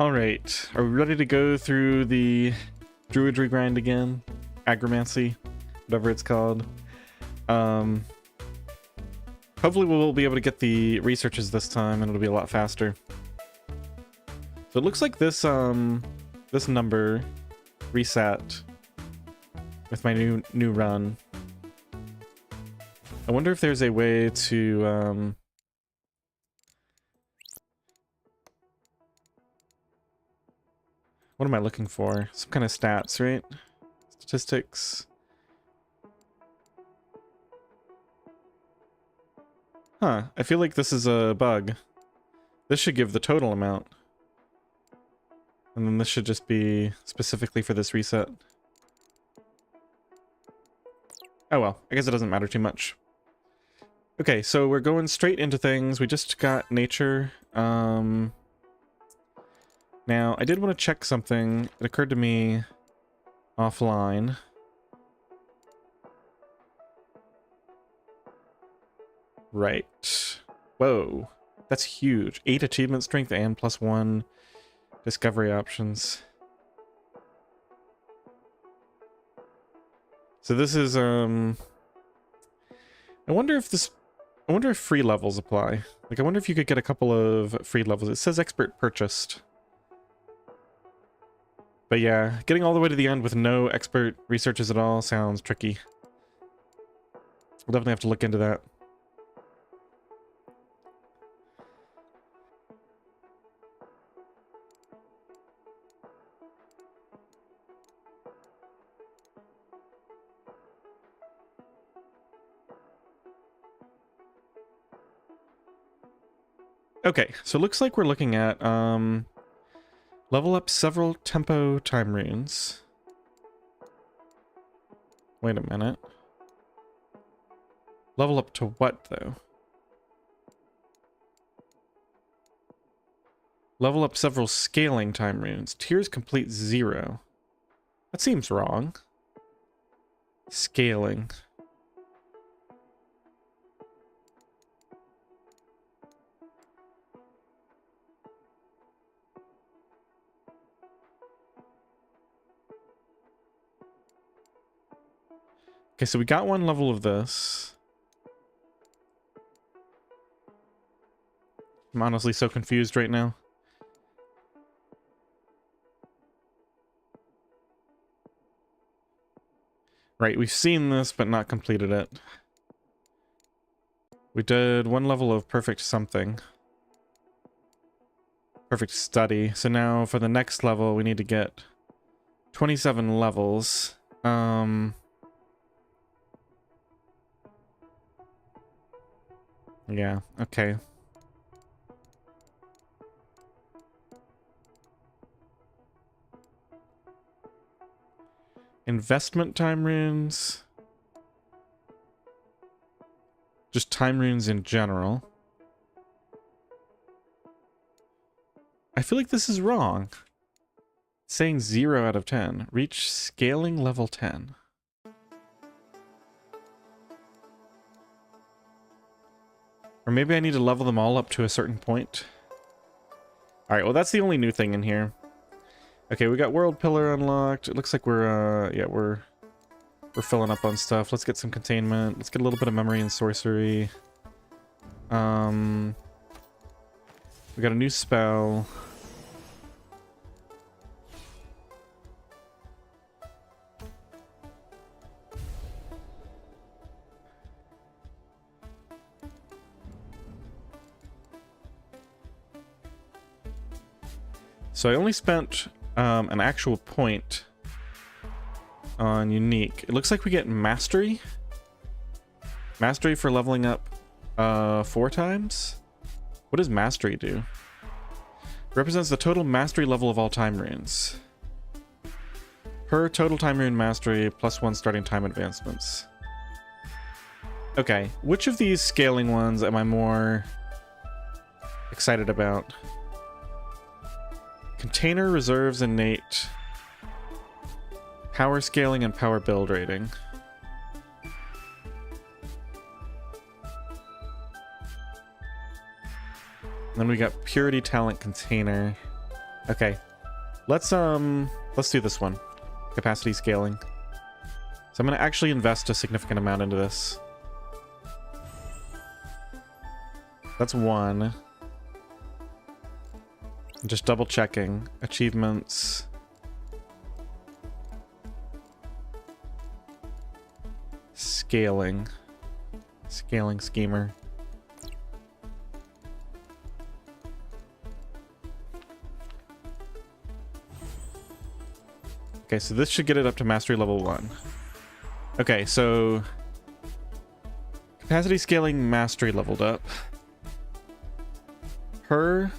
Alright, are we ready to go through the druidry grind again? Agromancy, whatever it's called. Hopefully we'll be able to get the researches this time and it'll be a lot faster. So it looks like this this number reset with my new run. I wonder if there's a way to what am I looking for? Some kind of stats, right? Statistics. Huh, I feel like this is a bug. This should give the total amount. And then this should just be specifically for this reset. Oh well, I guess it doesn't matter too much. Okay, so we're going straight into things. We just got nature. Now, I did want to check something. It occurred to me offline. Right. Whoa. That's huge. 8 achievement strength and +1 discovery options. So this is, I wonder if free levels apply. Like, I wonder if you could get a couple of free levels. It says expert purchased. But yeah, getting all the way to the end with no expert researches at all sounds tricky. We'll definitely have to look into that. Okay, so it looks like we're looking at level up several tempo time runes. Wait a minute. Level up to what, though? Level up several scaling time runes. Tiers complete 0. That seems wrong. Scaling. Okay, so we got one level of this. I'm honestly so confused right now. Right, we've seen this, but not completed it. We did one level of perfect something. Perfect study. So now for the next level, we need to get 27 levels. Yeah, okay. Investment time runes. Just time runes in general. I feel like this is wrong. It's saying 0 out of 10. Reach scaling level 10. Or maybe I need to level them all up to a certain point. Alright, well that's the only new thing in here. Okay, we got World Pillar unlocked. It looks like we're, yeah, we're filling up on stuff. Let's get some containment. Let's get a little bit of memory and sorcery. We got a new spell. So I only spent an actual point on unique. It looks like we get mastery. Mastery for leveling up 4 times? What does mastery do? Represents the total mastery level of all time runes. Per total time rune mastery, +1 starting time advancements. Okay, which of these scaling ones am I more excited about? Container reserves innate. Power scaling and power build rating. Then we got Purity Talent Container. Okay. Let's do this one. Capacity scaling. So I'm going to actually invest a significant amount into this. That's one. Just double checking. Achievements. Scaling. Scaling schemer. Okay, so this should get it up to mastery level 1. Okay, so capacity scaling mastery leveled up. Per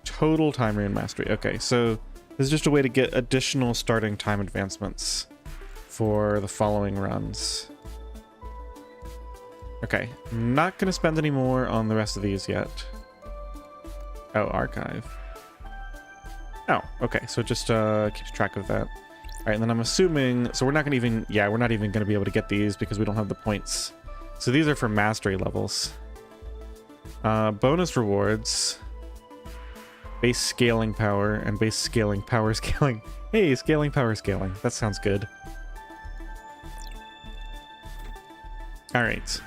total time rune mastery. Okay, so this is just a way to get additional starting time advancements for the following runs. Okay, I'm not going to spend any more on the rest of these yet. Oh, archive. Oh, okay, so it just keeps track of that. All right, and then I'm assuming, so we're not going to even, yeah, we're not even going to be able to get these because we don't have the points. So these are for mastery levels. Bonus rewards. Base scaling power and base scaling power scaling. Hey, scaling power scaling. That sounds good. All right.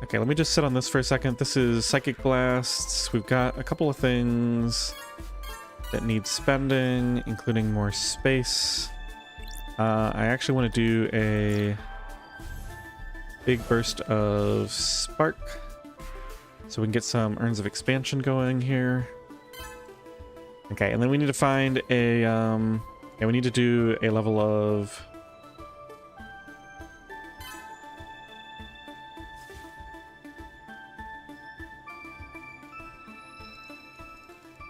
Okay, let me just sit on this for a second. This is Psychic Blasts. We've got a couple of things that need spending, including more space. I actually want to do a big burst of Spark, so we can get some Urns of Expansion going here. Okay, and then we need to find a, yeah, we need to do a level of...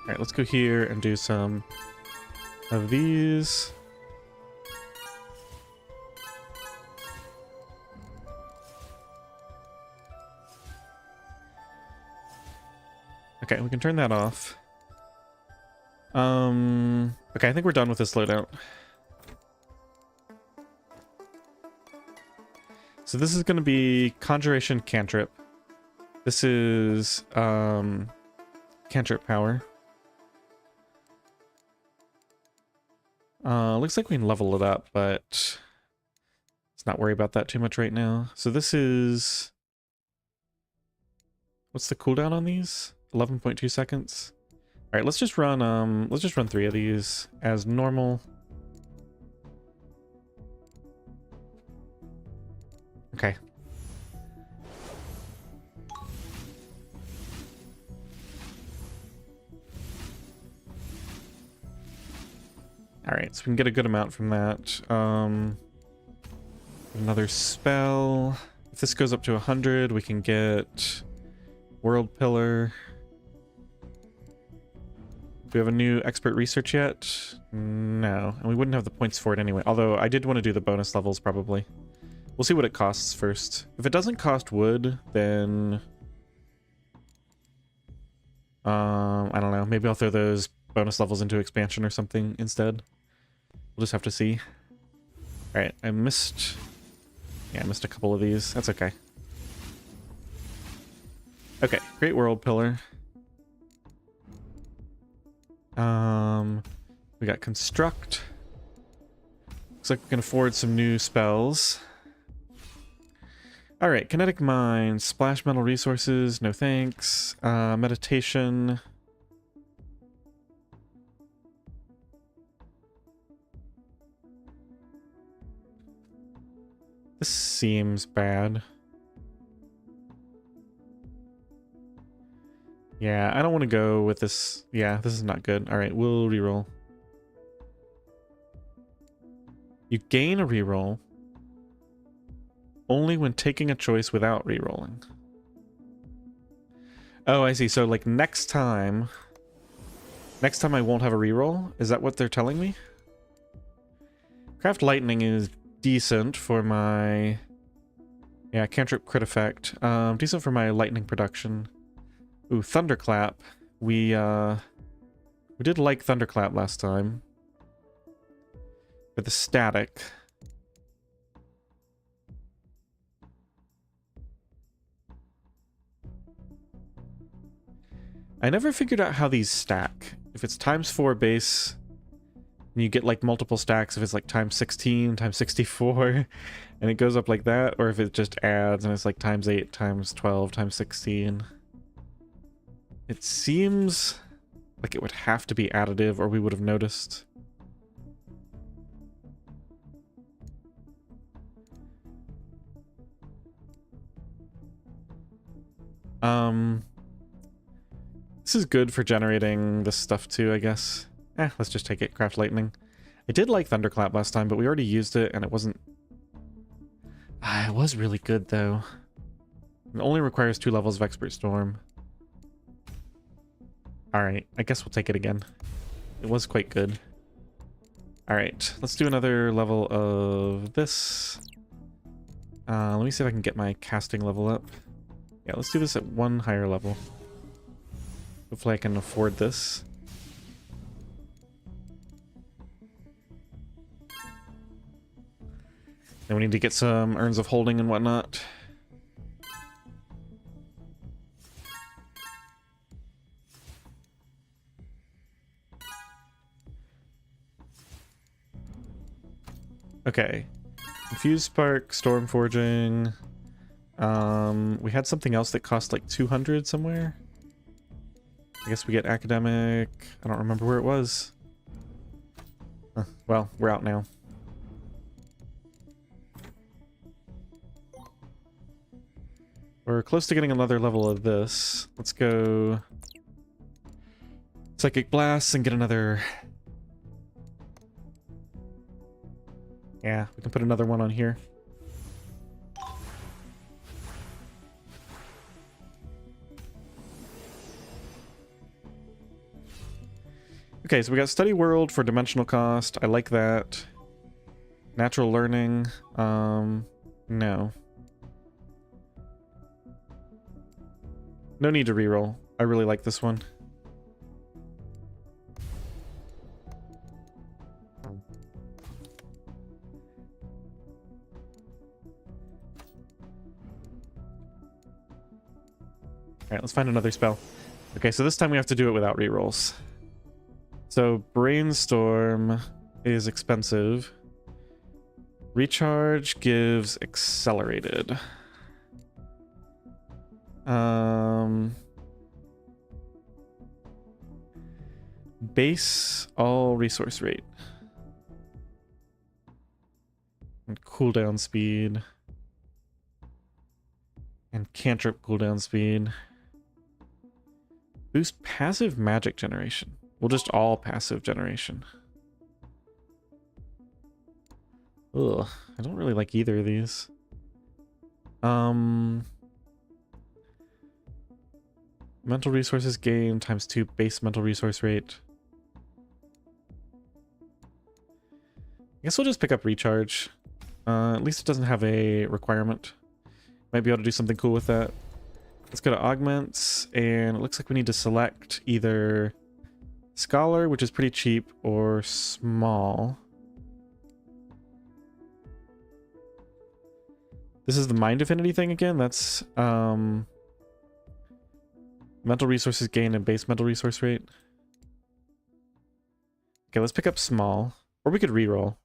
Alright, let's go here and do some of these. Okay, we can turn that off. Okay, I think we're done with this loadout. So this is going to be Conjuration Cantrip. This is, Cantrip Power. Looks like we can level it up, but let's not worry about that too much right now. So this is... What's the cooldown on these? 11.2 seconds. All right, let's just run 3 of these as normal. Okay. All right, so we can get a good amount from that. Another spell. If this goes up to 100, we can get World Pillar. Do we have a new expert research yet? No, and we wouldn't have the points for it anyway. Although I did want to do the bonus levels probably. We'll see what it costs first. If it doesn't cost wood, then I don't know. Maybe I'll throw those bonus levels into expansion or something instead. We'll just have to see. All right, I missed a couple of these. That's okay. Okay, Great World Pillar. We got Construct. Looks like we can afford some new spells. All right, Kinetic Mind, Splash Metal Resources, no thanks. Meditation. This seems bad. Yeah, I don't want to go with this. Yeah, this is not good. All right, we'll reroll. You gain a reroll only when taking a choice without rerolling. Oh, I see. So like next time I won't have a reroll? Is that what they're telling me? Craft Lightning is decent for my... Yeah, Cantrip Crit Effect. Decent for my lightning production. Ooh, Thunderclap. We did like Thunderclap last time. But the static... I never figured out how these stack. If it's ×4 base, and you get like multiple stacks, if it's like ×16, ×64, and it goes up like that, or if it just adds and it's like ×8, ×12, ×16. It seems like it would have to be additive or we would have noticed. This is good for generating this stuff too, I guess. Let's just take it. Craft lightning. I did like thunderclap last time, but we already used it and it wasn't... it was really good though. It only requires 2 levels of expert storm. Alright, I guess we'll take it again. It was quite good. Alright, let's do another level of this. Let me see if I can get my casting level up. Yeah, let's do this at 1 higher level. Hopefully I can afford this. Then we need to get some urns of holding and whatnot. Okay. Infused Spark, Storm Forging. We had something else that cost like 200 somewhere. I guess we get Academic. I don't remember where it was. Well, we're out now. We're close to getting another level of this. Let's go Psychic Blast and get another... Yeah, we can put another one on here. Okay, so we got Study World for dimensional cost. I like that. Natural Learning. No. No need to reroll. I really like this one. Alright, let's find another spell. Okay, so this time we have to do it without rerolls. So Brainstorm is expensive. Recharge gives accelerated. Base all resource rate. And cooldown speed. And cantrip cooldown speed. Boost passive magic generation. We'll just all passive generation. Ugh, I don't really like either of these. Mental resources gain ×2 base mental resource rate. I guess we'll just pick up recharge. At least it doesn't have a requirement. Might be able to do something cool with that. Let's go to augments, and it looks like we need to select either Scholar, which is pretty cheap, or Small. This is the Mind Affinity thing again. That's mental resources gain and base mental resource rate. Okay, let's pick up Small. Or we could reroll.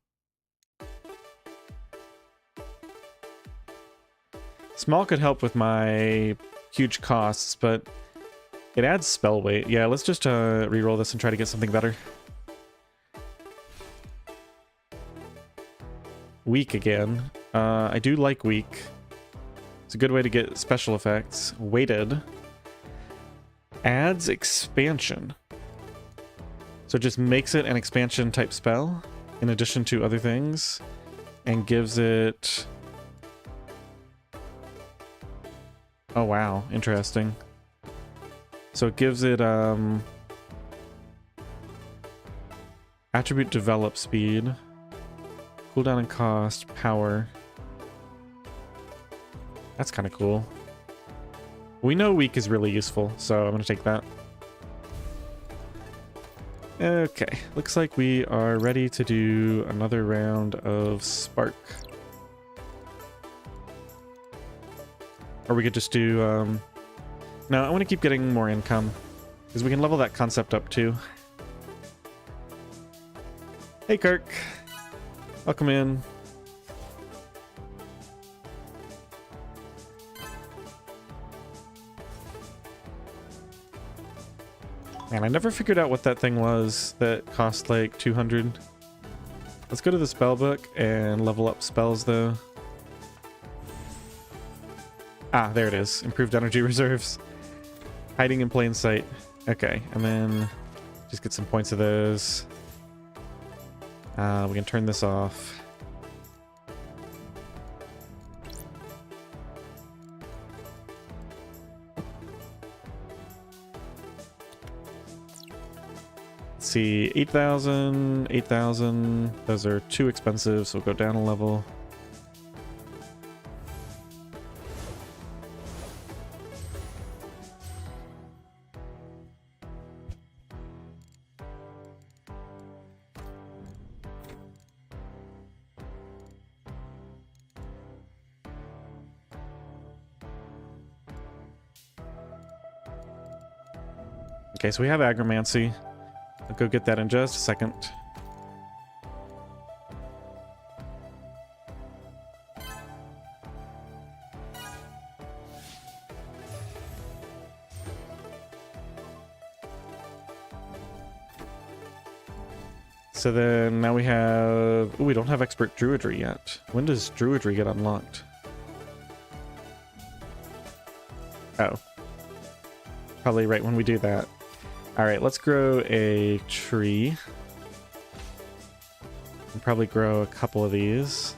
Small could help with my huge costs, but it adds spell weight. Yeah, let's just reroll this and try to get something better. Weak again. I do like weak. It's a good way to get special effects. Weighted. Adds expansion. So it just makes it an expansion type spell in addition to other things. And gives it... Oh wow, interesting. So it gives it attribute develop speed, cooldown and cost, power. That's kind of cool. We know weak is really useful, so I'm gonna take that. Okay, looks like we are ready to do another round of Spark. Or we could just do, no, I want to keep getting more income. Because we can level that concept up too. Hey Kirk, welcome in. Man, I never figured out what that thing was that cost like 200. Let's go to the spell book and level up spells though. Ah, there it is. Improved energy reserves. Hiding in plain sight. Okay, and then just get some points of those. We can turn this off. Let's see, 8,000, 8,000. Those are too expensive, so we'll go down a level. Okay, so we have Agromancy. I'll go get that in just a second. So then now we have... Ooh, we don't have Expert Druidry yet. When does Druidry get unlocked? Oh. Probably right when we do that. Alright, let's grow a tree. And probably grow a couple of these.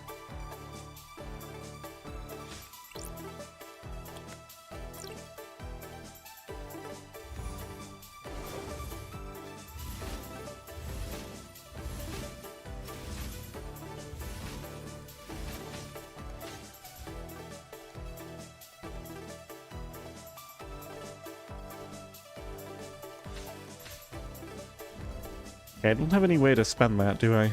Okay, I don't have any way to spend that, do I?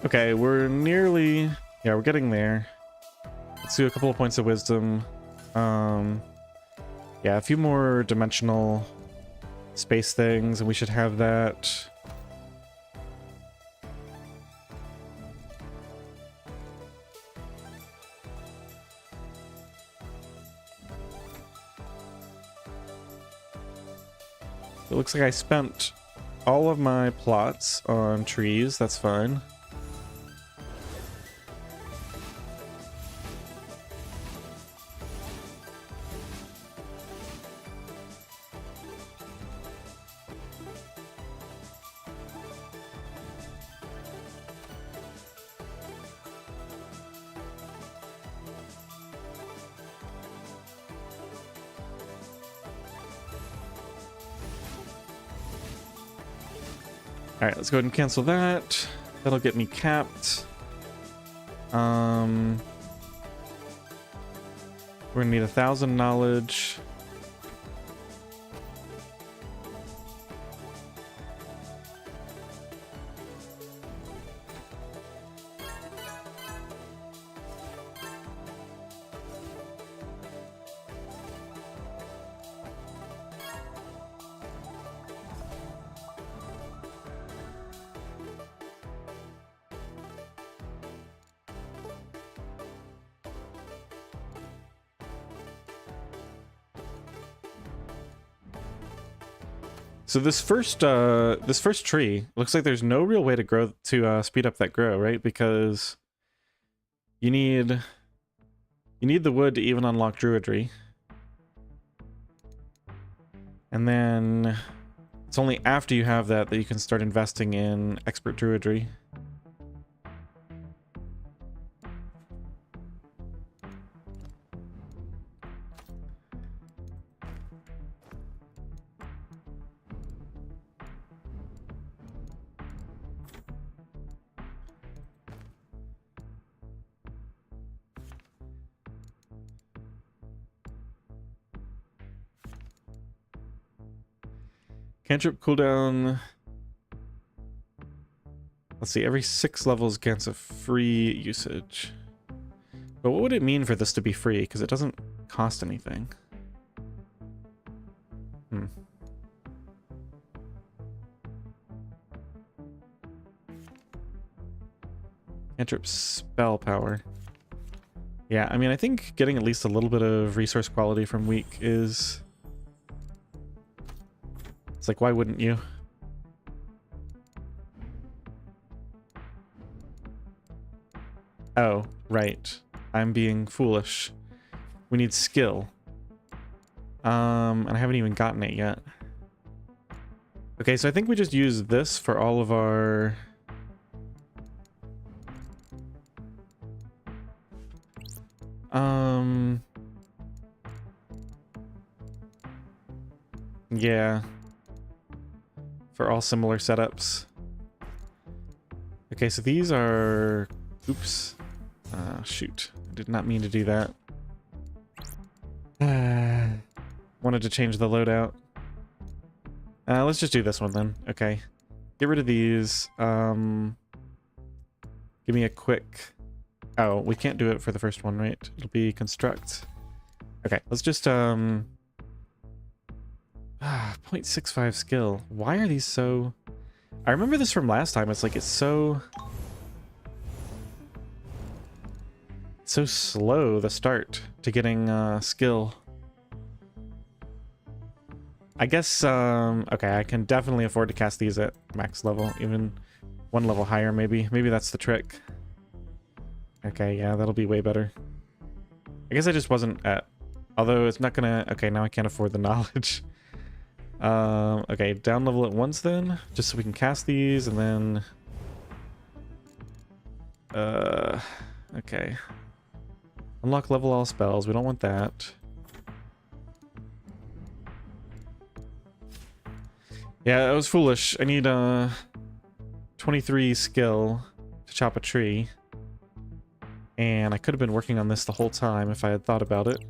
Okay, we're nearly... Yeah, we're getting there. Let's do a couple of points of wisdom. Yeah, a few more dimensional space things, and we should have that. It looks like I spent all of my plots on trees. That's fine. Alright, let's go ahead and cancel that. That'll get me capped. We're gonna need 1,000 knowledge. So this first tree looks like there's no real way to grow to speed up that grow, right? Because you need the wood to even unlock druidry. And then let's It's only after you have that that you can start investing in expert druidry. Cantrip cooldown. Let's see, every 6 levels grants a free usage. But what would it mean for this to be free? Because it doesn't cost anything. Cantrip spell power. Yeah, I mean, I think getting at least a little bit of resource quality from weak is... It's like, why wouldn't you? Oh, right. I'm being foolish. We need skill. And I haven't even gotten it yet. Okay, so I think we just use this for all of our... Yeah. For all similar setups. Okay, so these are... Oops. Shoot. I did not mean to do that. Wanted to change the loadout. Let's just do this one then. Okay. Get rid of these. Give me a quick... Oh, we can't do it for the first one, right? It'll be construct. Okay, let's just 0.65 skill. Why are these so... I remember this from last time. It's like, it's so slow, the start to getting skill. I guess, okay, I can definitely afford to cast these at max level, even one level higher maybe. Maybe that's the trick. Okay, yeah, that'll be way better. I guess I just wasn't at... Although it's not gonna... Okay, now I can't afford the knowledge. Okay, down level it once then, just so we can cast these, and then... Okay. Unlock level all spells, we don't want that. Yeah, I was foolish. I need 23 skill to chop a tree. And I could have been working on this the whole time if I had thought about it.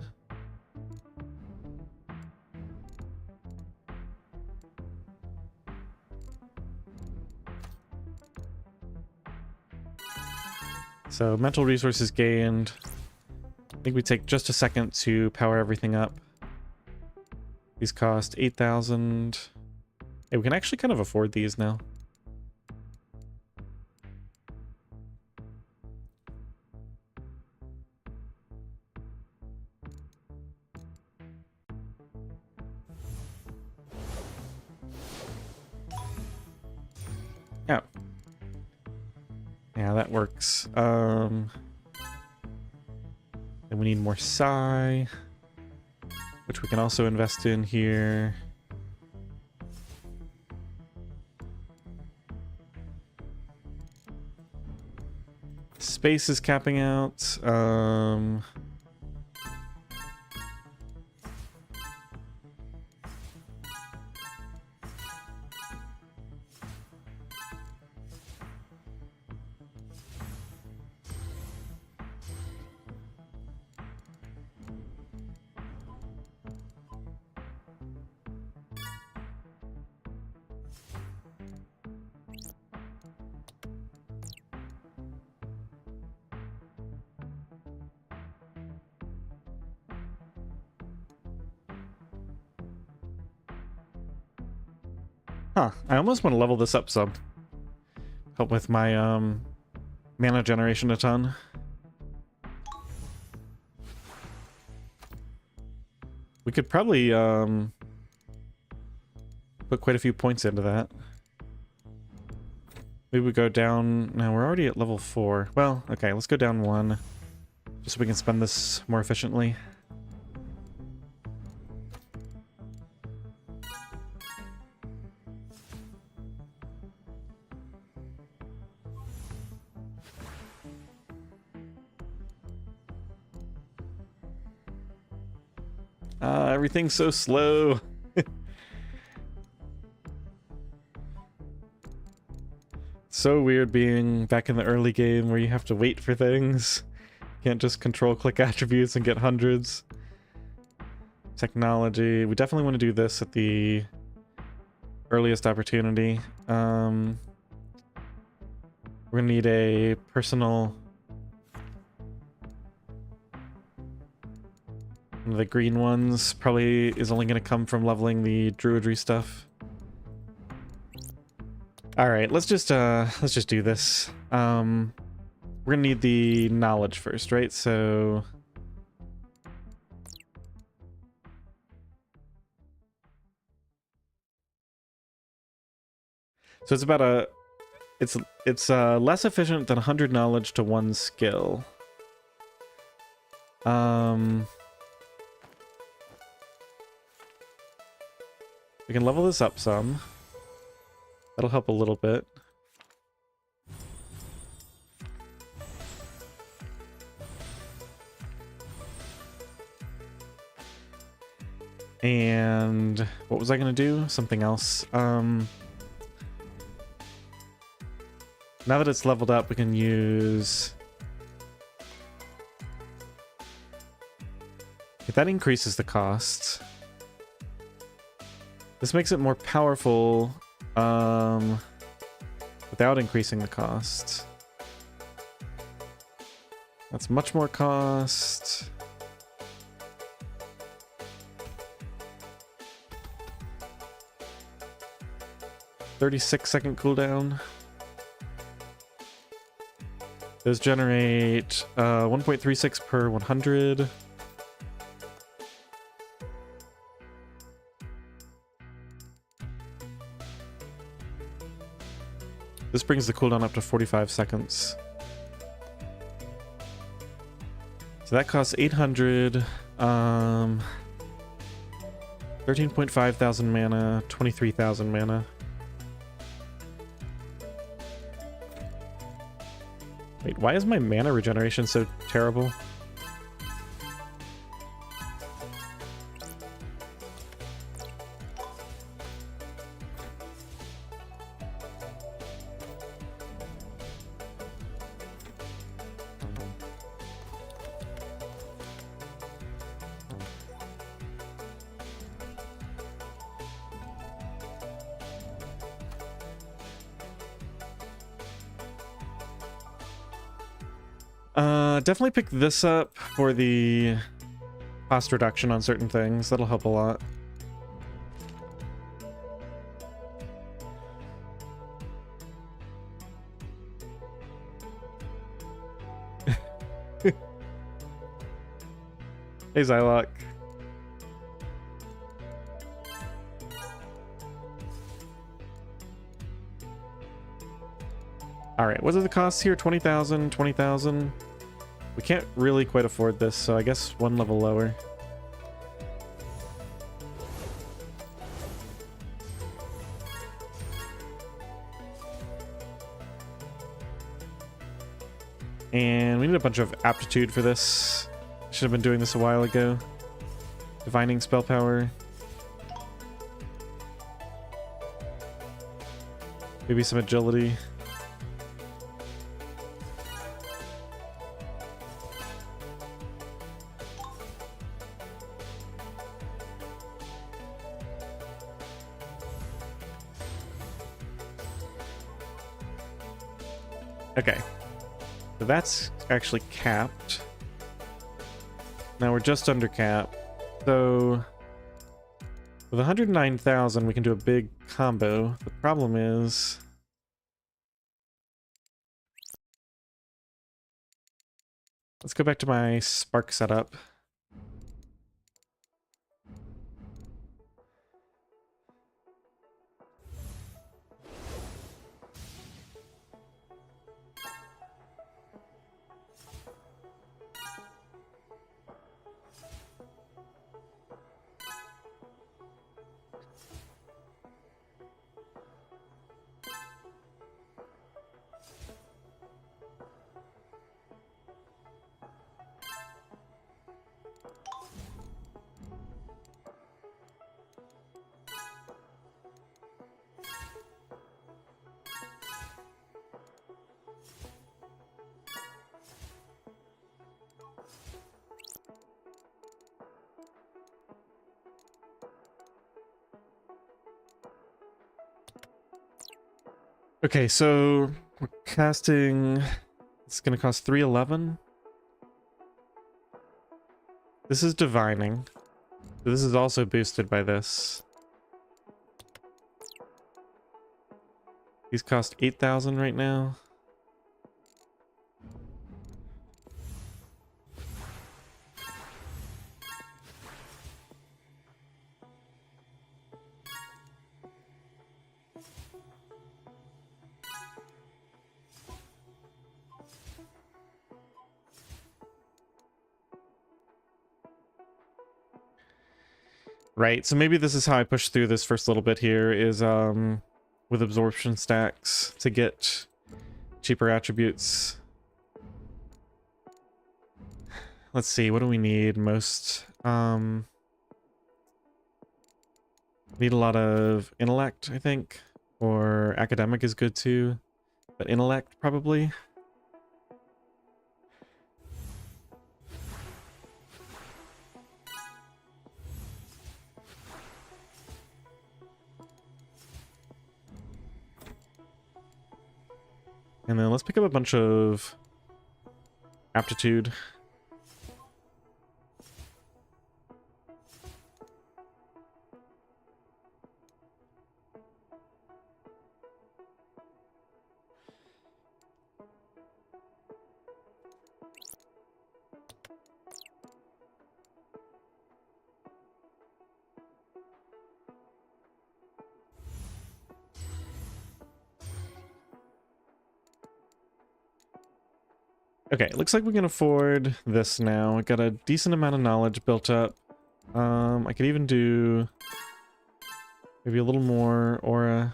So mental resources gained. I think we take just a second to power everything up. These cost 8,000. Hey, we can actually kind of afford these now. Oh. Yeah, that works. Then we need more psi, which we can also invest in here. Space is capping out. Huh, I almost want to level this up some. Help with my mana generation a ton. We could probably put quite a few points into that. Maybe we go down... No, we're already at level 4. Well, okay, let's go down 1. Just so we can spend this more efficiently. Everything's so slow. So weird being back in the early game where you have to wait for things. You can't just control click attributes and get hundreds. Technology. We definitely want to do this at the earliest opportunity. We're gonna need a personal... One of the green ones probably is only gonna come from leveling the druidry stuff. Alright, let's just do this. We're gonna need the knowledge first, right? So it's about a it's less efficient than 100 knowledge to 1 skill. We can level this up some. That'll help a little bit. And what was I gonna do? Something else. Now that it's leveled up, we can use... Okay, that increases the cost. This makes it more powerful, without increasing the cost. That's much more cost. "36-second cooldown. Those generate 1.36 per 100. This brings the cooldown up to 45 seconds. So that costs 800. 13.5 thousand mana, 23,000 mana. Wait, why is my mana regeneration so terrible? Definitely pick this up for the cost reduction on certain things. That'll help a lot. Hey, Zylock. Alright, what are the costs here? 20,000, 20,000. We can't really quite afford this, so I guess 1 level lower. And we need a bunch of aptitude for this. Should have been doing this a while ago. Divining spell power. Maybe some agility. Okay, so that's actually capped. Now we're just under cap. So with 109,000, we can do a big combo. The problem is... Let's go back to my spark setup. Okay, so we're casting. It's gonna cost 311. This is divining. This is also boosted by this. These cost 8,000 right now. Right, so maybe this is how I push through this first little bit here, is with absorption stacks to get cheaper attributes. Let's see, what do we need most? Need a lot of intellect, I think, or academic is good too, but intellect probably. And then let's pick up a bunch of aptitude. Okay, looks like we can afford this now. I got a decent amount of knowledge built up. I could even do maybe a little more aura.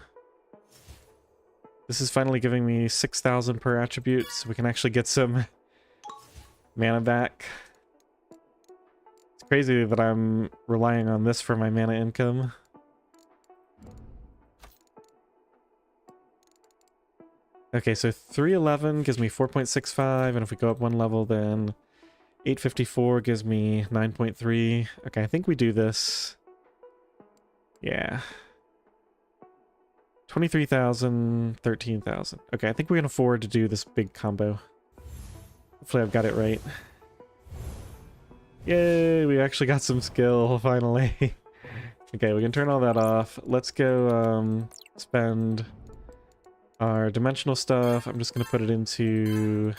This is finally giving me 6,000 per attribute, so we can actually get some mana back. It's crazy that I'm relying on this for my mana income. Okay, so 311 gives me 4.65, and if we go up one level, then 854 gives me 9.3. Okay, I think we do this. Yeah. 23,000, 13,000. Okay, I think we can afford to do this big combo. Hopefully I've got it right. Yay, we actually got some skill, finally. Okay, we can turn all that off. Let's go spend our dimensional stuff. I'm just going to put it into...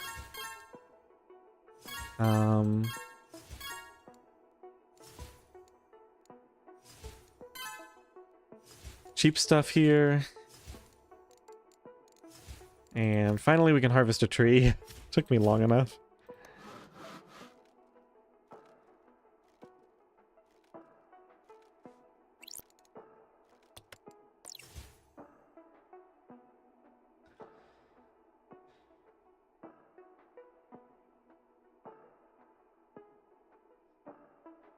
cheap stuff here. And finally we can harvest a tree. Took me long enough.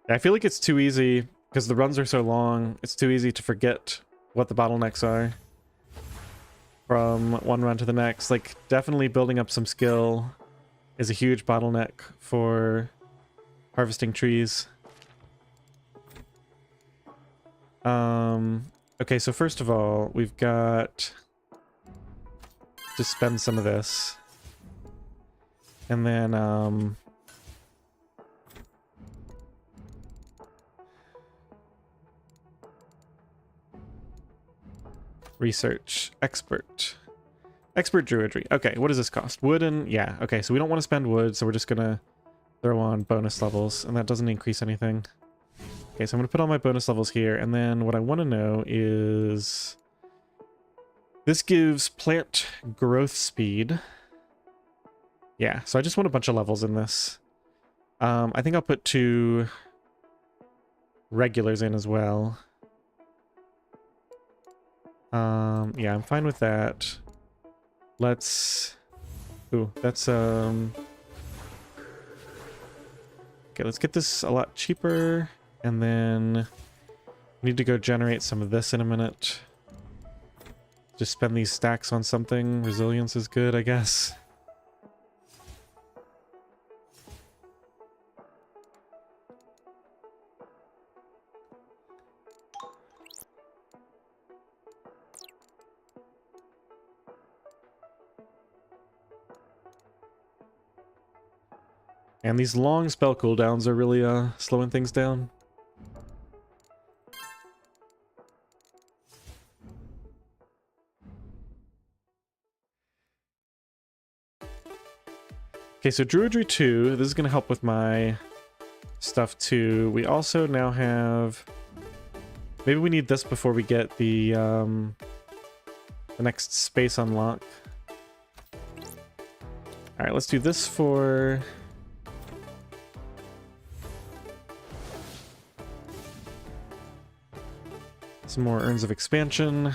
I feel like it's too easy, because the runs are so long, it's too easy to forget what the bottlenecks are from one run to the next. Like, definitely building up some skill is a huge bottleneck for harvesting trees. Okay, so first of all, we've got to spend some of this. And then, research. Expert druidry. Okay, what does this cost? Wood and... yeah, okay, so we don't want to spend wood, so we're just gonna throw on bonus levels, and that doesn't increase anything. Okay, so I'm gonna put all my bonus levels here, and then what I want to know is... this gives plant growth speed. Yeah, so I just want a bunch of levels in this. I think I'll put 2 regulars in as well. Yeah, I'm fine with that. Let's... ooh, that's, okay, let's get this a lot cheaper, and then we need to go generate some of this in a minute. Just spend these stacks on something. Resilience is good, I guess. And these long spell cooldowns are really slowing things down. Okay, so Druidry 2, this is going to help with my stuff too. We also now have... Maybe we need this before we get the next space unlock. Alright, let's do this for... some more Urns of Expansion.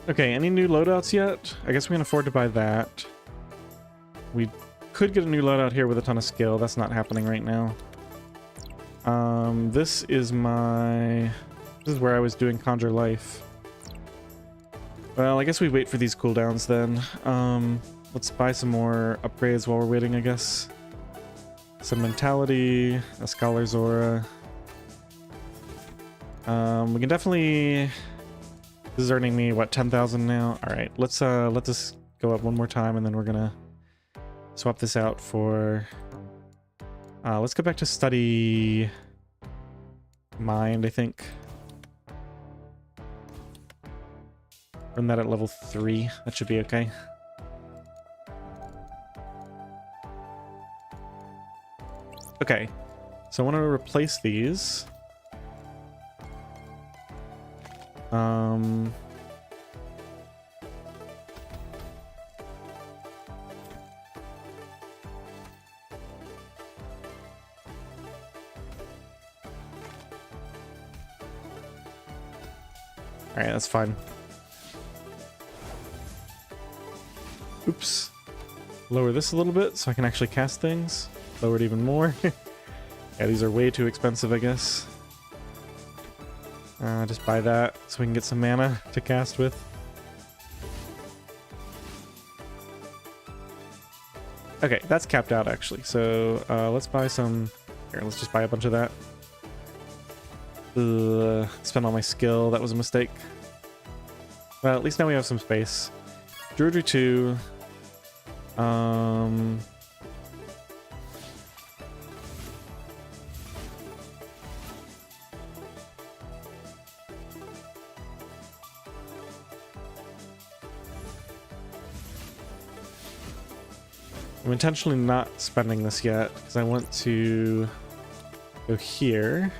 Okay, any new loadouts yet? I guess we can afford to buy that. We could get a new loadout here with a ton of skill. That's not happening right now. This is my... This is where I was doing Conjure Life. Well, I guess we wait for these cooldowns then. Let's buy some more upgrades while we're waiting, I guess. Some Mentality, a Scholar's Aura. We can definitely... This is earning me, what, 10,000 now? Alright, let's let this go up one more time, and then we're gonna swap this out for... let's go back to Study Mind, I think. Run that at level 3. That should be okay. Okay, so I want to replace these. Alright, that's fine. Oops. Lower this a little bit so I can actually cast things. Lower it even more. Yeah, these are way too expensive, I guess. Just buy that so we can get some mana to cast with. Okay, that's capped out actually. So let's buy some... Here, let's just buy a bunch of that. Spend all my skill. That was a mistake. Well, at least now we have some space. Druidry 2. I'm intentionally not spending this yet because I want to go here.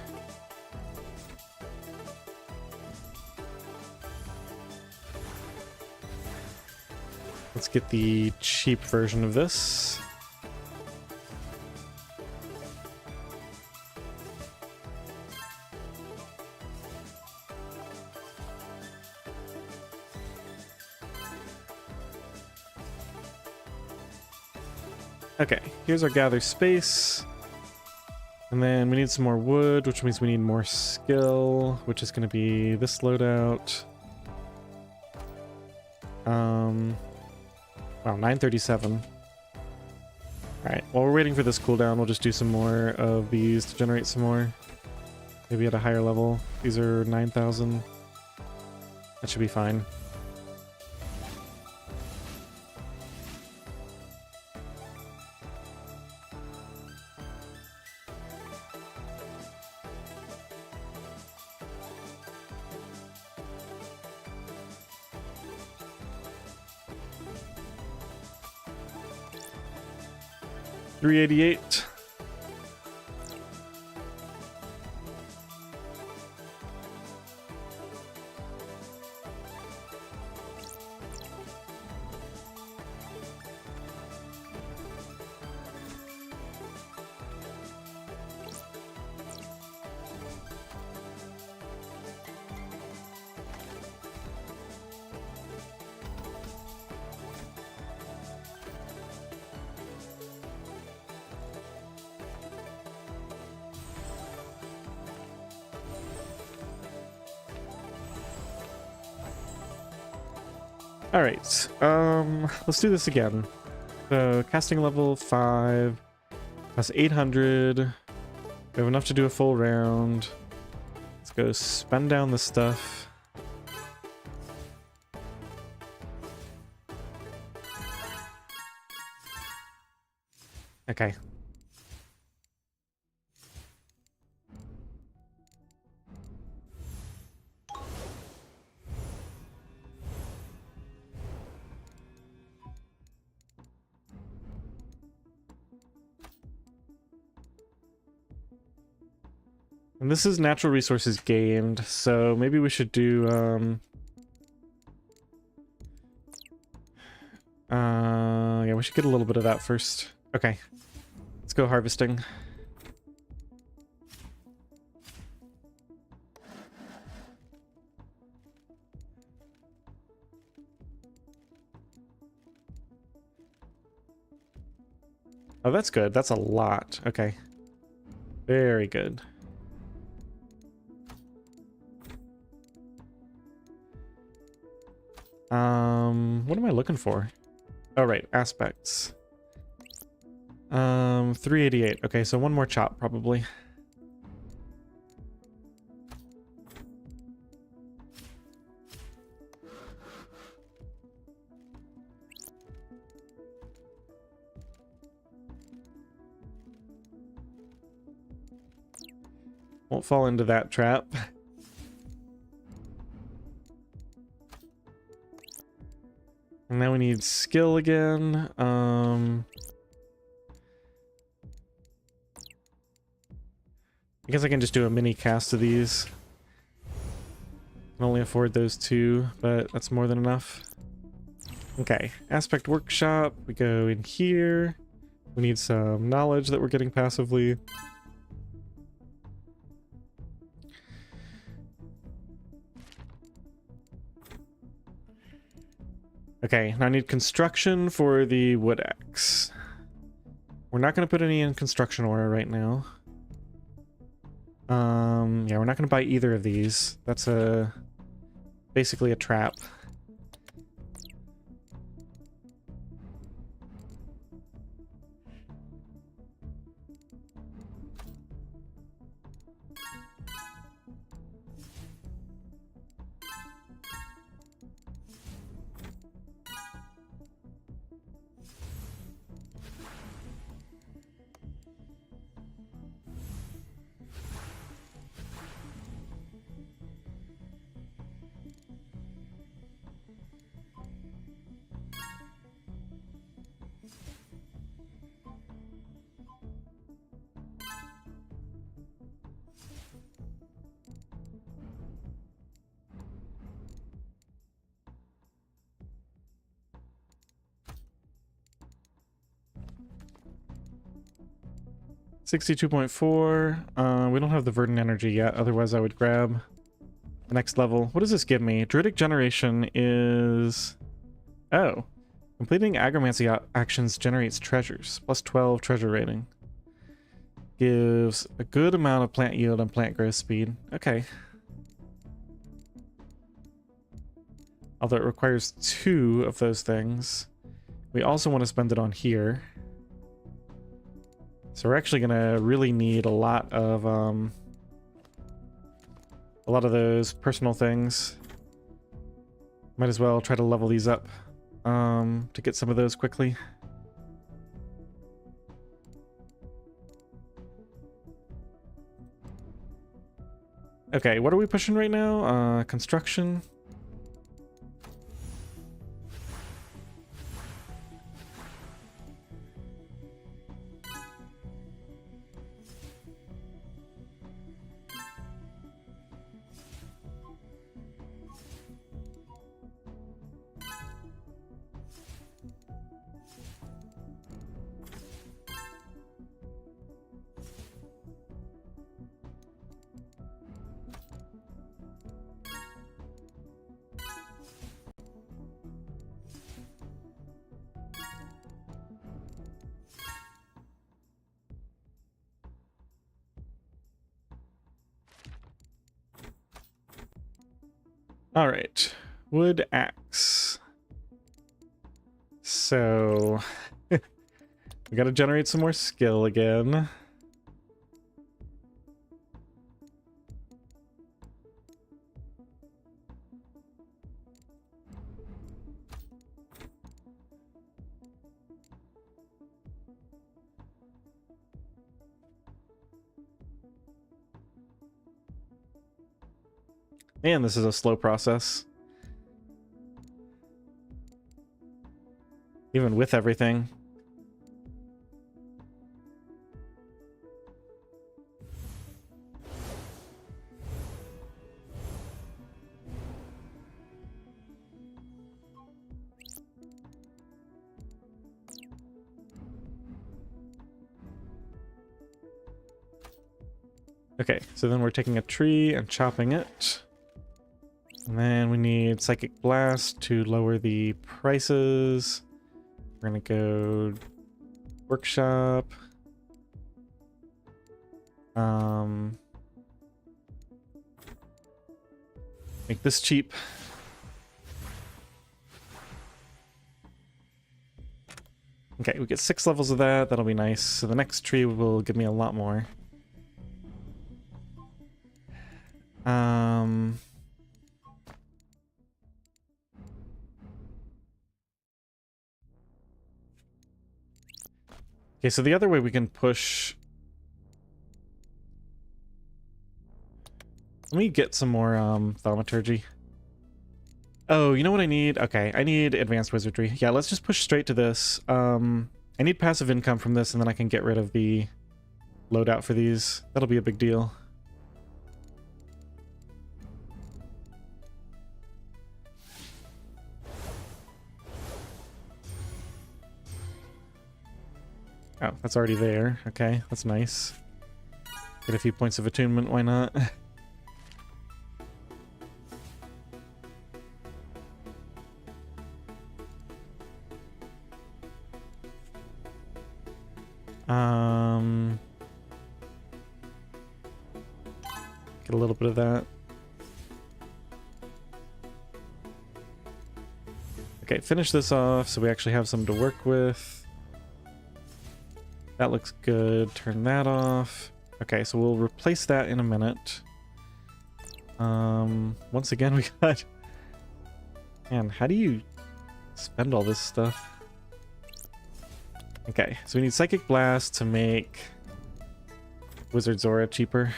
Let's get the cheap version of this. Okay, here's our gather space. And then we need some more wood, which means we need more skill, which is going to be this loadout. Wow, 937. Alright, while we're waiting for this cooldown, we'll just do some more of these to generate some more. Maybe at a higher level. These are 9,000. That should be fine. 388. All right, let's do this again. So casting level 5, that's 800. We have enough to do a full round. Let's go spend down the stuff. Okay. And this is natural resources gained, so maybe we should do, yeah, we should get a little bit of that first. Okay, let's go harvesting. Oh, that's good. That's a lot. Okay. Very good. What am I looking for? Oh, right. Aspects. 388. Okay, so one more chop, probably. Won't fall into that trap. And now we need skill again. I guess I can just do a mini cast of these. Can only afford those two, but that's more than enough. Okay, aspect workshop. We go in here. We need some knowledge that we're getting passively. Okay, now I need construction for the wood axe. We're not going to put any in construction ore right now. Yeah, we're not going to buy either of these. That's basically a trap. $62.4. We don't have the verdant energy yet, otherwise I would grab the next level. What does this give me? Druidic generation is... Oh. Completing agromancy actions generates treasures. Plus 12 treasure rating. Gives a good amount of plant yield and plant growth speed. Okay. Although it requires 2 of those things. We also want to spend it on here. So we're actually gonna really need a lot of those personal things. Might as well try to level these up to get some of those quickly. Okay, what are we pushing right now? Construction. All right, wood axe. So we got to generate some more skill again. Man, this is a slow process. Even with everything. Okay, so then we're taking a tree and chopping it. And then we need Psychic Blast to lower the prices. We're gonna go workshop. Make this cheap. Okay, we get 6 levels of that. That'll be nice. So the next tree will give me a lot more. Okay, so the other way we can push... Let me get some more thaumaturgy. Oh, you know what I need? Okay, I need advanced wizardry. Yeah, let's just push straight to this. I need passive income from this, and then I can get rid of the loadout for these. That'll be a big deal. Oh, that's already there. Okay, that's nice. Get a few points of attunement, why not? Get a little bit of that. Okay, finish this off so we actually have some to work with. That looks good. Turn that off. Okay, so we'll replace that in a minute. Once again, we got... Man, how do you spend all this stuff? Okay, so we need Psychic Blast to make Wizard Zora cheaper.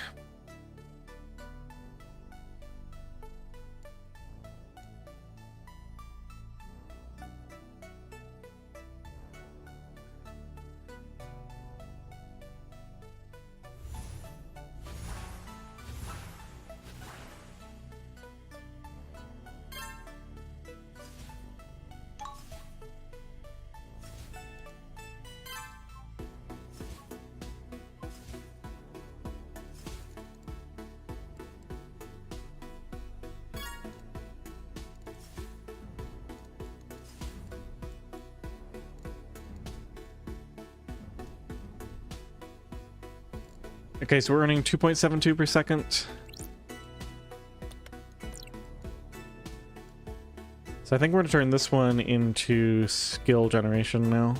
Okay, so we're earning 2.72 per second. So I think we're going to turn this one into skill generation now.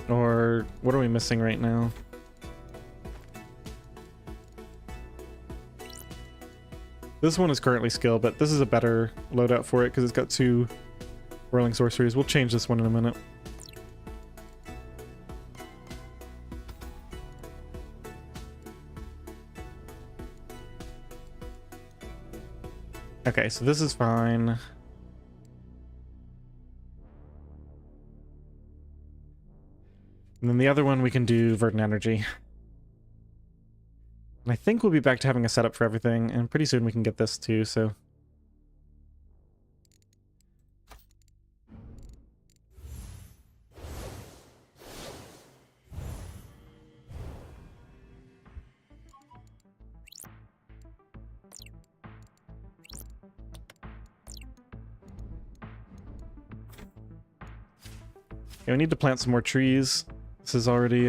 Or what are we missing right now? This one is currently skill, but this is a better loadout for it because it's got 2 whirling sorceries. We'll change this one in a minute. Okay, so this is fine. And then the other one we can do Verdant Energy. And I think we'll be back to having a setup for everything, and pretty soon we can get this too, so... Yeah, we need to plant some more trees. This is already,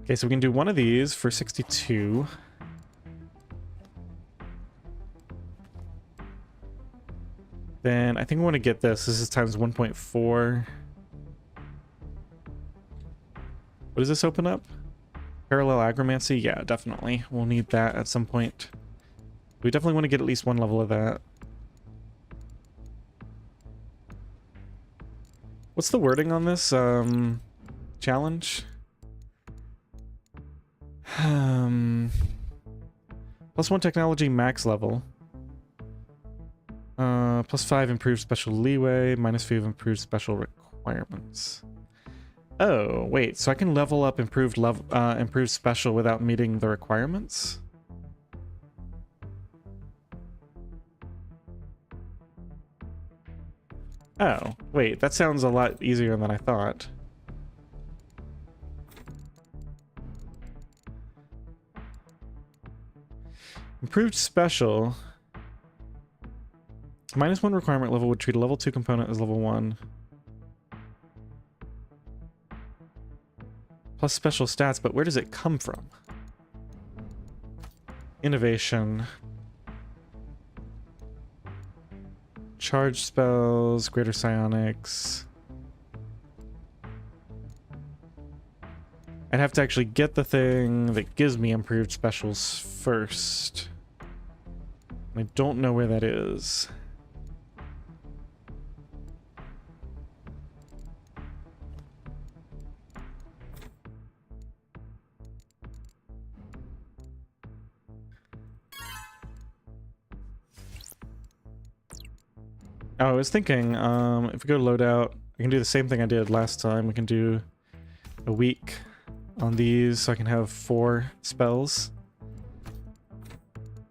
Okay, so we can do one of these for 62. Then I think we want to get this. This is times 1.4. What does this open up? Parallel agromancy? Yeah, definitely. We'll need that at some point. We definitely want to get at least one level of that. What's the wording on this challenge? +1 technology max level. +5 improved special leeway, -5 improved special requirements. Oh, wait, so I can level up improved special without meeting the requirements? Oh, wait, that sounds a lot easier than I thought. Improved special. -1 requirement level would treat a level 2 component as level 1. Plus special stats, but where does it come from? Innovation. Charge spells, greater psionics. I'd have to actually get the thing that gives me improved specials first. I don't know where that is. Oh, I was thinking, if we go to loadout, I can do the same thing I did last time. We can do a week on these so I can have 4 spells.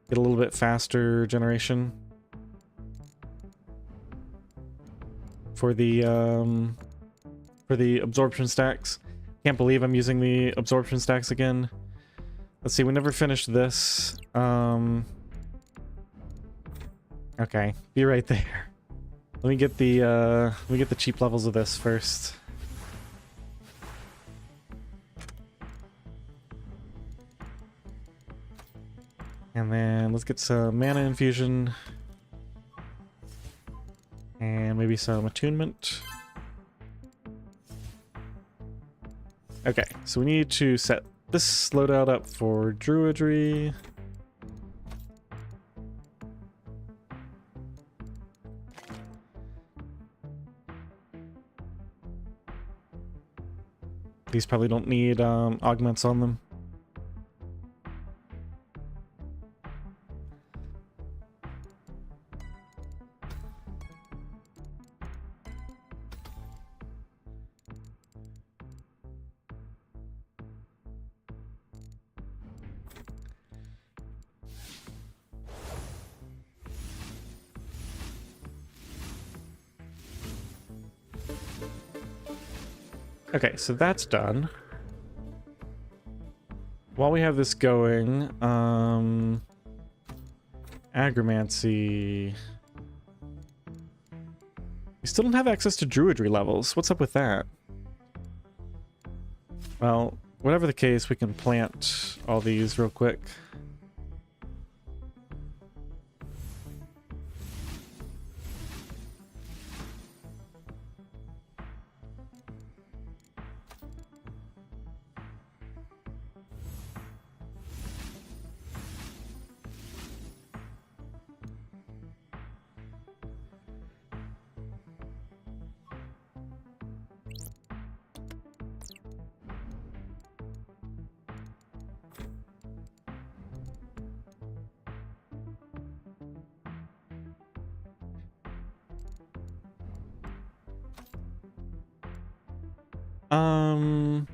Get a little bit faster generation. For the absorption stacks. Can't believe I'm using the absorption stacks again. Let's see, we never finished this. Okay, be right there. Let me get the cheap levels of this first. And then let's get some mana infusion. And maybe some attunement. Okay, so we need to set this loadout up for druidry. These probably don't need augments on them. Okay, so that's done. While we have this going, agromancy. We still don't have access to druidry levels. What's up with that? Well, whatever the case, we can plant all these real quick.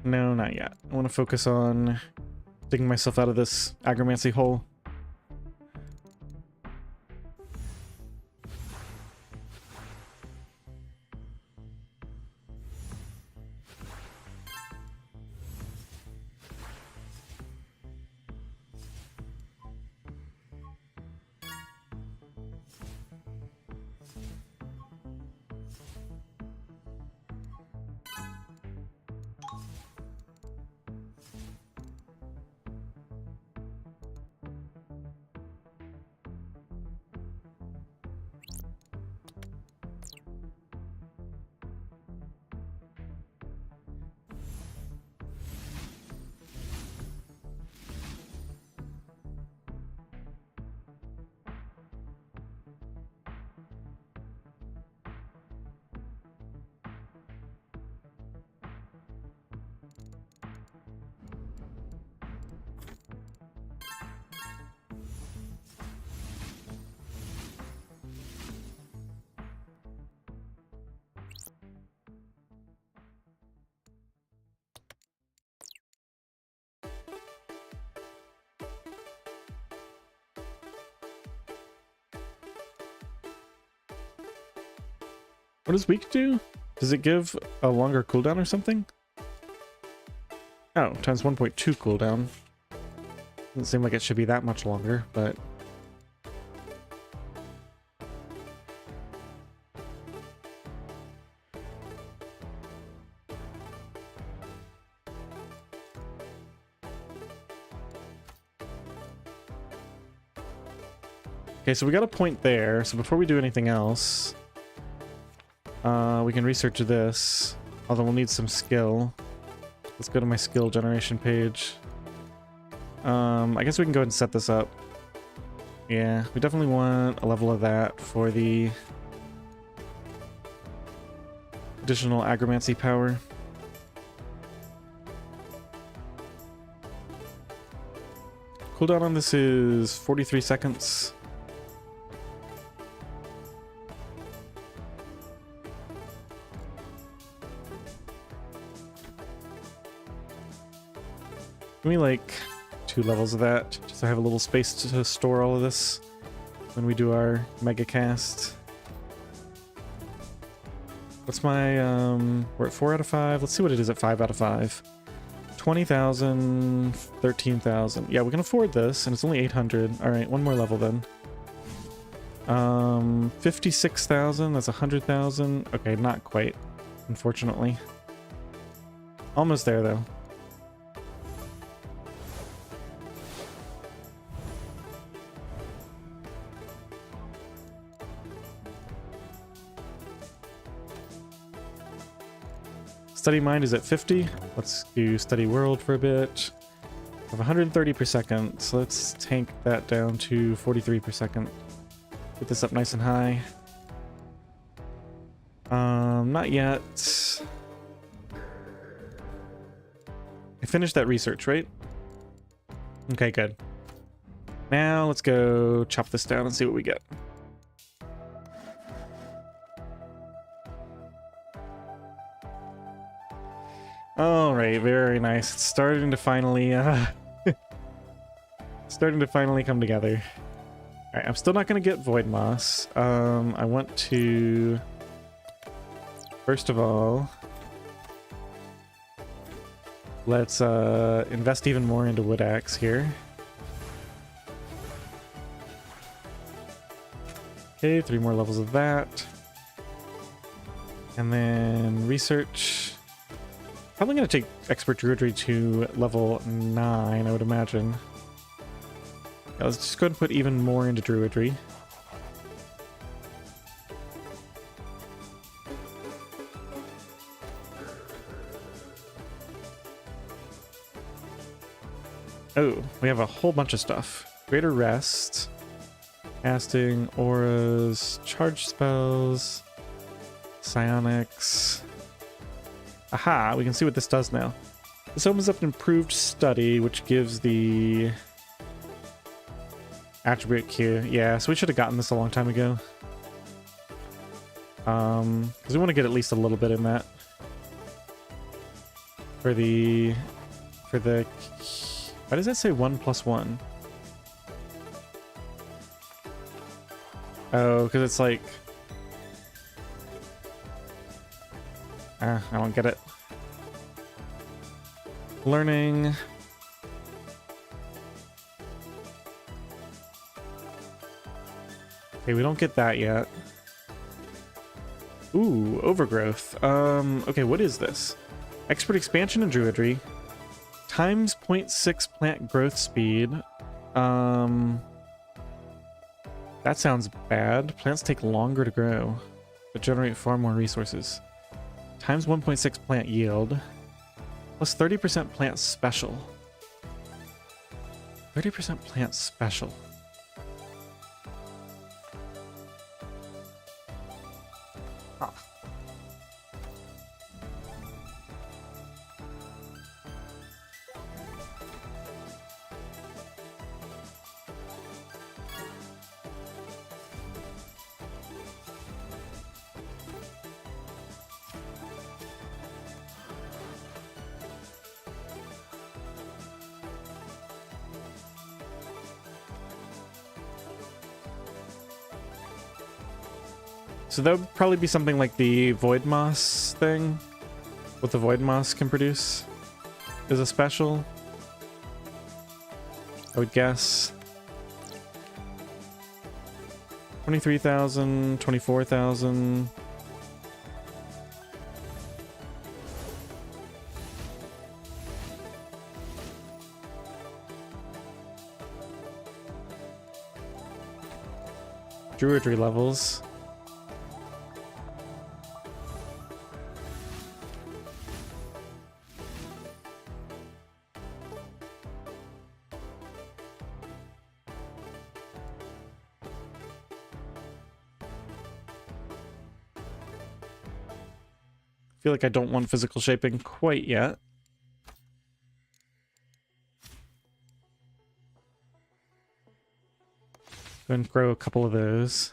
No, not yet. I want to focus on digging myself out of this agromancy hole. What does weak do? Does it give a longer cooldown or something? Oh, times 1.2 cooldown. Doesn't seem like it should be that much longer, but... Okay, so we got a point there. So before we do anything else, we can research this. Although we'll need some skill. Let's go to my skill generation page. I guess we can go ahead and set this up. Yeah, we definitely want a level of that for the additional agromancy power. Cooldown on this is 43 seconds. Give me like 2 levels of that, just so I have a little space to store all of this when we do our mega cast. What's my, we're at 4 out of 5. Let's see what it is at 5 out of 5. 20,000, 13,000. Yeah, we can afford this, and it's only 800. All right, one more level then. 56,000, that's 100,000. Okay, not quite, unfortunately. Almost there though. Study mind is at 50. Let's do study world for a bit. I have 130 per second, so let's tank that down to 43 per second. Get this up nice and high. Not yet. I finished that research, right? Okay, good. Now let's go chop this down and see what we get. All right, very nice. It's starting to finally, starting to finally come together. All right, I'm still not going to get Void Moss. I want to, first of all, let's invest even more into Wood Axe here. Okay, 3 more levels of that. And then research. Probably going to take Expert Druidry to level 9, I would imagine. Yeah, let's just go ahead and put even more into Druidry. Oh, we have a whole bunch of stuff. Greater Rest, casting, auras, charge spells, psionics. Aha, we can see what this does now. This opens up an improved study, which gives the attribute queue. Yeah, so we should have gotten this a long time ago. Because we want to get at least a little bit in that. For the... Why does that say 1+1? Oh, because it's like... I don't get it. Learning. Okay, we don't get that yet. Ooh, overgrowth. Okay, what is this? Expert expansion and druidry. Times 0.6 plant growth speed. That sounds bad. Plants take longer to grow, but generate far more resources. Times 1.6 plant yield. Plus 30% plant special. 30% plant special. Huh. So that would probably be something like the Void Moss thing. What the Void Moss can produce is a special, I would guess. 23,000, 24,000. Druidry levels. I feel like I don't want physical shaping quite yet. Go and grow a couple of those.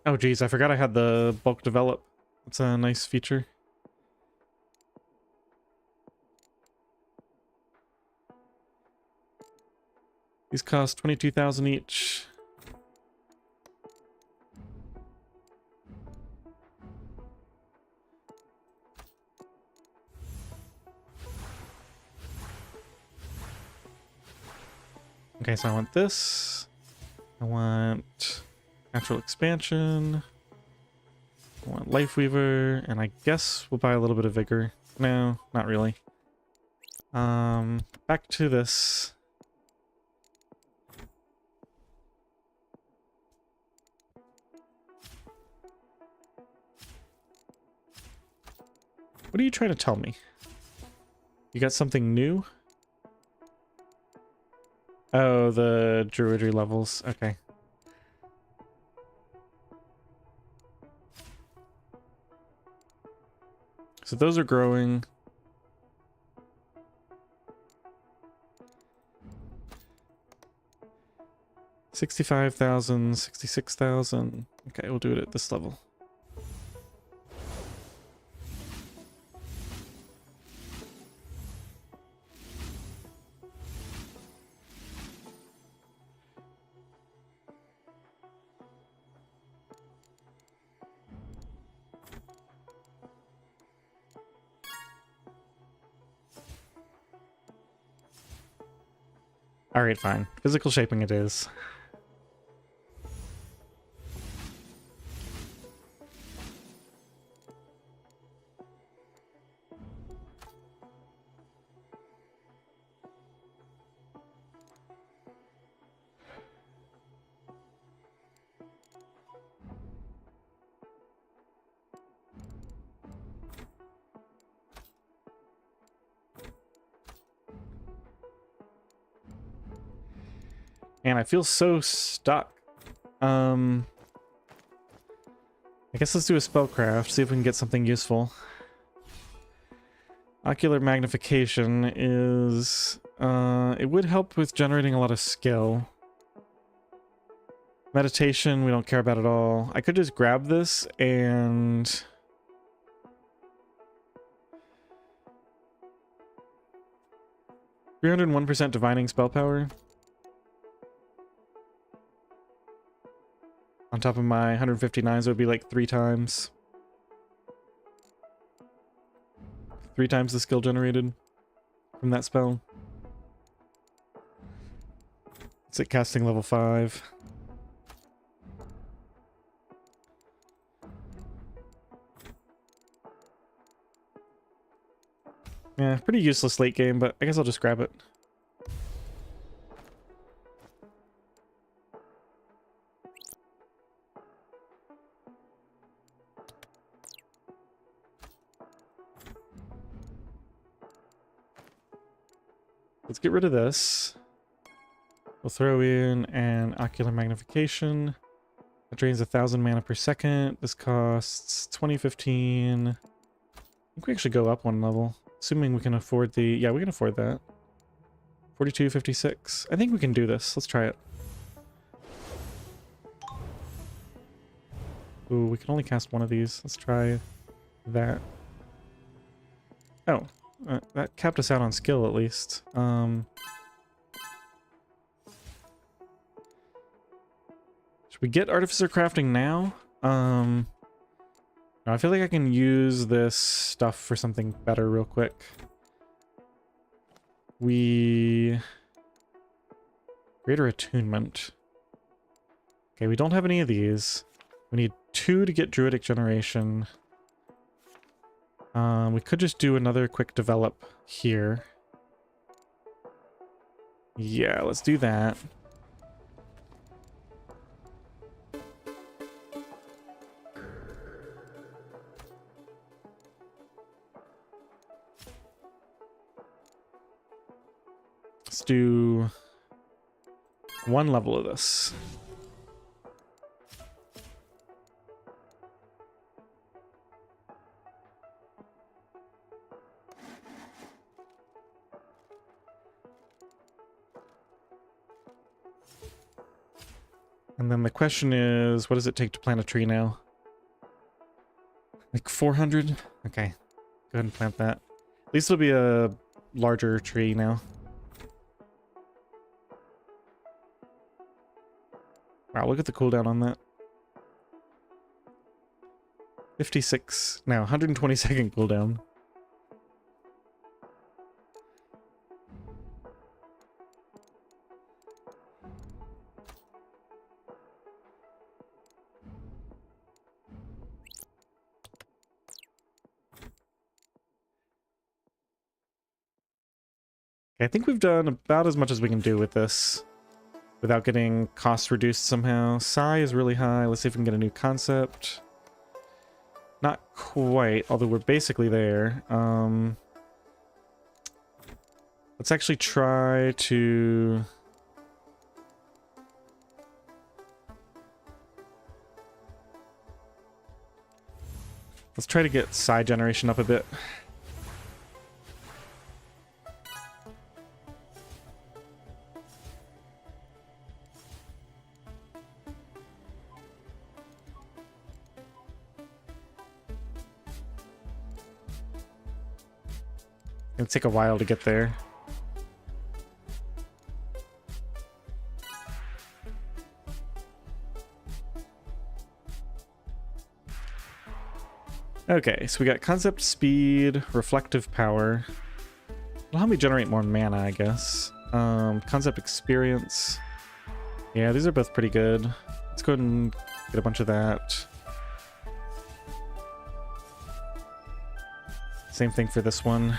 Oh geez, I forgot I had the bulk develop. It's a nice feature. These cost 22,000 each. Okay, so I want this. I want natural expansion. I want Life Weaver, and I guess we'll buy a little bit of vigor. No, not really. Back to this. What are you trying to tell me? You got something new? Oh, the druidry levels. Okay. So those are growing. $65,000, $66,000. Okay, we'll do it at this level. Alright, fine. Physical shaping it is. Man, I feel so stuck. I guess let's do a spellcraft, see if we can get something useful. Ocular magnification is... it would help with generating a lot of skill. Meditation, we don't care about at all. I could just grab this and... 301% divining spell power. On top of my 159, so it would be like 3 times. 3 times the skill generated from that spell. It's at casting level 5. Yeah, pretty useless late game, but I guess I'll just grab it. Let's get rid of this. We'll throw in an ocular magnification. That drains 1,000 mana per second. This costs 2015. I think we actually go up 1 level. Assuming we can afford the... Yeah, we can afford that. 42.56. I think we can do this. Let's try it. Ooh, we can only cast one of these. Let's try that. Oh, that capped us out on skill at least. Should we get Artificer Crafting now? No, I feel like I can use this stuff for something better real quick. Greater Attunement. Okay, we don't have any of these. We need 2 to get Druidic Generation. We could just do another quick develop here. Yeah, let's do that. Let's do 1 level of this. And then the question is, what does it take to plant a tree now? Like 400? Okay, go ahead and plant that. At least it'll be a larger tree now. Wow, look at the cooldown on that. 56. Now, 120-second cooldown. I think we've done about as much as we can do with this without getting costs reduced somehow. Psi is really high. Let's see if we can get a new concept. Not quite, although we're basically there. Let's actually try to... Let's try to get Psi generation up a bit. It'll take a while to get there. Okay, so we got concept speed, reflective power. It'll help me generate more mana, I guess. Concept experience. Yeah, these are both pretty good. Let's go ahead and get a bunch of that. Same thing for this one.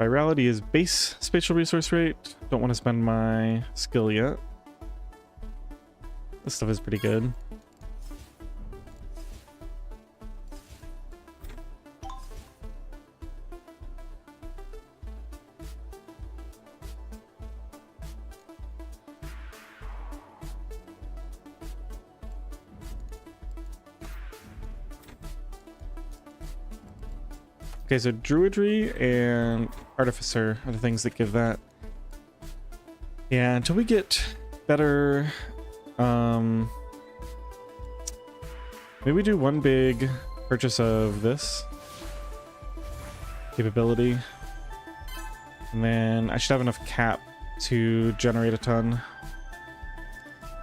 Virality is base spatial resource rate. Don't want to spend my skill yet. This stuff is pretty good. Okay, so druidry and artificer are the things that give that. Yeah, until we get better, maybe we do one big purchase of this capability, and then I should have enough cap to generate a ton.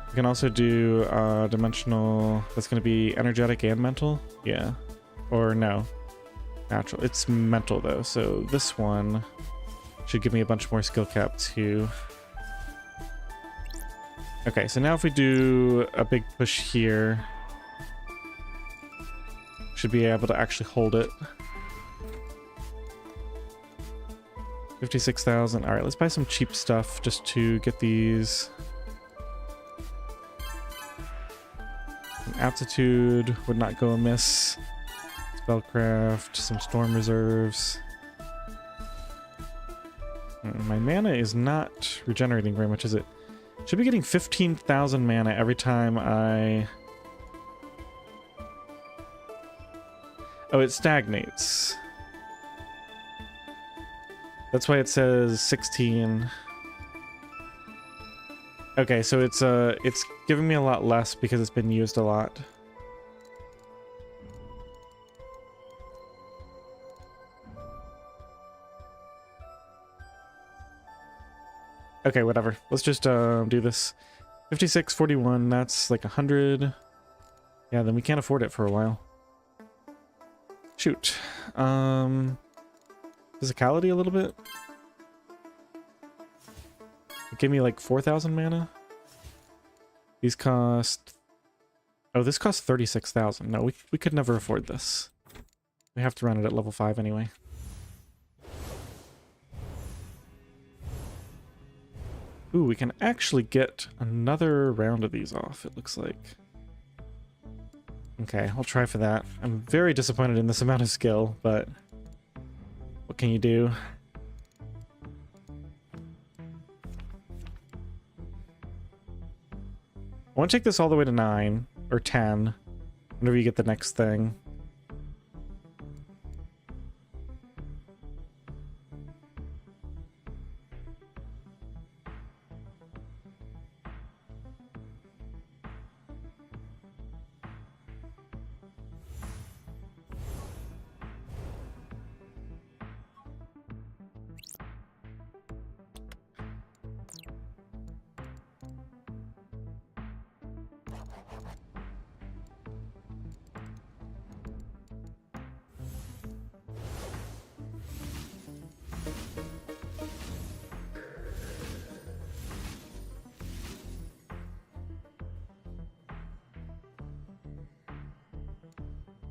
We can also do dimensional. That's going to be energetic and mental. Yeah, or no. Natural. It's mental though, so this one should give me a bunch more skill cap too. Okay, so now if we do a big push here, should be able to actually hold it. 56,000. All right, let's buy some cheap stuff just to get these. Aptitude would not go amiss. Spellcraft, some storm reserves. My mana is not regenerating very much, is it? Should be getting 15,000 mana every time I... Oh, it stagnates. That's why it says 16. Okay, so it's giving me a lot less because it's been used a lot. Okay, whatever. Let's just do this. 56, 41, that's like 100. Yeah, then we can't afford it for a while. Shoot. Physicality a little bit. It gave me like 4,000 mana. These cost... Oh, this costs 36,000. No, we could never afford this. We have to run it at level 5 anyway. Ooh, we can actually get another round of these off, it looks like. Okay, I'll try for that. I'm very disappointed in this amount of skill, but what can you do? I want to take this all the way to 9 or 10 whenever you get the next thing.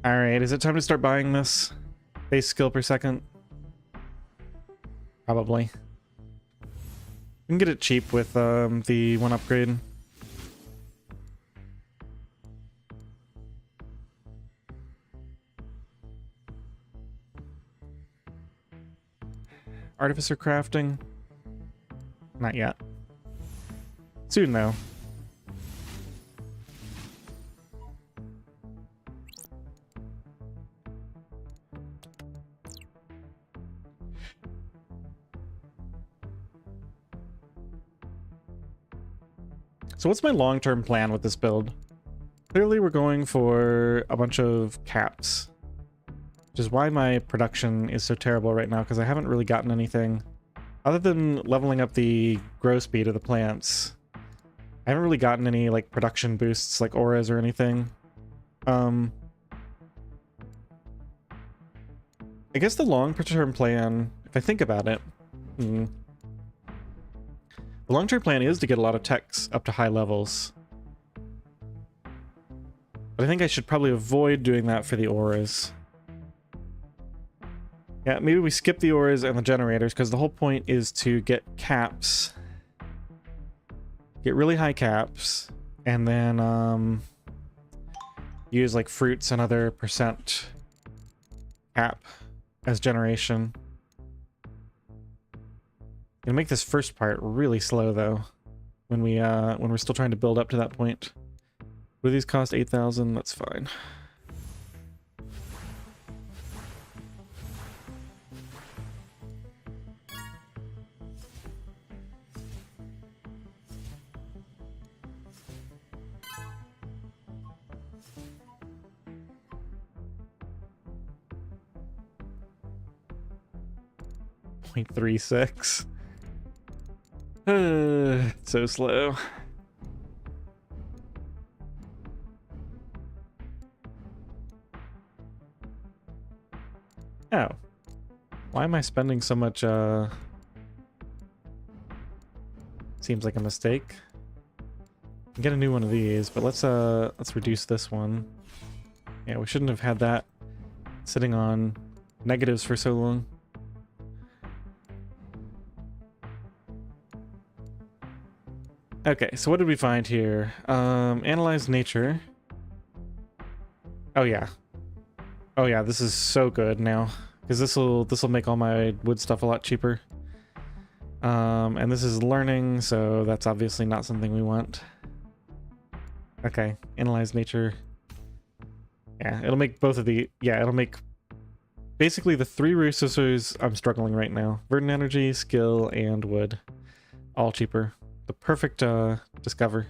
Alright, is it time to start buying this? Base skill per second? Probably. We can get it cheap with the one upgrade. Artificer crafting? Not yet. Soon though. So what's my long-term plan with this build? Clearly we're going for a bunch of caps, which is why my production is so terrible right now, because I haven't really gotten anything. Other than leveling up the grow speed of the plants, I haven't really gotten any like production boosts like auras or anything. I guess the long-term plan, if I think about it, the long-term plan is to get a lot of techs up to high levels. But I think I should probably avoid doing that for the auras. Yeah, maybe we skip the auras and the generators, because the whole point is to get caps. Get really high caps, and then use like fruits and other percent cap as generation. Gonna make this first part really slow though, when we're still trying to build up to that point. What do these cost? 8,000. That's fine. .36. It's so slow. Oh. Why am I spending so much, Seems like a mistake. Get a new one of these, but let's reduce this one. Yeah, we shouldn't have had that sitting on negatives for so long. Okay, so what did we find here? Analyze nature. Oh yeah. Oh yeah, this is so good now. Because this'll make all my wood stuff a lot cheaper. And this is learning, so that's obviously not something we want. Okay, analyze nature. Yeah, it'll make both of the... Yeah, it'll make... Basically the 3 resources I'm struggling right now. Verdant energy, skill, and wood. All cheaper. The perfect discover.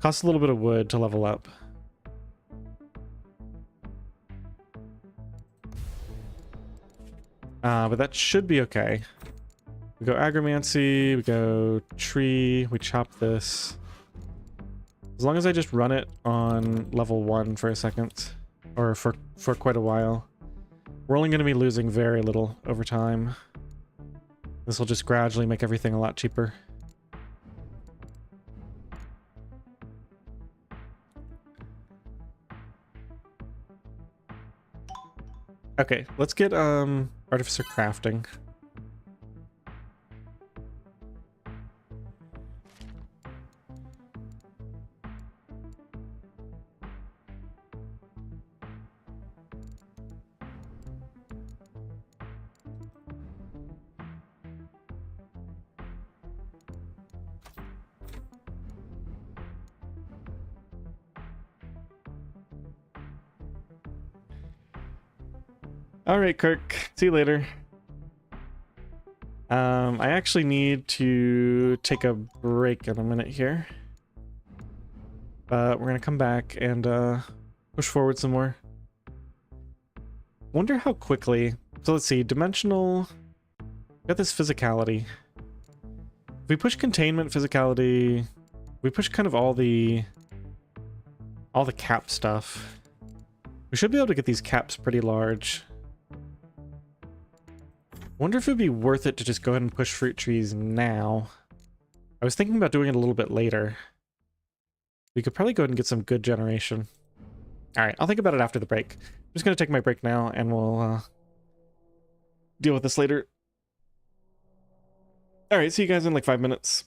Costs a little bit of wood to level up. But that should be okay. We go agromancy, we go tree, we chop this. As long as I just run it on level 1 for a second, or for quite a while. We're only going to be losing very little over time. This will just gradually make everything a lot cheaper. Okay, let's get Artificer crafting. All right, Kirk. See you later. I actually need to take a break in a minute here. But we're gonna come back and push forward some more. Wonder how quickly. So let's see, dimensional. Got this physicality. If we push containment, physicality, we push kind of all the cap stuff. We should be able to get these caps pretty large. Wonder if it'd be worth it to just go ahead and push fruit trees now. I was thinking about doing it a little bit later. We could probably go ahead and get some good generation. Alright, I'll think about it after the break. I'm just going to take my break now, and we'll deal with this later. Alright, see you guys in like 5 minutes.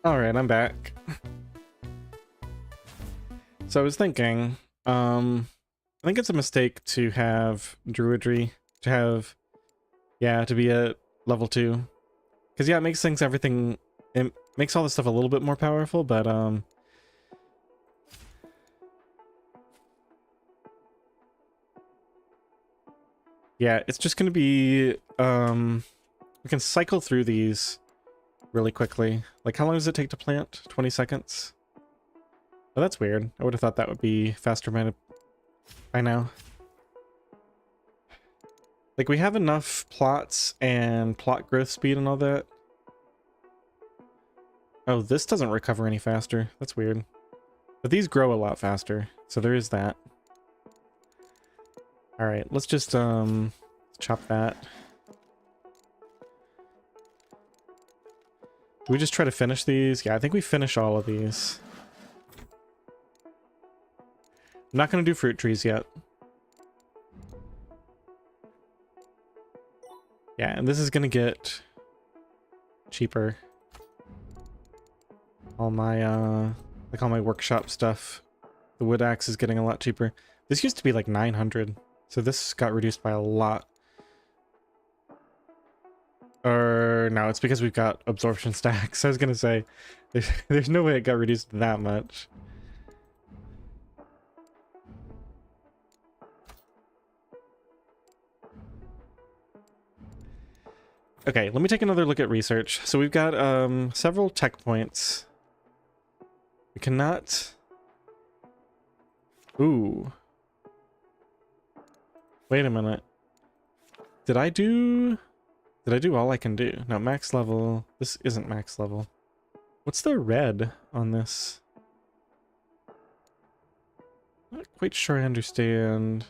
All right, I'm back. So I was thinking, I think it's a mistake to have druidry, to be at level 2. Because, yeah, it makes it makes all this stuff a little bit more powerful, but, yeah, it's just gonna be, we can cycle through these really quickly. Like, how long does it take to plant? 20 seconds? Oh, that's weird. I would have thought that would be faster by now. Like, we have enough plots and plot growth speed and all that. Oh, this doesn't recover any faster. That's weird. But these grow a lot faster, so there is that. Alright, let's just, chop that. Do we just try to finish these? Yeah, I think we finish all of these. I'm not going to do fruit trees yet. Yeah, and this is going to get cheaper. All my, all my workshop stuff. The wood axe is getting a lot cheaper. This used to be like 900, so this got reduced by a lot. Or no, it's because we've got absorption stacks. I was going to say, there's no way it got reduced that much. Okay, let me take another look at research. So we've got several tech points. We cannot... Ooh. Wait a minute. Did I do all I can do? No, max level. This isn't max level. What's the red on this? Not quite sure I understand.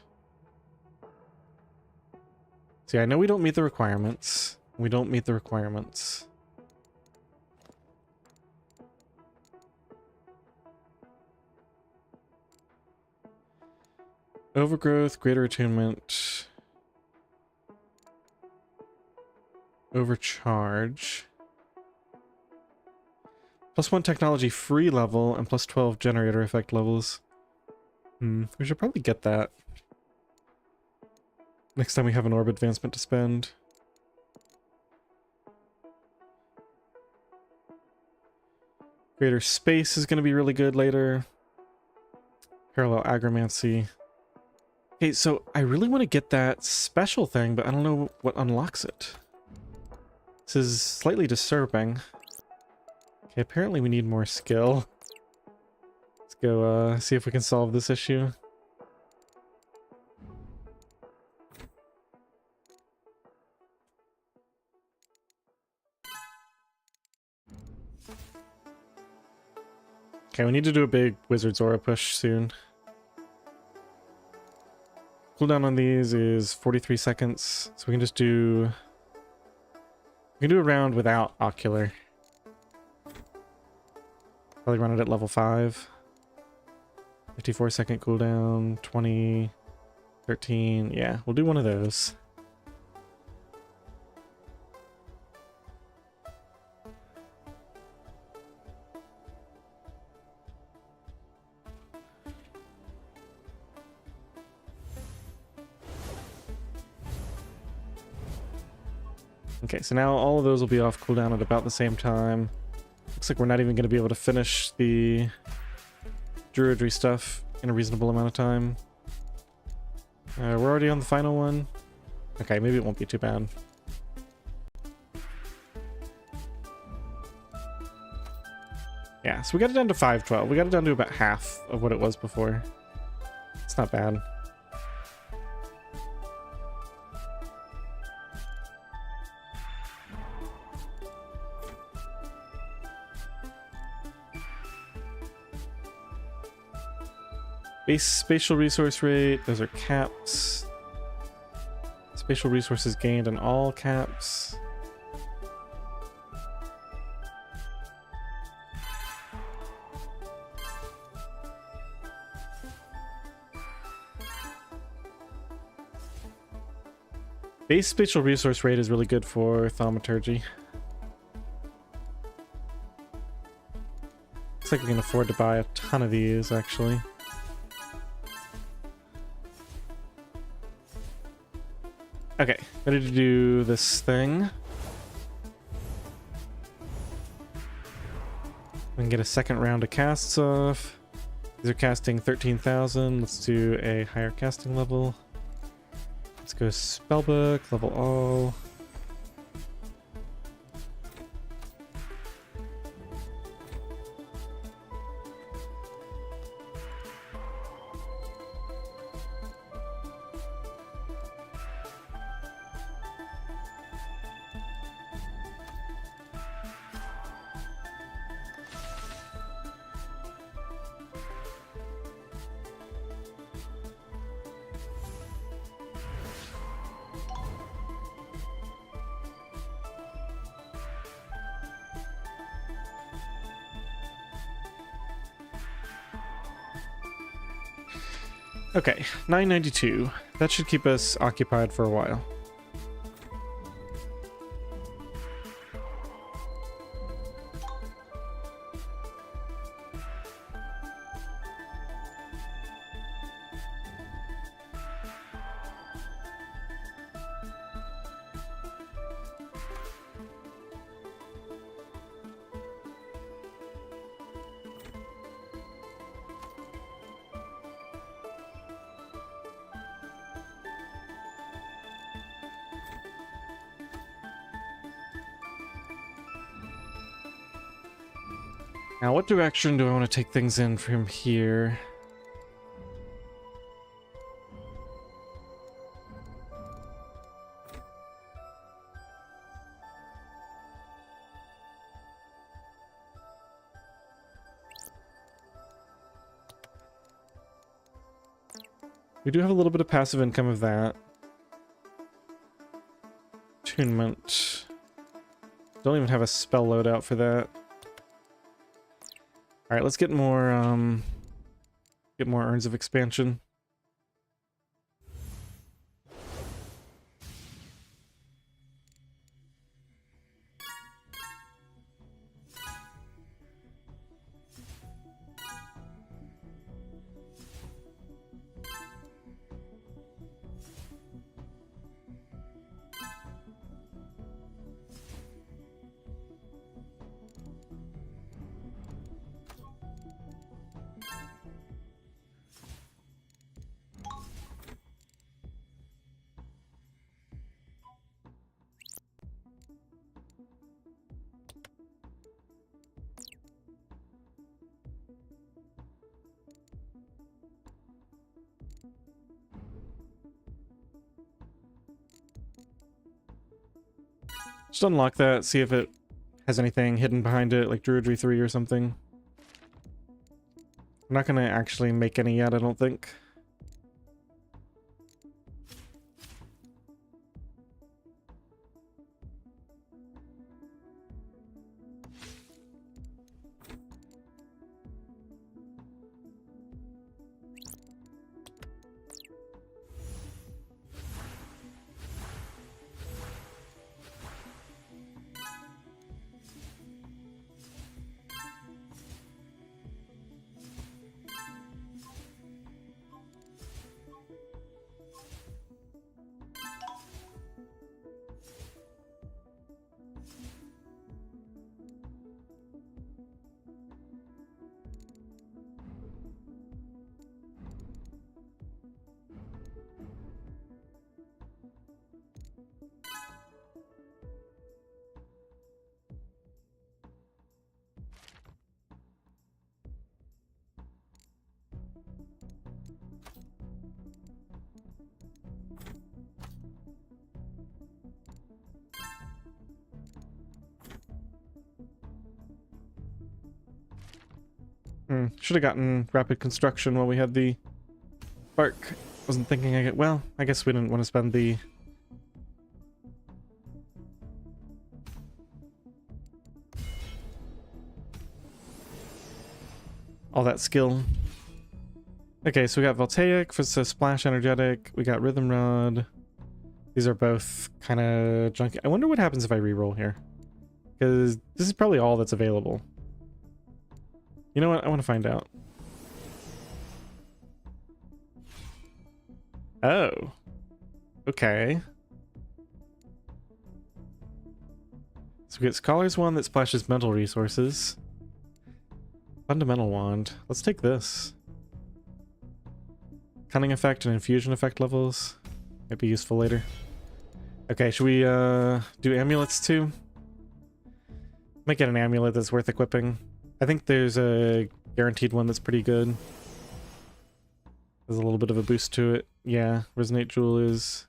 See, I know we don't meet the requirements. We don't meet the requirements. Overgrowth, greater attunement. Overcharge. +1 technology free level and +12 generator effect levels. We should probably get that. Next time we have an orb advancement to spend. Greater space is going to be really good later. Parallel agromancy. Okay, so I really want to get that special thing, but I don't know what unlocks it. This is slightly disturbing. Okay, apparently we need more skill. Let's go see if we can solve this issue. Okay, we need to do a big Wizard's Aura push soon. Cooldown on these is 43 seconds, so we can just do... We can do a round without Ocular. Probably run it at level 5. 54 second cooldown, 20, 13, yeah, we'll do one of those. Okay, so now all of those will be off cooldown at about the same time. Looks like we're not even going to be able to finish the druidry stuff in a reasonable amount of time. We're already on the final one. Okay, maybe it won't be too bad. Yeah, so we got it down to 512. We got it down to about half of what it was before. It's not bad. Base spatial resource rate, those are caps. Spatial resources gained in all caps. Base spatial resource rate is really good for thaumaturgy. Looks like we can afford to buy a ton of these, actually. Okay, ready to do this thing. We can get a second round of casts off. These are casting 13,000. Let's do a higher casting level. Let's go spellbook, level all. Okay, 992. That should keep us occupied for a while. Now, what direction do I want to take things in from here? We do have a little bit of passive income of that. Attunement. Don't even have a spell loadout for that. Alright, let's get more urns of expansion. Just unlock that, see if it has anything hidden behind it, like Druidry 3 or something. I'm not gonna actually make any yet, I don't think. Should have gotten rapid construction while we had the spark. Wasn't thinking I get, well, I guess we didn't want to spend the all that skill. Okay, so we got Voltaic for the Splash Energetic. We got Rhythm Rod. These are both kind of junky. I wonder what happens if I reroll here. Because this is probably all that's available. You know what? I want to find out. Oh. Okay. So we get Scholar's Wand that splashes mental resources. Fundamental Wand. Let's take this. Cunning effect and infusion effect levels. Might be useful later. Okay, should we do amulets too? Might get an amulet that's worth equipping. I think there's a guaranteed one that's pretty good. There's a little bit of a boost to it. Yeah, Resonate Jewel is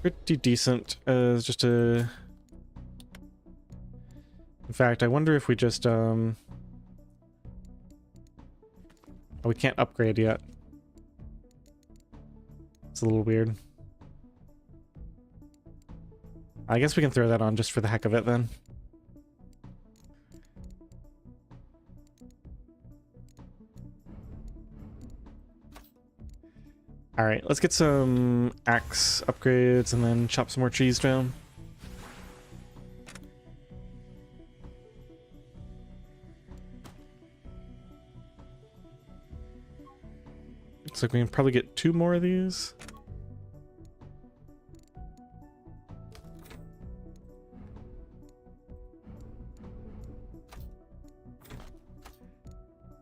pretty decent as just a... In fact, I wonder if we just, Oh, we can't upgrade yet. It's a little weird. I guess we can throw that on just for the heck of it then. Alright, let's get some axe upgrades and then chop some more trees down. Looks like we can probably get 2 more of these.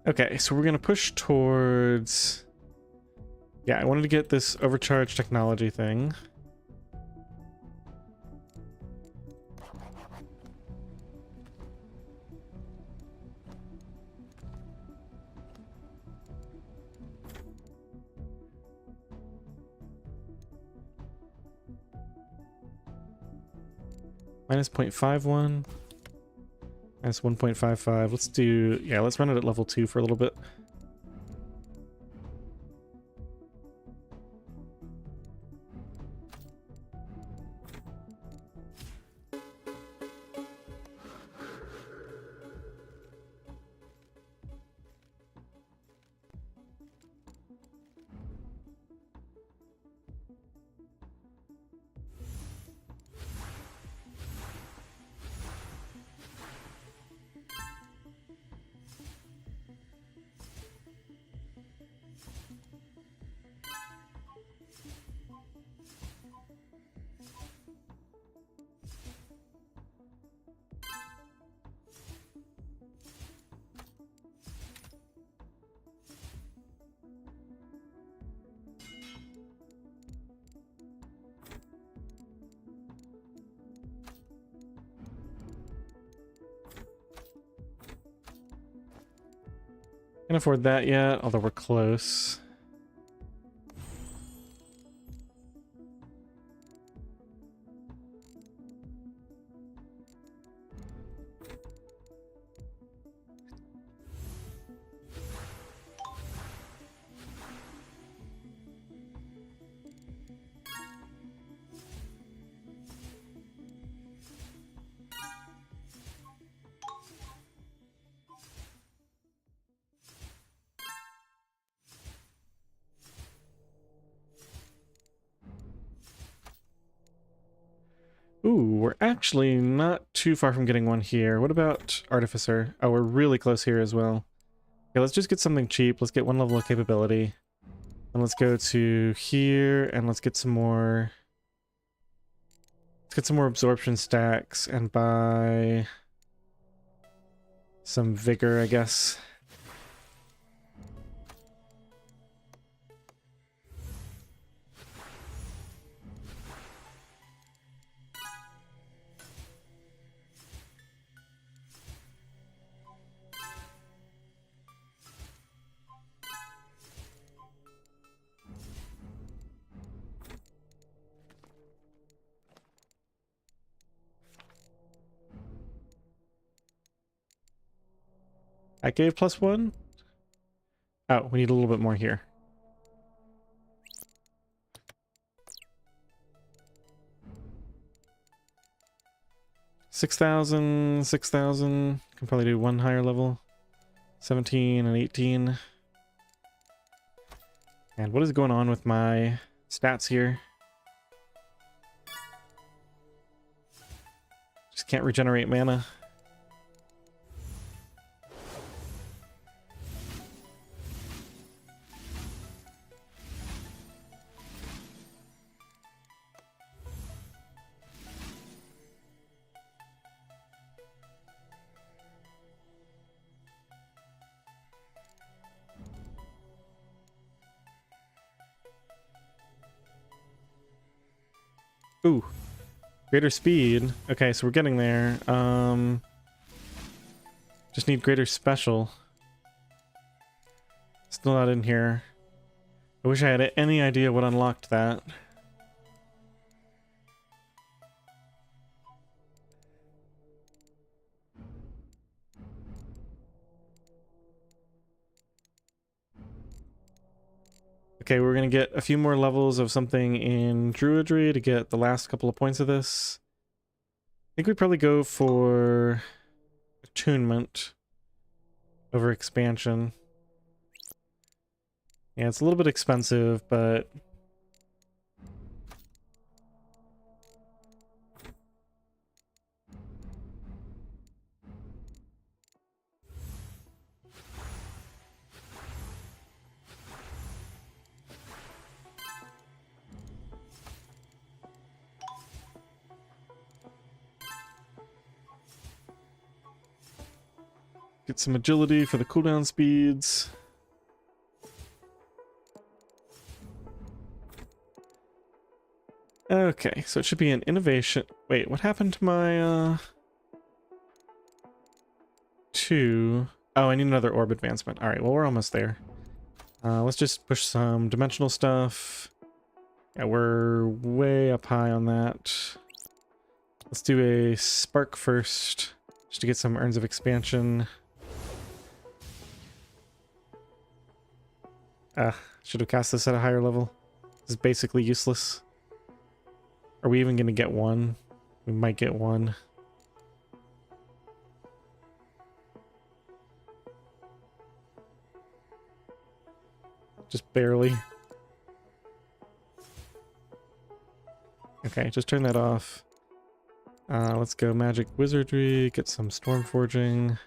Okay, so we're gonna push towards... Yeah, I wanted to get this overcharge technology thing. Minus 0.51. Minus 1.55. Let's do... Yeah, let's run it at level 2 for a little bit. Can't afford that yet, although we're close. Ooh, we're actually not too far from getting one here. What about Artificer? Oh, we're really close here as well. Okay, let's just get something cheap. Let's get one level of capability. And let's go to here, and let's get some more... Let's get some more absorption stacks, and buy... some vigor, I guess. I gave +1? Oh, we need a little bit more here. $6,000, 6,000. Can probably do one higher level. 17 and 18. And what is going on with my stats here? Just can't regenerate mana. Ooh, greater speed. Okay, so we're getting there. Just need greater special. Still not in here. I wish I had any idea what unlocked that. Okay, we're gonna get a few more levels of something in druidry to get the last couple of points of this. I think we'd probably go for attunement over expansion. Yeah, it's a little bit expensive, but get some agility for the cooldown speeds. Okay, so it should be an innovation. Wait, what happened to my, two? Oh, I need another orb advancement. Alright, well, we're almost there. Let's just push some dimensional stuff. Yeah, we're way up high on that. Let's do a spark first, just to get some urns of expansion. Should have cast this at a higher level. This is basically useless. Are we even going to get one? We might get one. Just barely. Okay, just turn that off. Let's go magic wizardry, get some storm forging.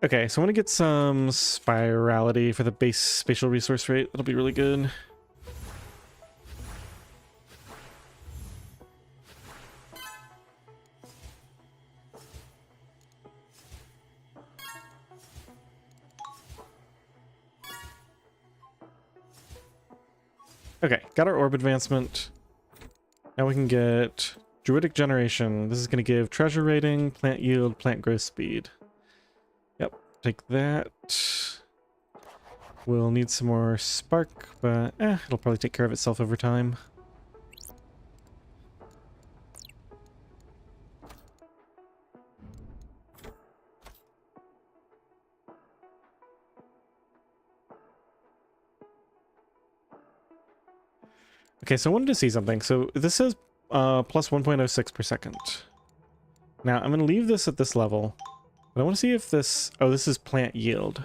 Okay, so I want to get some spirality for the base spatial resource rate. That'll be really good. Okay, got our orb advancement. Now we can get druidic generation. This is going to give treasure rating, plant yield, plant growth speed. Yep, take that. We'll need some more spark, but it'll probably take care of itself over time. Okay, so I wanted to see something. So this says plus 1.06 per second. Now I'm going to leave this at this level. But I want to see if this... Oh, this is plant yield.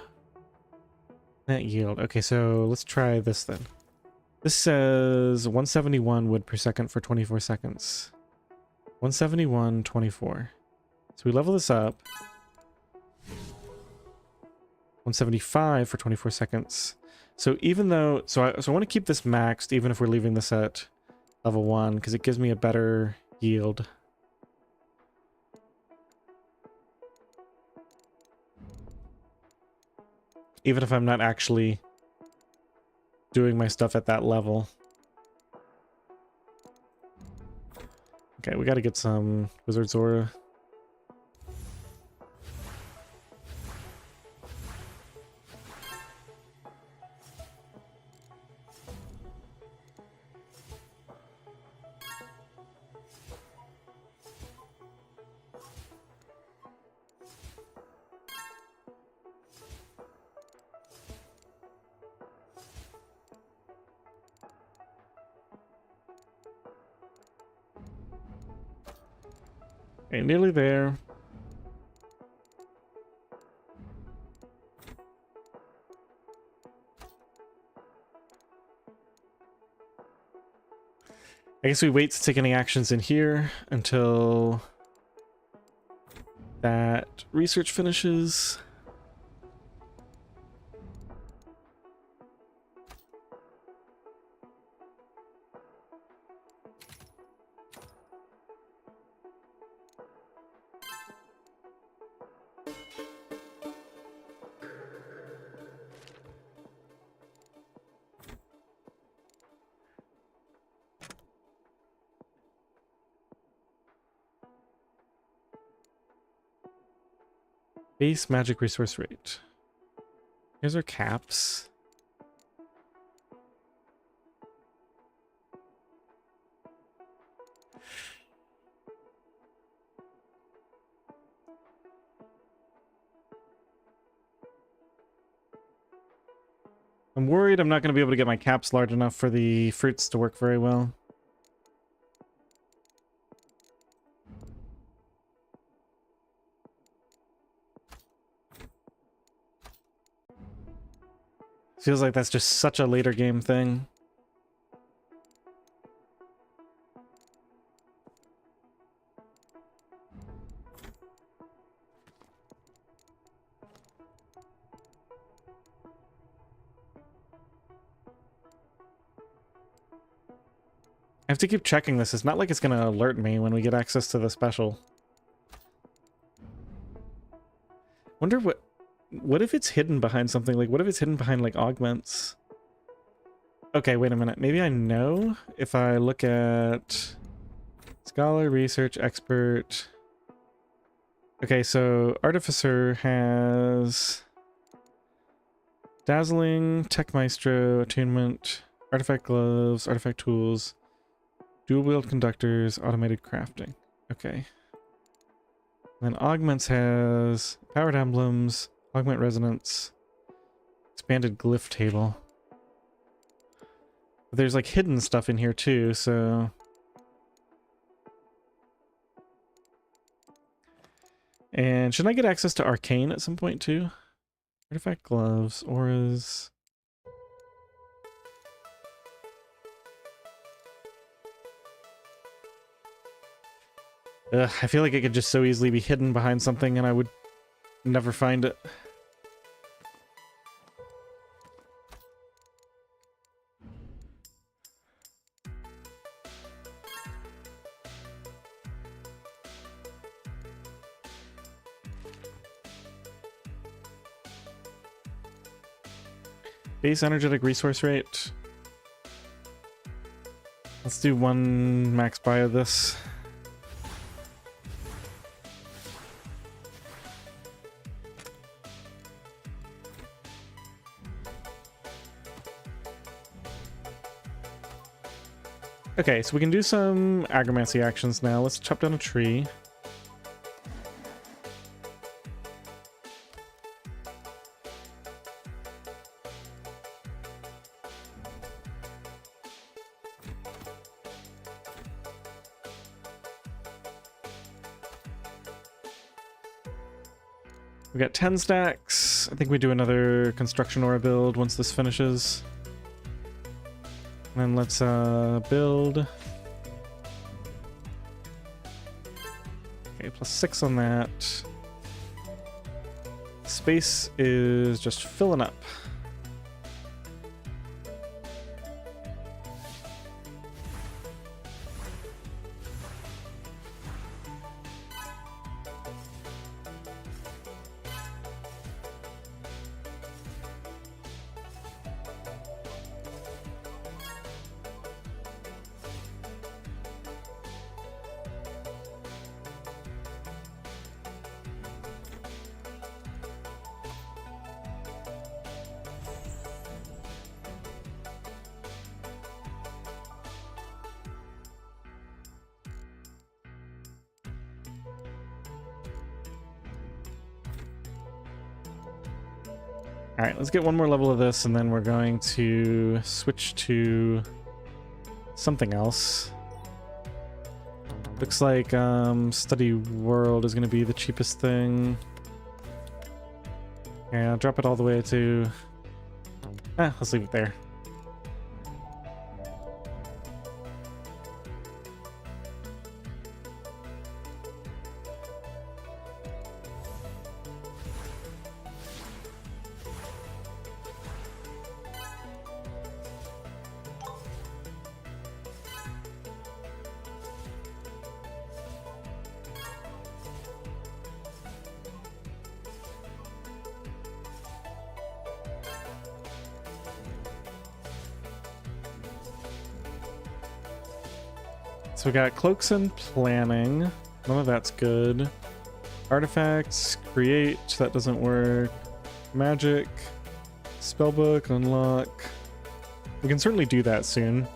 Plant yield. Okay, so let's try this then. This says 171 wood per second for 24 seconds. 171.24. So we level this up. 175 for 24 seconds. So even though... So I want to keep this maxed even if we're leaving this at level 1 because it gives me a better yield. Even if I'm not actually doing my stuff at that level. Okay, we got to get some Wizard's Aura. Okay, nearly there. I guess we wait to take any actions in here until that research finishes. Base magic resource rate. Here's our caps. I'm worried I'm not going to be able to get my caps large enough for the fruits to work very well. Feels like that's just such a later game thing. I have to keep checking this. It's not like it's going to alert me when we get access to the special. Wonder what if it's hidden behind something? Like, what if it's hidden behind, like, augments? Okay, wait a minute. Maybe I know if I look at Scholar, Research, Expert. Okay, so Artificer has Dazzling, Tech Maestro, Attunement. Artifact gloves, artifact tools, dual wield conductors, automated crafting. Okay. And then augments has powered emblems, augment resonance, expanded glyph table. But there's like hidden stuff in here too, so... And should I get access to arcane at some point too? Artifact gloves, auras... Ugh, I feel like it could just so easily be hidden behind something and I would never find it. Base energetic resource rate. Let's do one max buy of this. Okay, so we can do some agromancy actions now. Let's chop down a tree. We got 10 stacks. I think we do another construction aura build once this finishes. And then let's build. Okay, plus 6 on that. Space is just filling up. Alright, let's get one more level of this and then we're going to switch to something else. Looks like Study World is going to be the cheapest thing. Yeah, I'll drop it all the way to... let's leave it there. So we got cloaks and planning. None of that's good. Artifacts, create, that doesn't work. Magic, spellbook, unlock. We can certainly do that soon.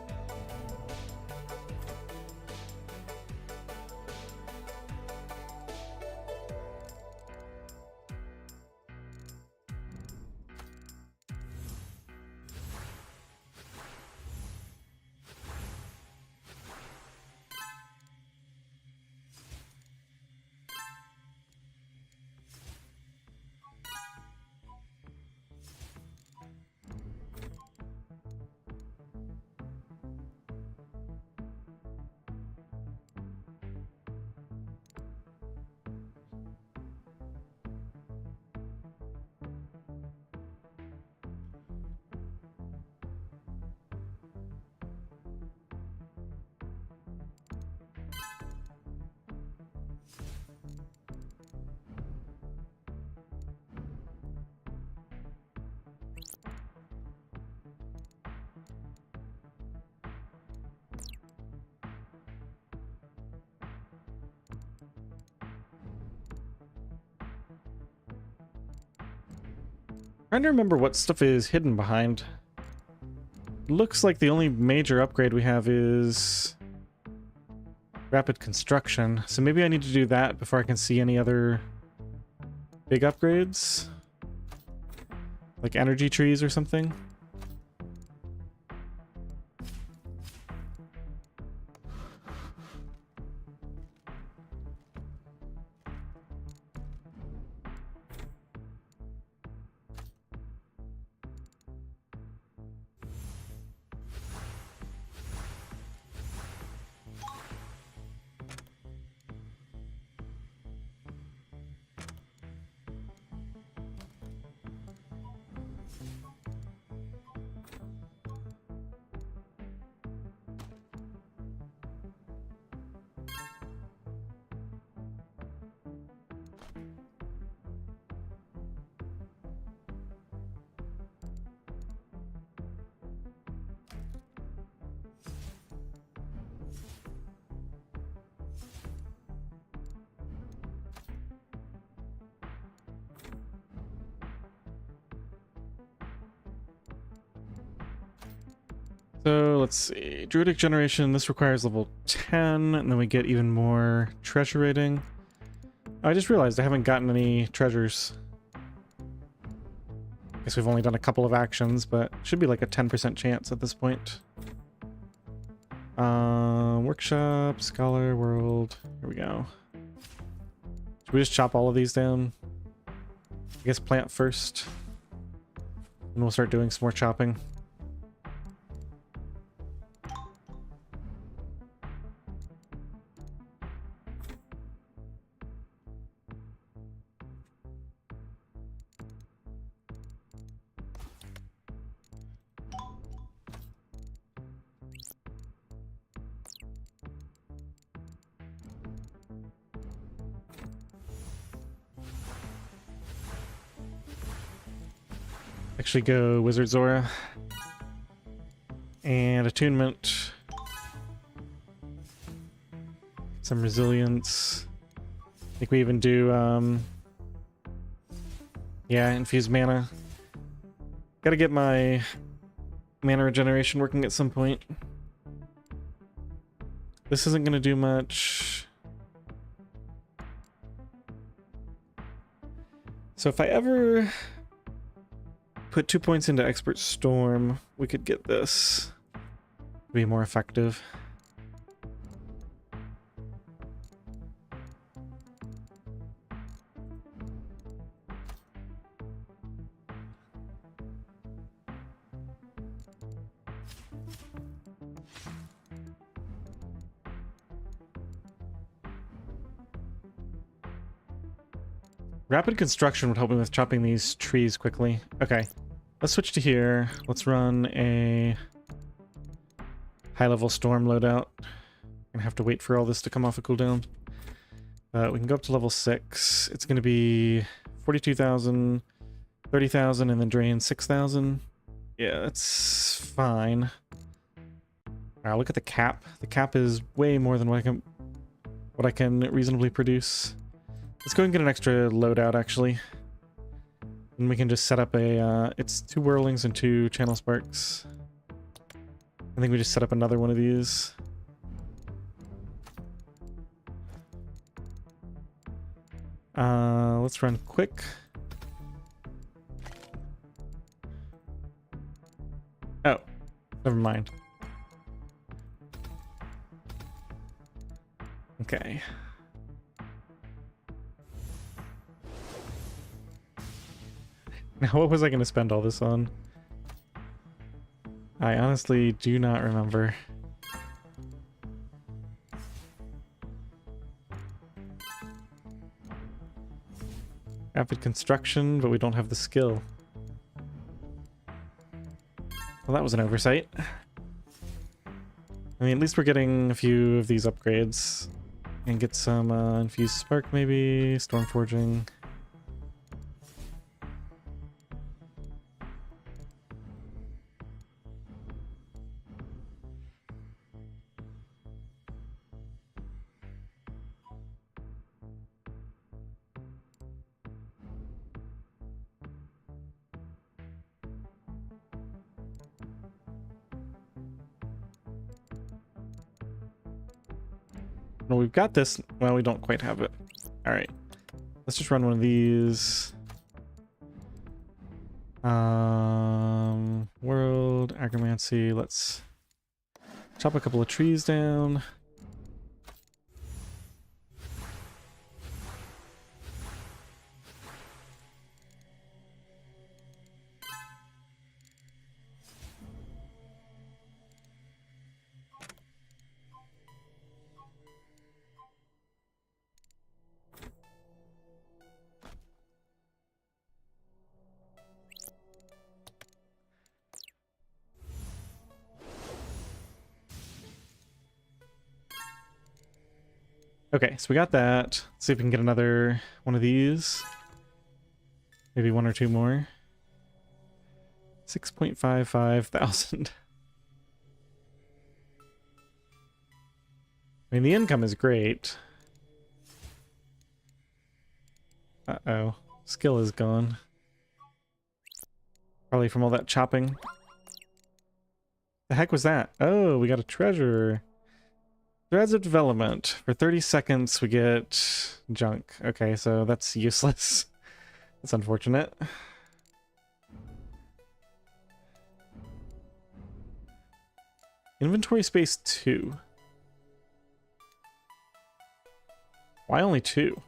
Trying to remember what stuff is hidden behind. looks like the only major upgrade we have is rapid construction. So maybe I need to do that before I can see any other big upgrades. Like energy trees or something. So let's see, Druidic Generation, this requires level 10, and then we get even more treasure rating. I just realized I haven't gotten any treasures. Guess we've only done a couple of actions, but should be like a 10% chance at this point. Workshop, Scholar, World, here we go. Should we just chop all of these down? I guess plant first, and we'll start doing some more chopping. Actually go Wizard Zora. And attunement. Some resilience. I think we even do, yeah, infused mana. Gotta get my mana regeneration working at some point. This isn't gonna do much. So if I ever put 2 points into Expert Storm, we could get this to be more effective. Rapid construction would help me with chopping these trees quickly. Okay, let's switch to here. Let's run a high-level storm loadout. Gonna have to wait for all this to come off a cooldown. We can go up to level 6. It's gonna be 42,000, 30,000, and then drain 6,000. Yeah, that's fine. Wow, look at the cap. The cap is way more than what I can reasonably produce. Let's go and get an extra loadout, actually. And we can just set up a, it's 2 whirlings and 2 channel sparks. I think we just set up another one of these. Let's run quick. Oh, never mind. Okay. Now, what was I going to spend all this on? I honestly do not remember. Rapid construction, but we don't have the skill. Well, that was an oversight. I mean, at least we're getting a few of these upgrades. And get some infused spark, maybe, storm forging. No, we've got this. Well, we don't quite have it. All right. Let's just run one of these. World, agromancy. Let's chop a couple of trees down. Okay, so we got that. Let's see if we can get another one of these. Maybe one or two more. 6.55 thousand. I mean, the income is great. Uh-oh. Skill is gone. Probably from all that chopping. The heck was that? Oh, we got a treasure. Threads of development. For 30 seconds, we get junk. Okay, so that's useless. That's unfortunate. Inventory space 2. Why only 2?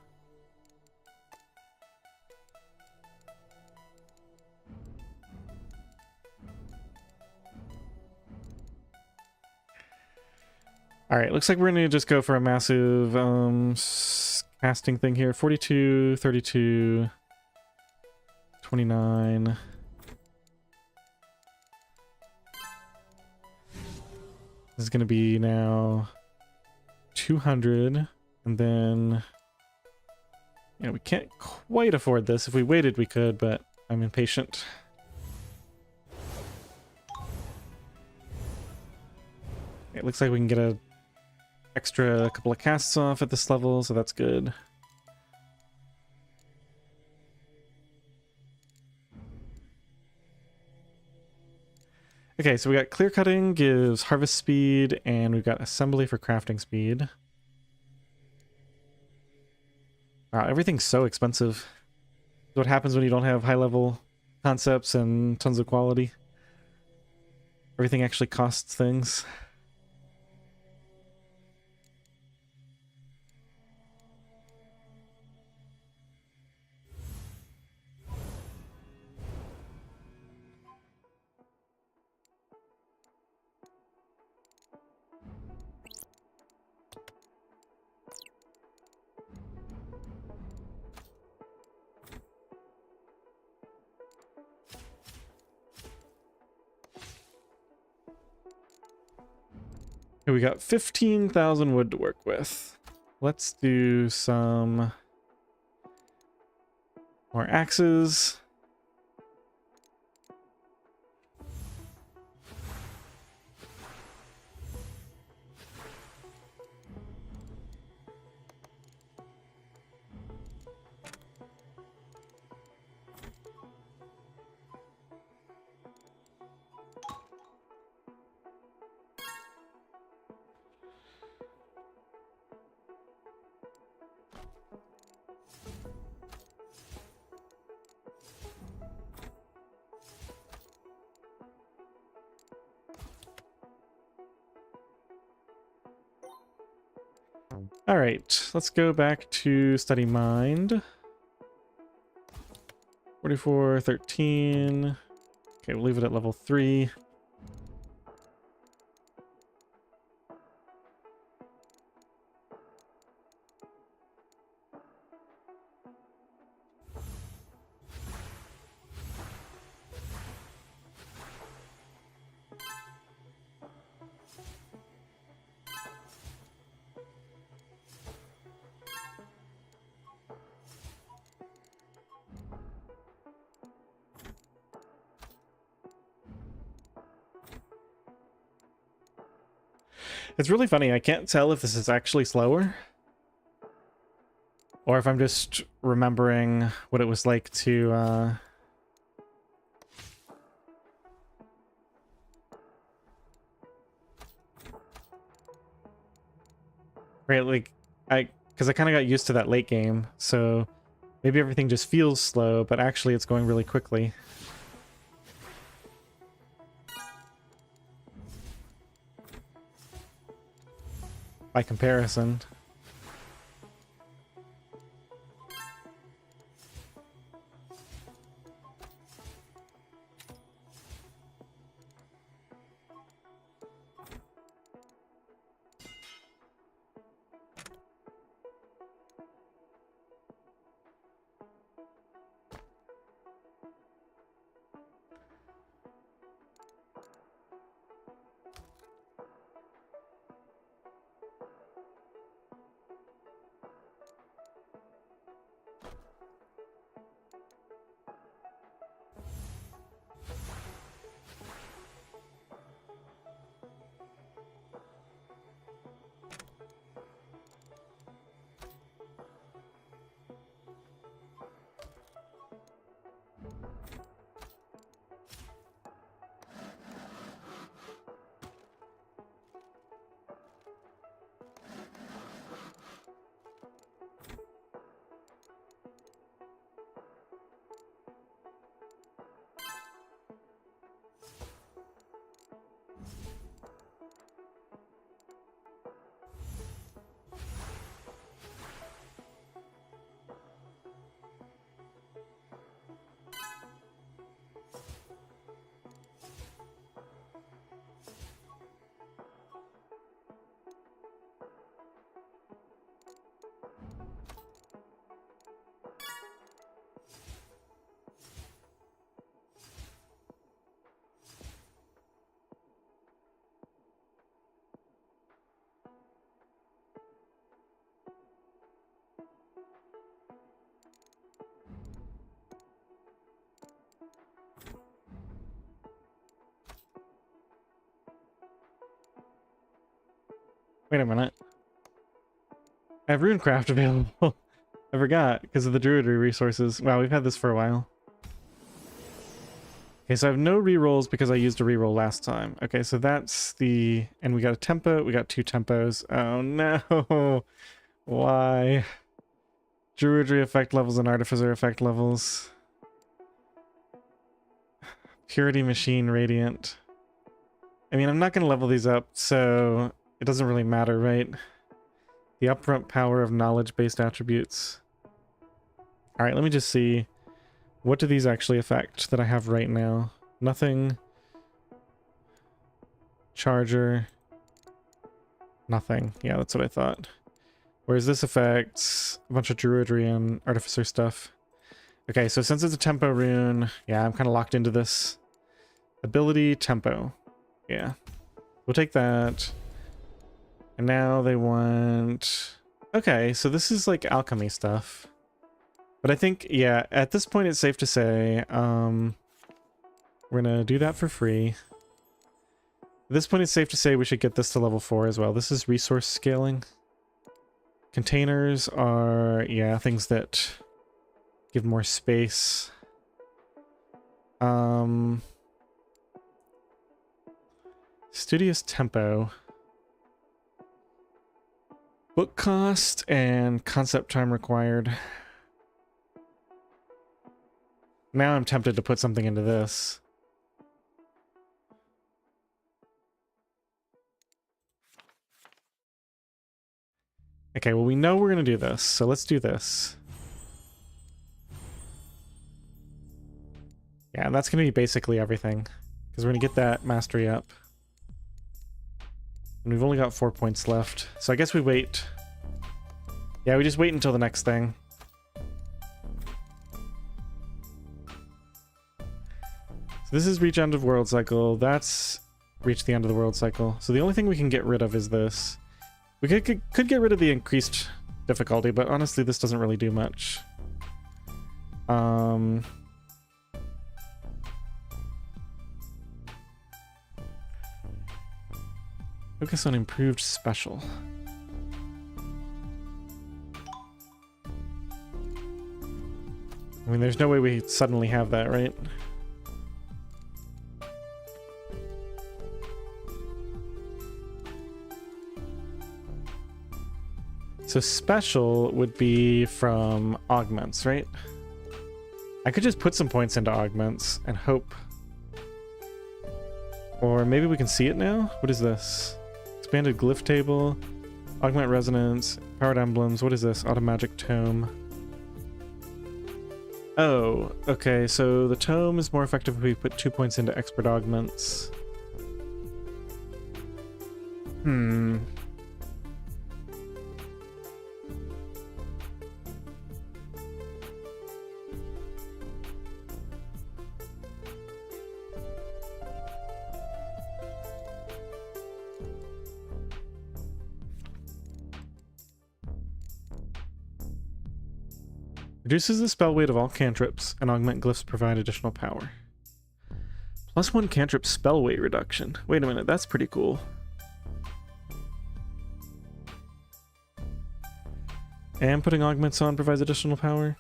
Alright, looks like we're gonna just go for a massive casting thing here. 42, 32, 29. This is gonna be now 200, and then yeah, we can't quite afford this. If we waited, we could, but I'm impatient. It looks like we can get a couple of casts off at this level, so that's good. Okay, so we got clear cutting gives harvest speed, and we've got assembly for crafting speed. Wow, everything's so expensive. What happens when you don't have high level concepts and tons of quality? Everything actually costs things. Okay, we got 15,000 wood to work with. Let's do some more axes. All right, let's go back to study mind. 44, 13. Okay, we'll leave it at level 3. It's really funny. I can't tell if this is actually slower or if I'm just remembering what it was like to Right, like, because I kind of got used to that late game, so maybe everything just feels slow, but actually it's going really quickly. By comparison. Wait a minute. I have Runecraft available. I forgot, because of the druidry resources. Wow, we've had this for a while. Okay, so I have no rerolls because I used a reroll last time. Okay, so that's the... And we got a tempo. We got 2 tempos. Oh no! Why? Druidry effect levels and Artificer effect levels. Purity Machine Radiant. I mean, I'm not going to level these up, so it doesn't really matter, right? The upfront power of knowledge-based attributes. Alright, let me just see. What do these actually affect that I have right now? Nothing. Charger. Nothing. Yeah, that's what I thought. Whereas this affects a bunch of Druidry and Artificer stuff. Okay, so since it's a tempo rune, yeah, I'm kind of locked into this. Ability, tempo. Yeah. We'll take that. And now they want... Okay, so this is like alchemy stuff. But I think, yeah, at this point it's safe to say, we're gonna do that for free. At this point it's safe to say we should get this to level 4 as well. This is resource scaling. Containers are, yeah, things that give more space. Studious tempo. Book cost and concept time required. Now I'm tempted to put something into this. Okay, well we know we're gonna do this, so let's do this. Yeah, and that's gonna be basically everything. Because we're gonna get that mastery up. And we've only got 4 points left. So I guess we wait. Yeah, we just wait until the next thing. So this is reach end of world cycle. That's reach the end of the world cycle. So the only thing we can get rid of is this. We could get rid of the increased difficulty, but honestly this doesn't really do much. Focus on improved special. I mean, there's no way we suddenly have that, right? So special would be from augments, right? I could just put some points into augments and hope. Or maybe we can see it now? What is this? Expanded glyph table, augment resonance, powered emblems. What is this? Automagic tome. Oh, okay, so the tome is more effective if we put 2 points into expert augments. Reduces the spell weight of all cantrips, and augment glyphs provide additional power. +1 cantrip spell weight reduction. Wait a minute, that's pretty cool. And putting augments on provides additional power.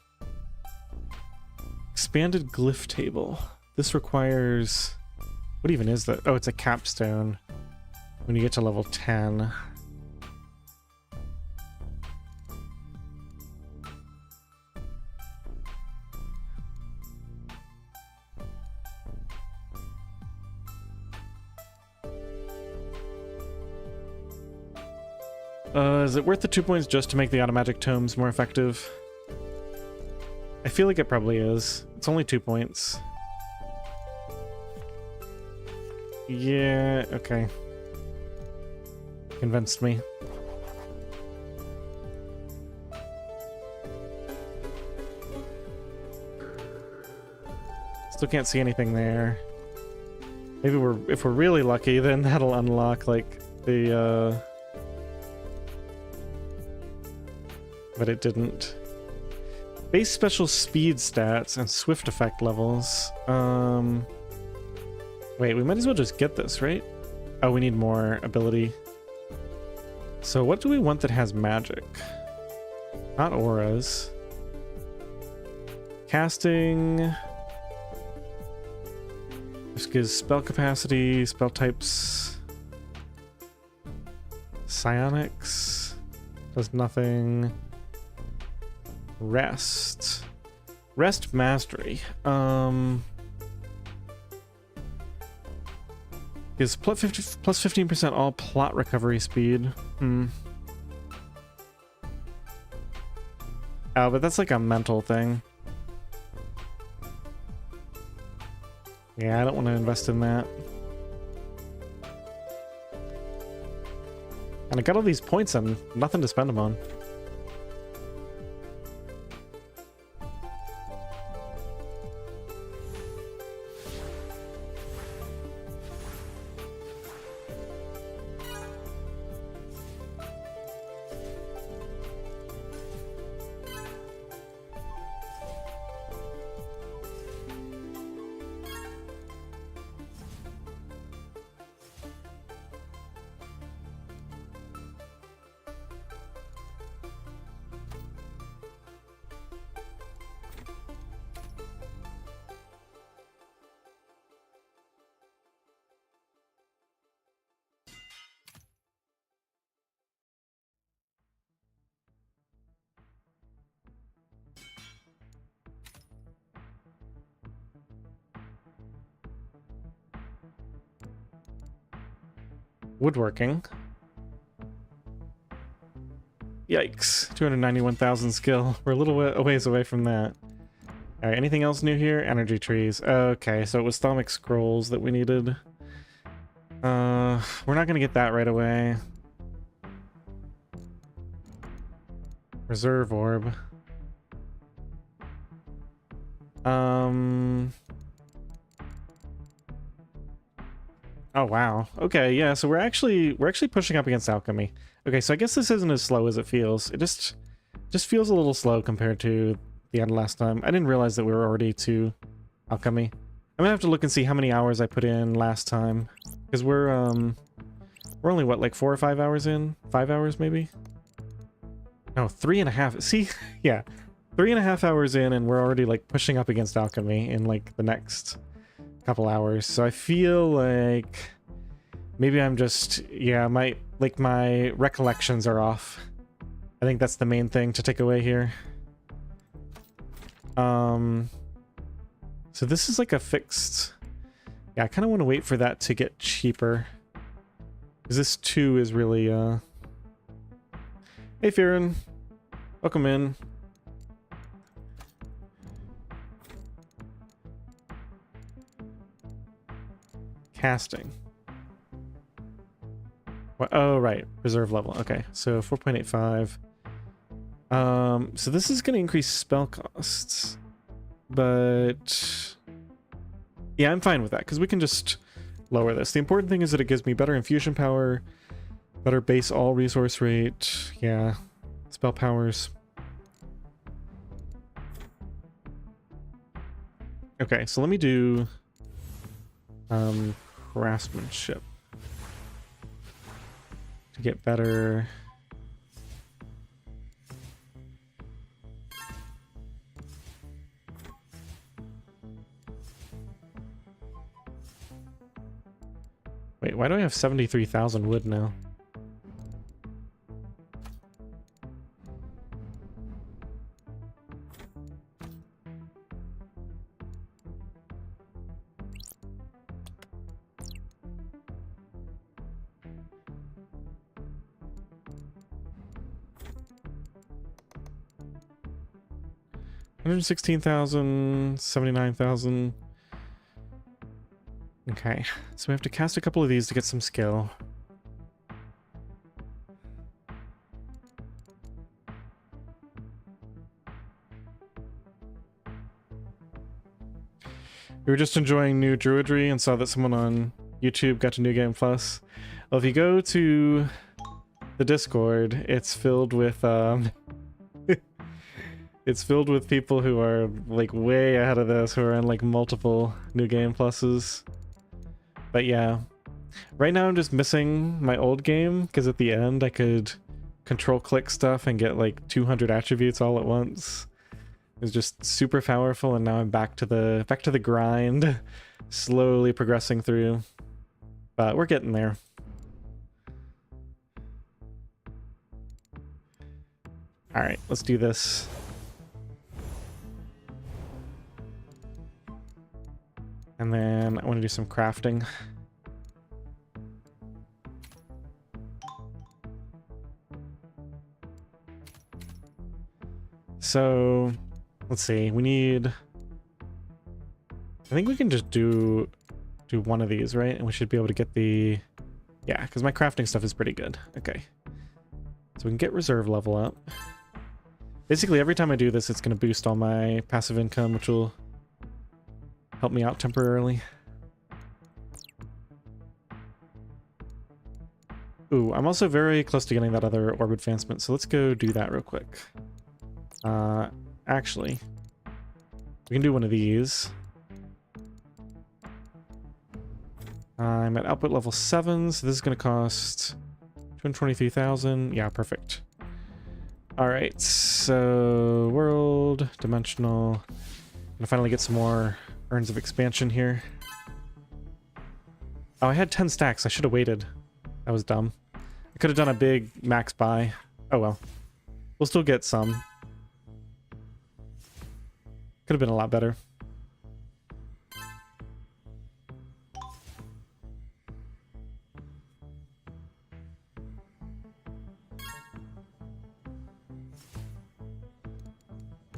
Expanded glyph table. This requires... What even is that? Oh, it's a capstone when you get to level 10. Is it worth the 2 points just to make the automatic tomes more effective? I feel like it probably is. It's only 2 points. Yeah, okay. Convinced me. Still can't see anything there. Maybe if we're really lucky, then that'll unlock like the but it didn't. Base special speed stats and swift effect levels. Wait, we might as well just get this, right? Oh, we need more ability. So what do we want that has magic? Not auras. Casting. Just gives spell capacity, spell types. Psionics. Does nothing. Rest. Rest mastery. Is plus 15% all plot recovery speed. Oh, but that's like a mental thing. Yeah, I don't want to invest in that. And I got all these points and nothing to spend them on. Woodworking. Yikes. 291,000 skill. We're a little ways away from that. Alright, anything else new here? Energy trees. Okay, so it was Thaumic Scrolls that we needed. We're not gonna get that right away. Reserve Orb. Oh wow. Okay, yeah, so we're actually pushing up against alchemy. Okay, so I guess this isn't as slow as it feels. It just feels a little slow compared to the end last time. I didn't realize that we were already to alchemy. I'm gonna have to look and see how many hours I put in last time. Because we're only what, like 4 or 5 hours in? 5 hours maybe? No, 3.5. See? Yeah. 3.5 hours in and we're already like pushing up against alchemy in like the next couple hours. So I feel like maybe I'm just, yeah, my recollections are off. I think that's the main thing to take away here. So this is like a fixed... Yeah, I kind of want to wait for that to get cheaper. Because this 2 is really... Hey, Farron. Welcome in. Casting. What? Oh, right. Reserve level. Okay, so 4.85. So this is going to increase spell costs. But... yeah, I'm fine with that, because we can just lower this. The important thing is that it gives me better infusion power, better base all resource rate, yeah, spell powers. Okay, so let me do craftsmanship to get better. Wait, why do I have 73,000 wood now? $116,000, 79,000. Okay, so we have to cast a couple of these to get some skill. We were just enjoying new druidry and saw that someone on YouTube got to New Game Plus. Well, if you go to the Discord, it's filled with it's filled with people who are like way ahead of this, who are on like multiple New Game Pluses. But yeah, right now I'm just missing my old game, because at the end I could control click stuff and get like 200 attributes all at once. It was just super powerful, and now I'm back to the grind, slowly progressing through. But we're getting there. All right, let's do this. And then I want to do some crafting. So, let's see. We need... I think we can just do one of these, right? And we should be able to get the... Yeah, because my crafting stuff is pretty good. Okay. So we can get reserve level up. Basically, every time I do this, it's going to boost all my passive income, which will help me out temporarily. Ooh, I'm also very close to getting that other orb advancement, so let's go do that real quick. Actually, we can do one of these. I'm at output level 7, so this is going to cost 223,000. Yeah, perfect. Alright, so world, dimensional. I'm gonna finally get some more urns of expansion here. Oh, I had 10 stacks. I should have waited. That was dumb. I could have done a big max buy. Oh well. We'll still get some. Could have been a lot better.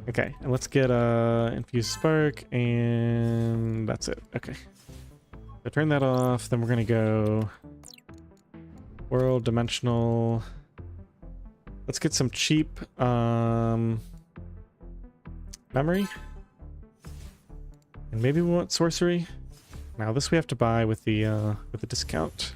Okay, and let's get infused spark, and that's it. Okay. So turn that off, then we're gonna go world, dimensional. Let's get some cheap memory. And maybe we want sorcery. Now this we have to buy with the discount.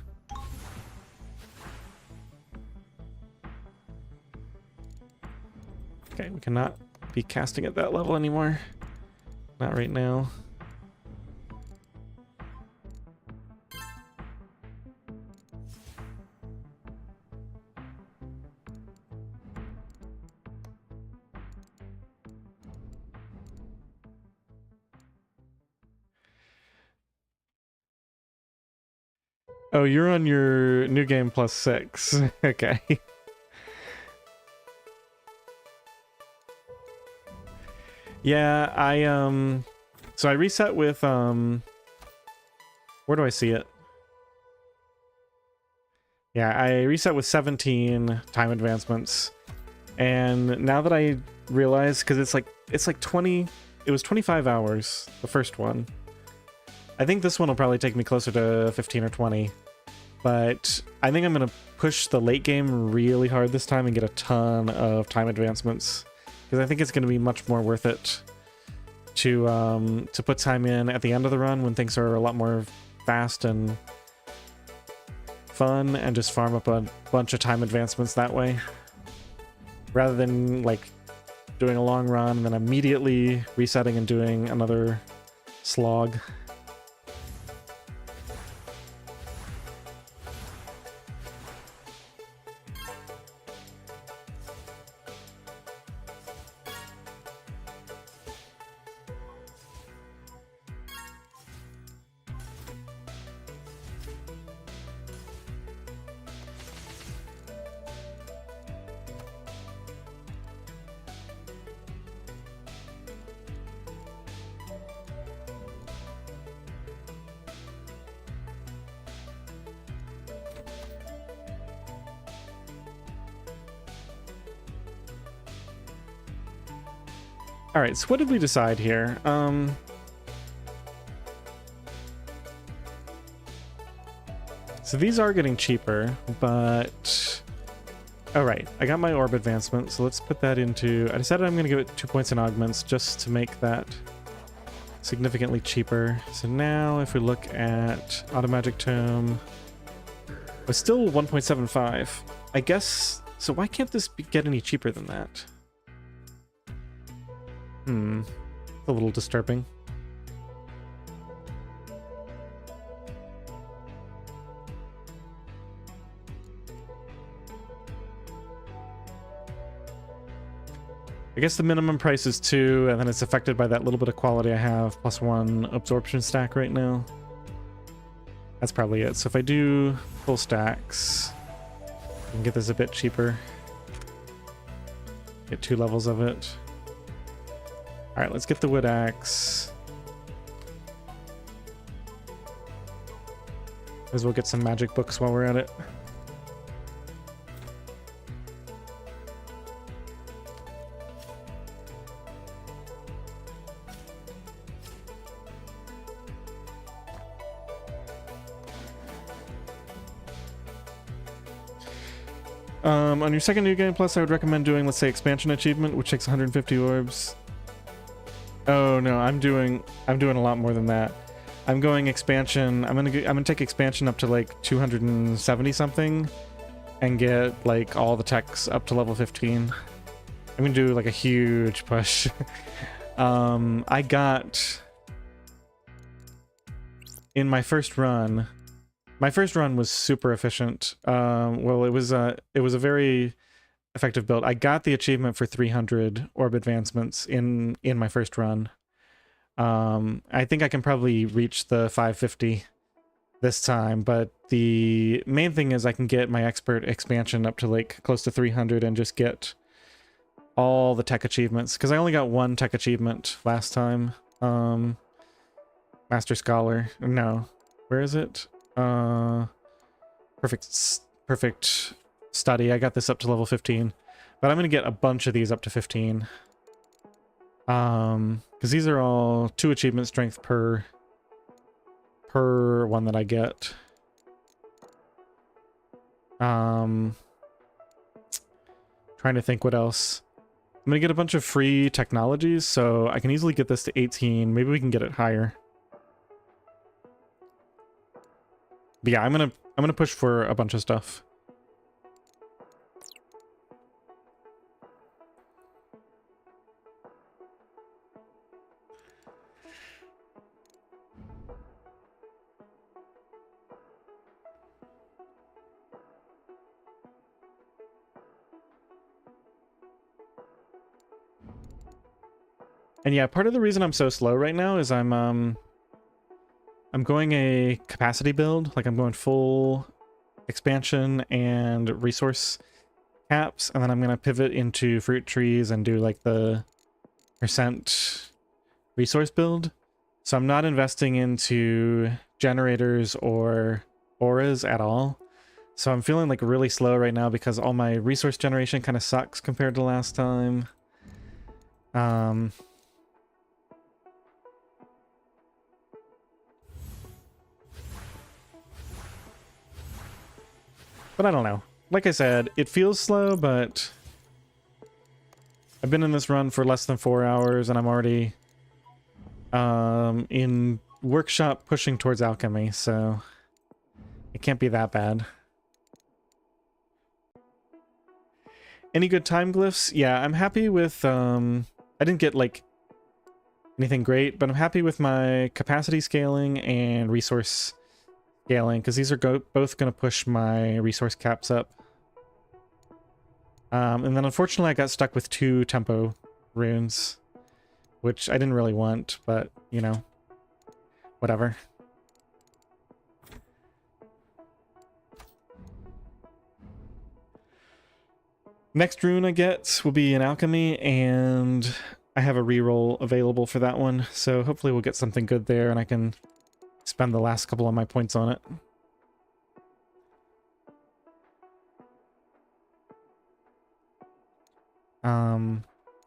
Okay, we cannot be casting at that level anymore. Not right now. Oh, you're on your new game plus 6. Okay. Yeah, so I reset with where do I see it? Yeah, I reset with 17 time advancements. And now that I realize, because it's like 20, it was 25 hours, the first one. I think this one will probably take me closer to 15 or 20. But I think I'm going to push the late game really hard this time and get a ton of time advancements. Because I think it's going to be much more worth it to put time in at the end of the run when things are a lot more fast and fun, and just farm up a bunch of time advancements that way. Rather than like doing a long run and then immediately resetting and doing another slog. All right, so what did we decide here? So these are getting cheaper, but... All right, I got my orb advancement, so let's put that into... I decided I'm going to give it 2 points in augments just to make that significantly cheaper. So now if we look at Auto Magic Tome, it's still 1.75. I guess... So why can't this get any cheaper than that? A little disturbing. I guess the minimum price is 2, and then it's affected by that little bit of quality I have, plus 1 absorption stack right now. That's probably it. So if I do full stacks, I can get this a bit cheaper. Get 2 levels of it. All right, let's get the wood axe. As we'll get some magic books while we're at it. On your second New Game Plus, I would recommend doing, let's say, Expansion Achievement, which takes 150 orbs. Oh no, I'm doing a lot more than that. I'm going expansion. I'm gonna take expansion up to like 270 something, and get like all the techs up to level 15. I'm gonna do like a huge push. I got in my first run. My first run was super efficient. Well, it was a very effective build. I got the achievement for 300 orb advancements in my first run. I think I can probably reach the 550 this time, but the main thing is I can get my expert expansion up to like close to 300 and just get all the tech achievements, because I only got 1 tech achievement last time. Master Scholar. No. Where is it? Perfect Study. I got this up to level 15, but I'm gonna get a bunch of these up to 15. Because these are all 2 achievement strength per one that I get. Trying to think what else. I'm gonna get a bunch of free technologies, so I can easily get this to 18. Maybe we can get it higher. But yeah, I'm gonna push for a bunch of stuff. And yeah, part of the reason I'm so slow right now is I'm going a capacity build. Like I'm going full expansion and resource caps, and then I'm gonna pivot into fruit trees and do like the resource build. So I'm not investing into generators or auras at all. So I'm feeling like really slow right now because all my resource generation kind of sucks compared to last time. But I don't know. Like I said, it feels slow, but I've been in this run for less than 4 hours and I'm already in workshop pushing towards alchemy, so it can't be that bad. Any good time glyphs? Yeah, I'm happy with, I didn't get, like, anything great, but I'm happy with my capacity scaling and resource scaling, because these are both going to push my resource caps up. And then unfortunately I got stuck with 2 tempo runes, which I didn't really want, but, you know, whatever. Next rune I get will be in alchemy, and I have a reroll available for that one, so hopefully we'll get something good there and I can spend the last couple of my points on it.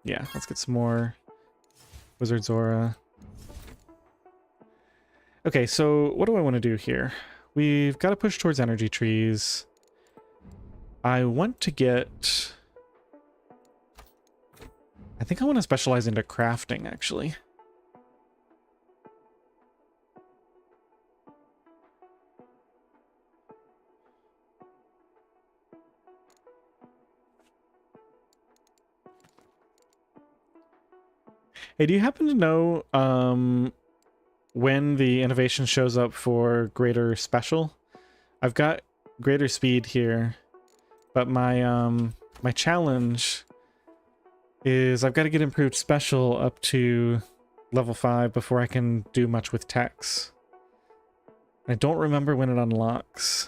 Yeah, let's get some more Wizard's Aura. Okay, so what do I want to do here? We've got to push towards energy trees. I want to get... I think I want to specialize into crafting, actually. Hey, do you happen to know when the innovation shows up for greater special? I've got greater speed here, but my my challenge is I've got to get improved special up to level 5 before I can do much with techs. I don't remember when it unlocks.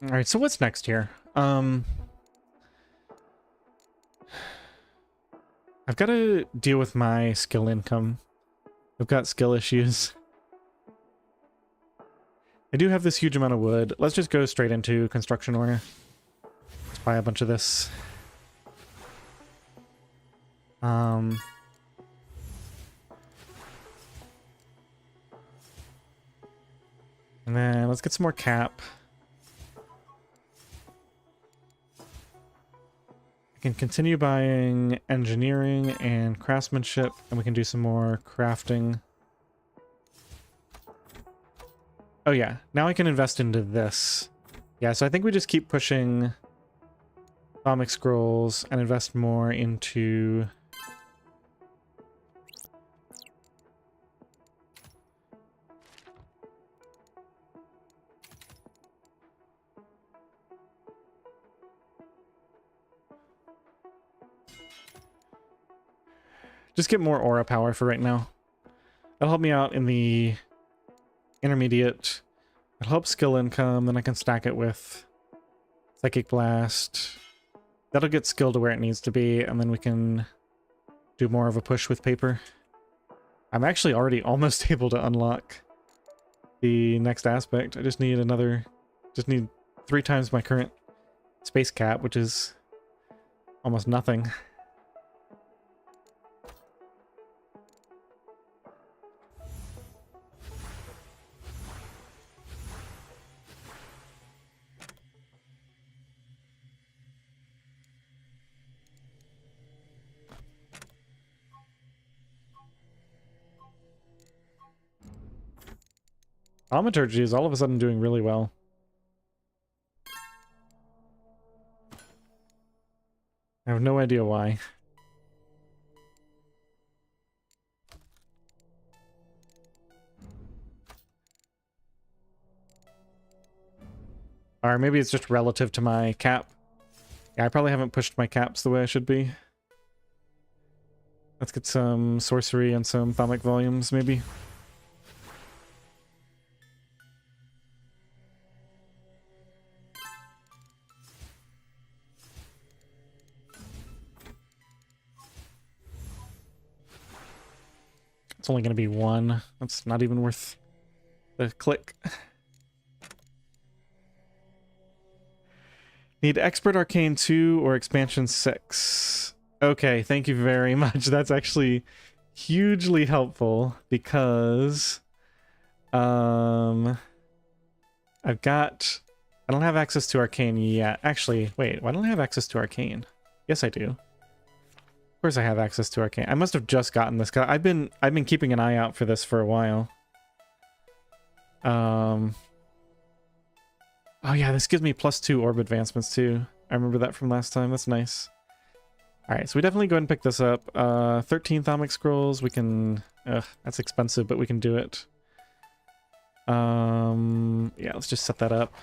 All right, so what's next here? I've got to deal with my skill income. I've got skill issues. I do have this huge amount of wood. Let's just go straight into construction ore. Let's buy a bunch of this. And then let's get some more cap. I can continue buying engineering and craftsmanship, and we can do some more crafting. Oh yeah, now I can invest into this. Yeah, so I think we just keep pushing comic scrolls and invest more into... Just get more aura power for right now. That'll help me out in the intermediate. It'll help skill income, then I can stack it with Psychic Blast. That'll get skill to where it needs to be, and then we can do more of a push with paper. I'm actually already almost able to unlock the next aspect. I just need just need 3 times my current space cap, which is almost nothing. Thaumaturgy is all of a sudden doing really well. I have no idea why. Or maybe it's just relative to my cap. Yeah, I probably haven't pushed my caps the way I should be. Let's get some sorcery and some thaumic volumes, maybe. It's only going to be one. That's not even worth the click. Need Expert Arcane 2 or Expansion 6. Okay, thank you very much. That's actually hugely helpful because I've got... I don't have access to Arcane yet. Actually, wait, why don't I have access to Arcane? Yes, I do. Of course I have access to Arcane. I must have just gotten this. I've been keeping an eye out for this for a while. Oh yeah, this gives me +2 orb advancements too. I remember that from last time. That's nice. Alright, so we definitely go ahead and pick this up. 13 Thaumic Scrolls. We can... that's expensive, but we can do it. Yeah, let's just set that up.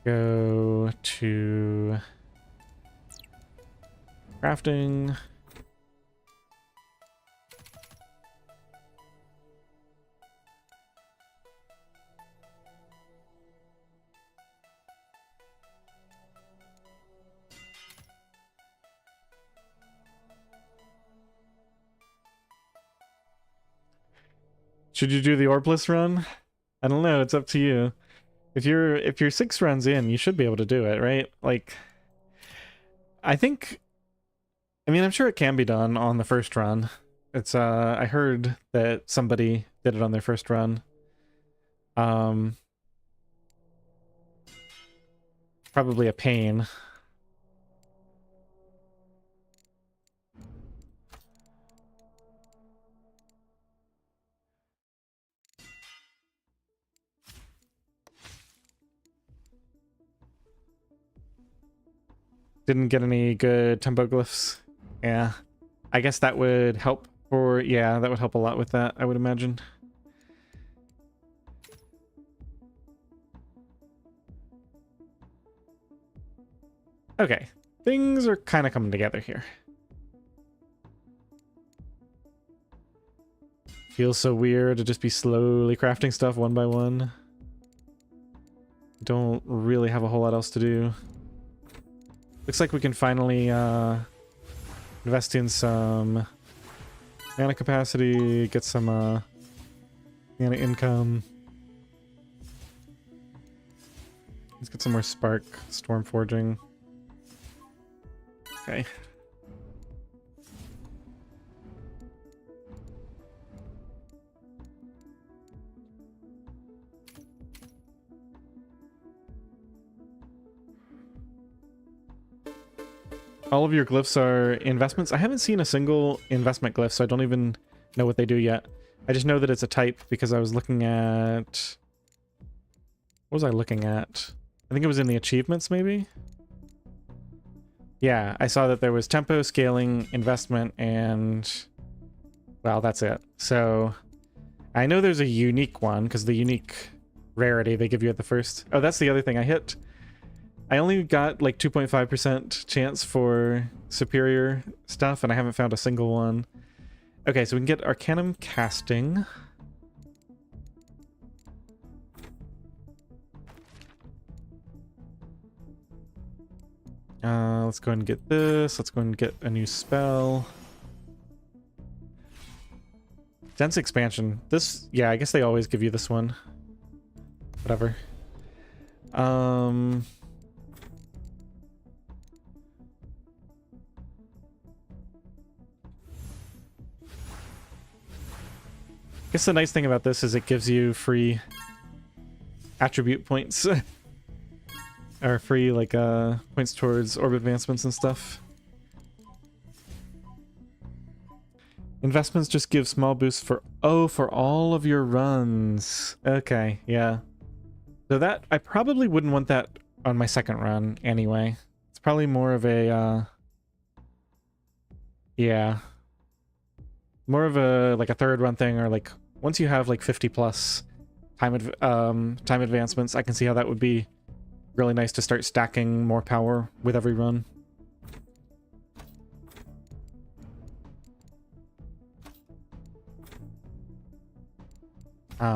Go to... crafting. Should you do the Orbless run? I don't know, it's up to you. If you're 6 runs in, you should be able to do it, right? Like, I think... I mean, I'm sure it can be done on the first run. It's, I heard that somebody did it on their first run. Probably a pain. Didn't get any good tempo glyphs. Yeah. I guess that would help for... Yeah, that would help a lot with that, I would imagine. Okay. Things are kind of coming together here. Feels so weird to just be slowly crafting stuff one by one. Don't really have a whole lot else to do. Looks like we can finally invest in some mana capacity, get some mana income. Let's get some more spark, storm forging. Okay. All of your glyphs are investments. I haven't seen a single investment glyph, so I don't even know what they do yet. I just know that it's a type because I was looking at... What was I looking at? I think it was in the achievements, maybe? Yeah, I saw that there was tempo, scaling, investment, and... Well, that's it. So, I know there's a unique one, because the unique rarity they give you at the first... Oh, that's the other thing. I only got like 2.5% chance for superior stuff, and I haven't found a single one. Okay, so we can get Arcanum casting. Let's go ahead and get this. Let's go ahead and get a new spell. Dense expansion. This, yeah, I guess they always give you this one. Whatever. I guess the nice thing about this is it gives you free attribute points. Or free, like, points towards orb advancements and stuff. Investments just give small boosts for... Oh, for all of your runs. Okay, yeah. So that... I probably wouldn't want that on my second run anyway. It's probably more of a, yeah. More of a, like, a third run thing, or, like, once you have, like, 50 plus time advancements. I can see how that would be really nice to start stacking more power with every run.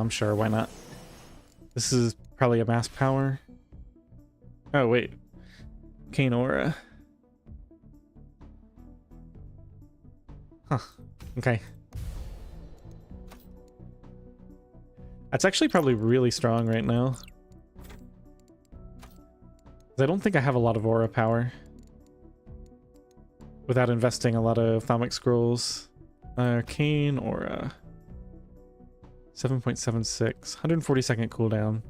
Sure, why not? This is probably a mass power. Oh, wait. Cane Aura. Huh. Okay. That's actually probably really strong right now. I don't think I have a lot of aura power without investing a lot of Thaumic Scrolls. Arcane Aura. 7.76. 140-second cooldown.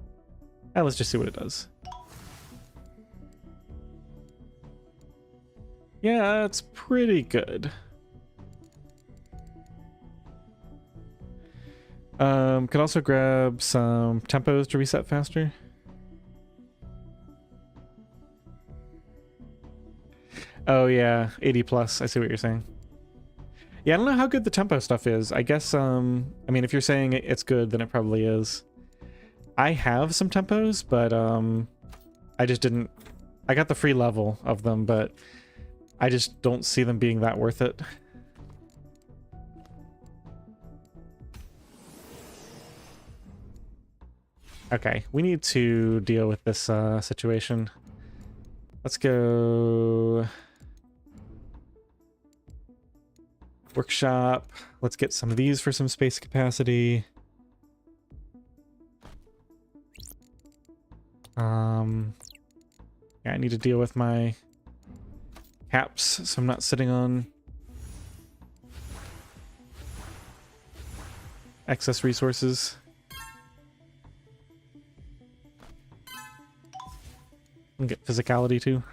Let's just see what it does. Yeah, it's pretty good. Could also grab some tempos to reset faster. Oh yeah, 80 plus. I see what you're saying. Yeah, I don't know how good the tempo stuff is. I guess, I mean, if you're saying it's good, then it probably is. I have some tempos, but I just didn't... I got the free level of them, but I just don't see them being that worth it. Okay, we need to deal with this situation. Let's go... Workshop. Let's get some of these for some space capacity. Yeah, I need to deal with my caps, so I'm not sitting on excess resources. And get physicality too.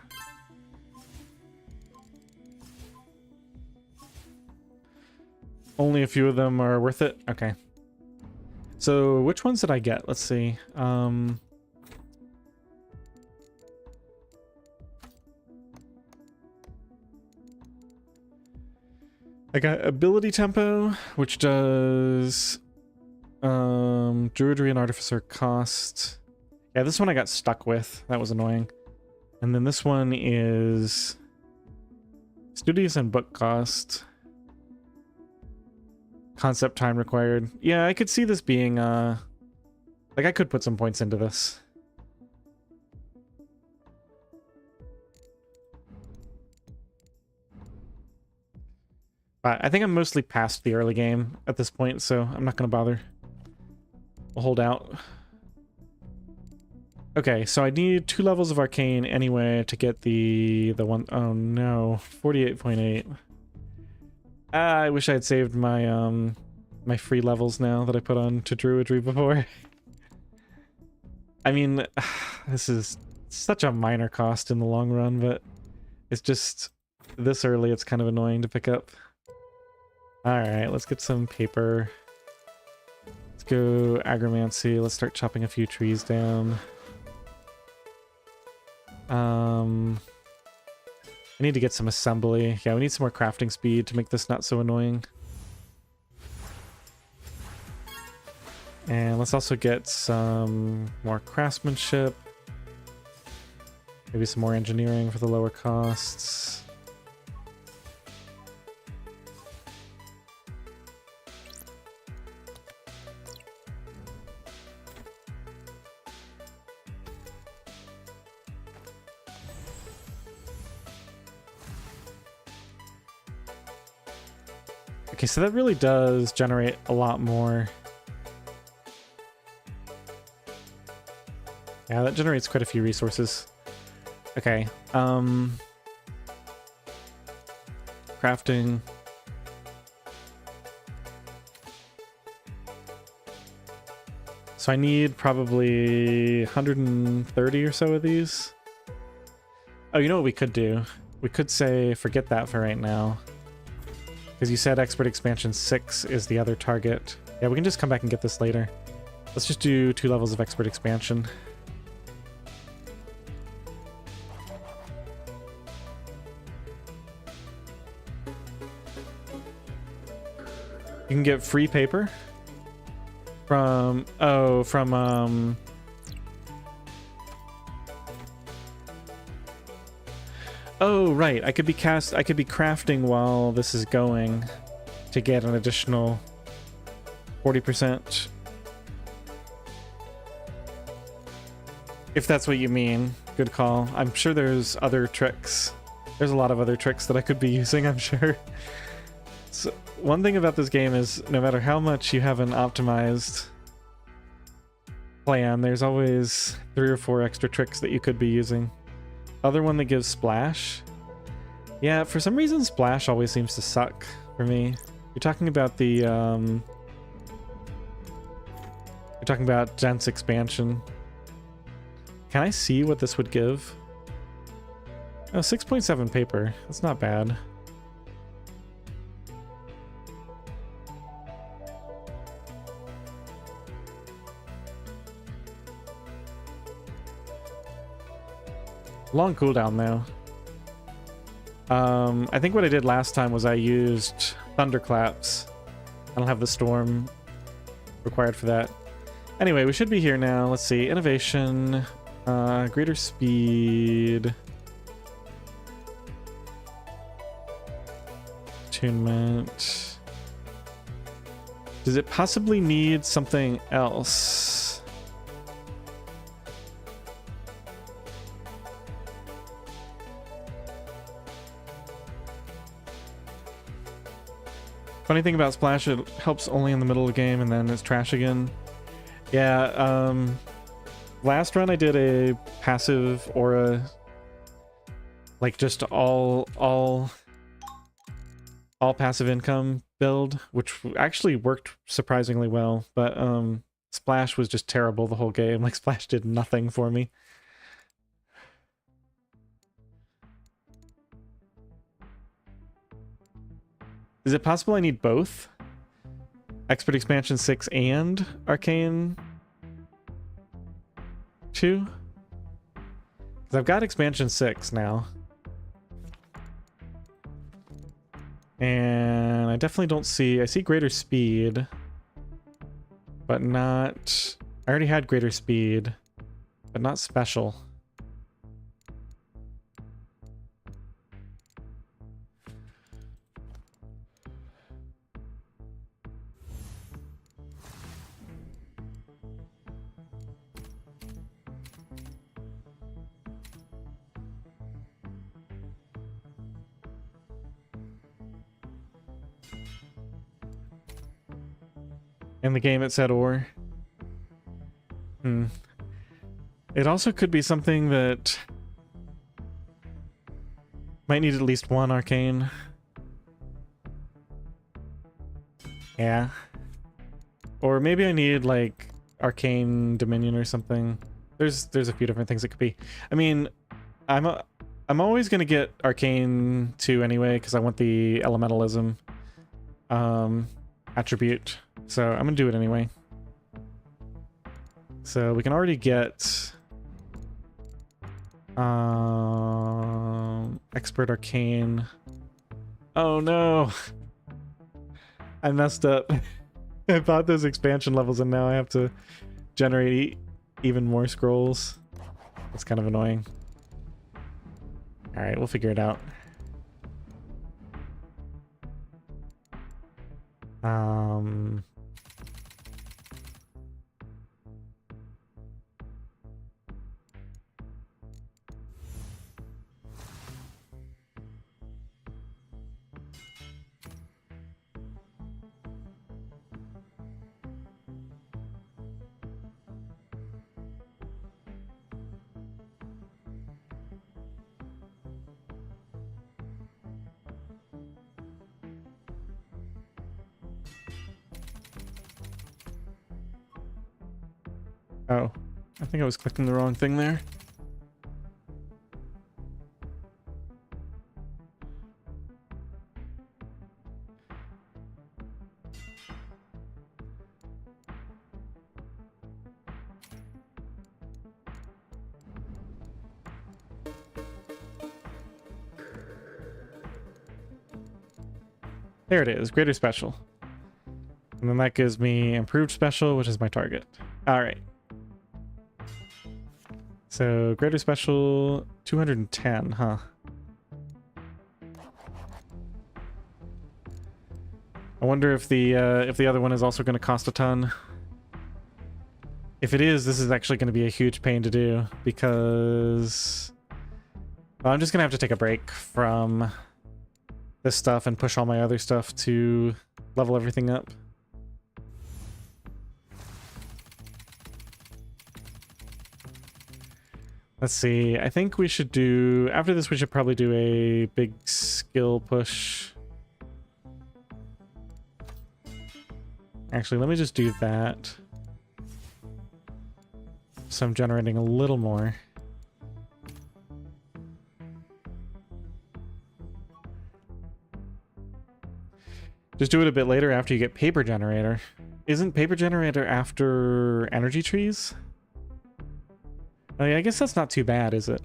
Only a few of them are worth it? Okay. So which ones did I get? Let's see. I got ability tempo, which does druidry and artificer cost. Yeah, this one I got stuck with. That was annoying. And then this one is studious and book cost. Concept time required. Yeah, I could see this being like I could put some points into this. But I think I'm mostly past the early game at this point, so I'm not gonna bother. We'll hold out. Okay, so I need 2 levels of arcane anyway to get the one. Oh no, 48.8. I wish I had saved my my free levels now that I put on to druidry before. I mean, this is such a minor cost in the long run, but it's just this early it's kind of annoying to pick up. Alright, let's get some paper. Let's go agromancy. Let's start chopping a few trees down. I need to get some assembly. Yeah, we need some more crafting speed to make this not so annoying. And let's also get some more craftsmanship. Maybe some more engineering for the lower costs. Okay, so that really does generate a lot more. Yeah, that generates quite a few resources. Okay, crafting. So I need probably 130 or so of these. Oh, you know what we could do? We could say, forget that for right now. Because you said Expert Expansion 6 is the other target. Yeah, we can just come back and get this later. Let's just do 2 levels of Expert Expansion. You can get free paper. From oh right, I could be crafting while this is going to get an additional 40%. If that's what you mean. Good call. I'm sure there's other tricks. There's a lot of other tricks that I could be using, I'm sure. So one thing about this game is no matter how much you have an optimized plan, there's always 3 or 4 extra tricks that you could be using. Other one that gives splash. Yeah, for some reason splash always seems to suck for me. You're talking about the you're talking about dense expansion. Can I see what this would give? Oh, 6.7 paper. That's not bad. Long cooldown though. I think what I did last time was I used thunderclaps. I don't have the storm required for that. Anyway, we should be here now. Let's see. Innovation. Greater speed. Attunement. Does it possibly need something else? Funny thing about Splash, it helps only in the middle of the game and then it's trash again. Yeah, last run I did a passive aura, like just all passive income build, which actually worked surprisingly well, but Splash was just terrible the whole game. Like Splash did nothing for me. Is it possible I need both? Expert Expansion 6 and Arcane 2? Because I've got Expansion 6 now. And I definitely don't see... I see greater speed. But not... I already had greater speed. But not special. In the game it said or. It also could be something that might need at least one arcane. Yeah. Or maybe I need like arcane dominion or something. There's a few different things it could be. I mean, I'm always gonna get arcane 2 anyway because I want the elementalism attribute. So I'm gonna do it anyway. So we can already get expert arcane. Oh no, I messed up. I bought those expansion levels and now I have to generate even more scrolls. That's kind of annoying. All right, we'll figure it out. Oh, I think I was clicking the wrong thing there. There it is, greater special. And then that gives me improved special, which is my target. All right. So greater special, 210, huh? I wonder if the other one is also going to cost a ton. If it is, this is actually going to be a huge pain to do because well, I'm just going to have to take a break from this stuff and push all my other stuff to level everything up. Let's see. I think we should do... After this, we should probably do a big skill push. Actually, let me just do that. So I'm generating a little more. Just do it a bit later after you get paper generator. Isn't paper generator after energy trees? Oh yeah, I guess that's not too bad, is it?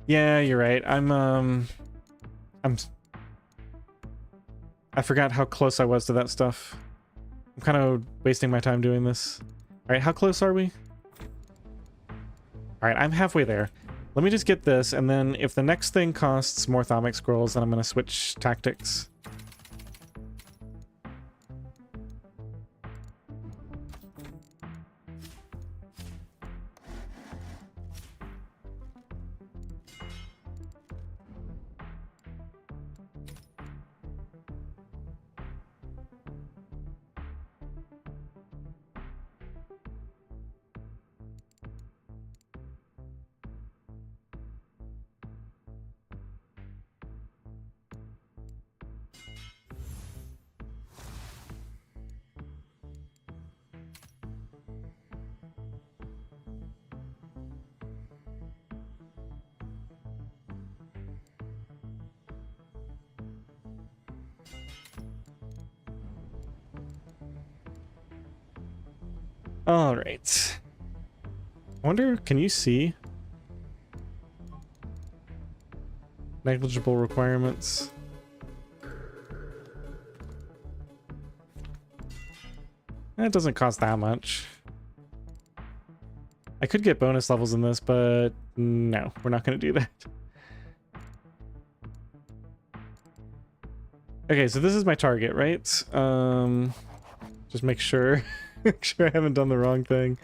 Yeah, you're right. I forgot how close I was to that stuff. I'm kind of wasting my time doing this. All right, how close are we? All right, I'm halfway there. Let me just get this, and then if the next thing costs more Thaumic Scrolls, then I'm going to switch tactics. All right. I wonder, can you see? Negligible requirements. It doesn't cost that much. I could get bonus levels in this, but no, we're not going to do that. Okay, so this is my target, right? Just make sure. Make sure I haven't done the wrong thing.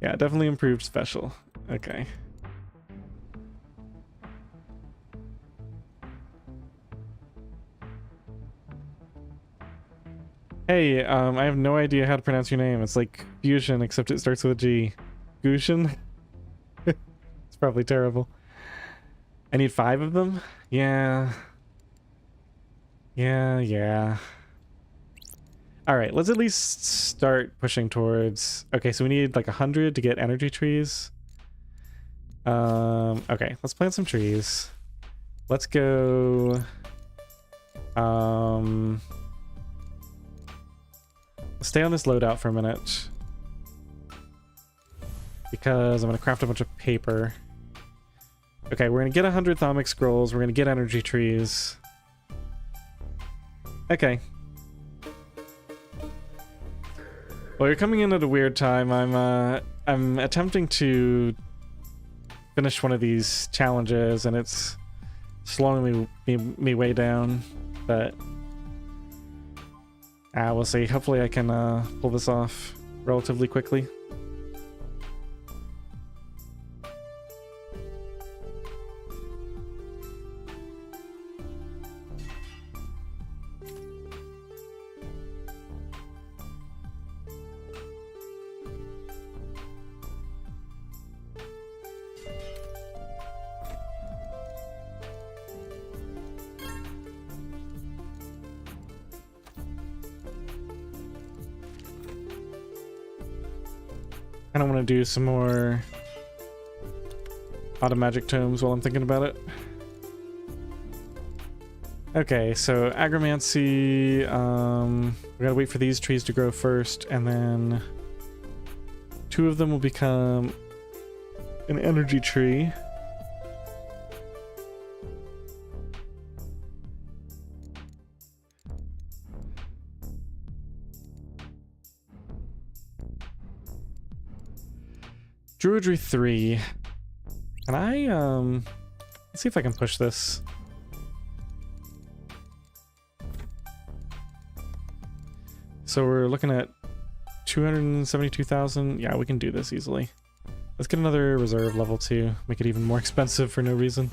Yeah, definitely improved special. Okay. Hey, I have no idea how to pronounce your name. It's like Fusion, except it starts with a G. Gushin? It's probably terrible. I need 5 of them? Yeah. Yeah. Alright, let's at least start pushing towards... Okay, so we need like 100 to get energy trees. Okay, let's plant some trees. Let's go... Let's stay on this loadout for a minute. Because I'm going to craft a bunch of paper. Okay, we're going to get 100 Thaumic Scrolls. We're going to get energy trees. Okay. Well, you're coming in at a weird time. I'm attempting to finish one of these challenges, and it's slowing me way down. But we'll see. Hopefully, I can pull this off relatively quickly. I don't want to do some more auto magic tomes while I'm thinking about it. Okay, so agromancy, we gotta wait for these trees to grow first, and then 2 of them will become an energy tree. Druidry 3. Can I, let's see if I can push this. So we're looking at 272,000. Yeah, we can do this easily. Let's get another reserve level 2. Make it even more expensive for no reason.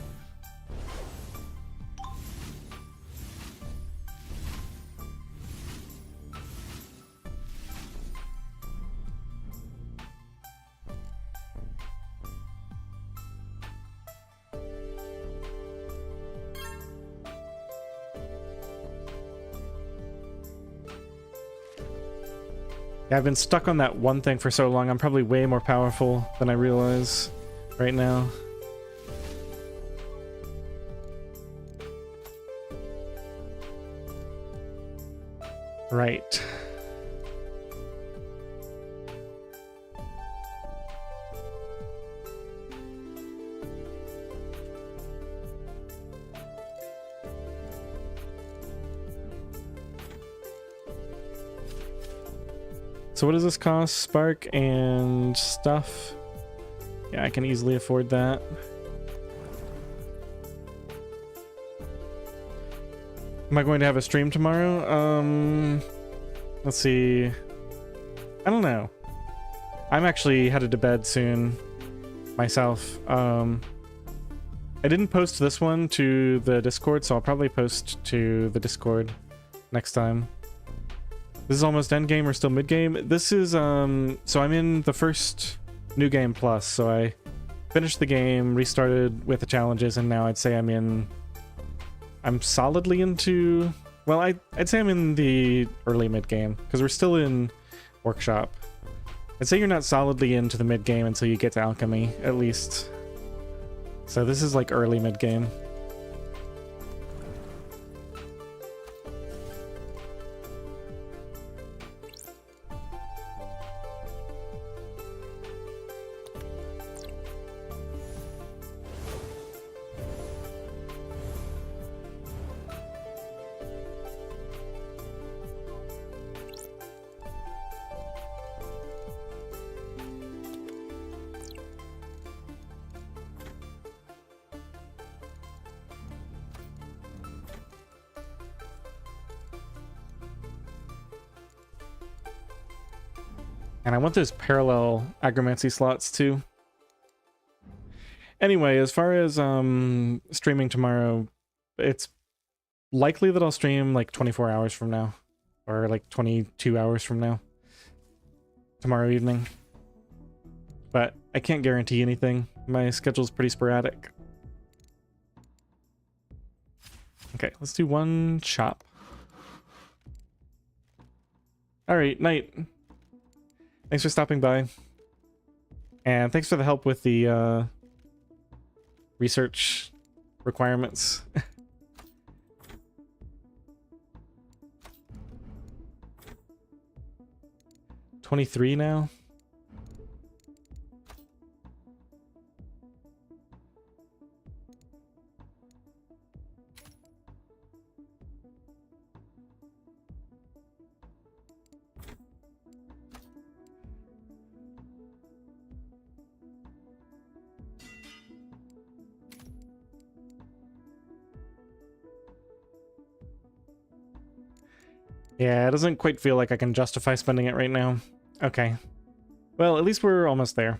Yeah, I've been stuck on that one thing for so long. I'm probably way more powerful than I realize right now. Right. So what does this cost? Spark and stuff? Yeah, I can easily afford that. Am I going to have a stream tomorrow? Let's see. I don't know. I'm actually headed to bed soon myself. I didn't post this one to the Discord, so I'll probably post to the Discord next time. This is almost endgame or still mid-game. This is, so I'm in the first New Game Plus, so I finished the game, restarted with the challenges, and now I'd say I'm solidly into, well, I'd say I'm in the early mid-game, because we're still in Workshop. I'd say you're not solidly into the mid-game until you get to Alchemy, at least. So this is like early mid-game. And I want those parallel agromancy slots too. Anyway, as far as streaming tomorrow, it's likely that I'll stream like 24 hours from now. Or like 22 hours from now. Tomorrow evening. But I can't guarantee anything. My schedule's pretty sporadic. Okay, let's do one shop. Alright, night. Thanks for stopping by. And thanks for the help with the research requirements. 23 now? Yeah, it doesn't quite feel like I can justify spending it right now. Okay. Well, at least we're almost there.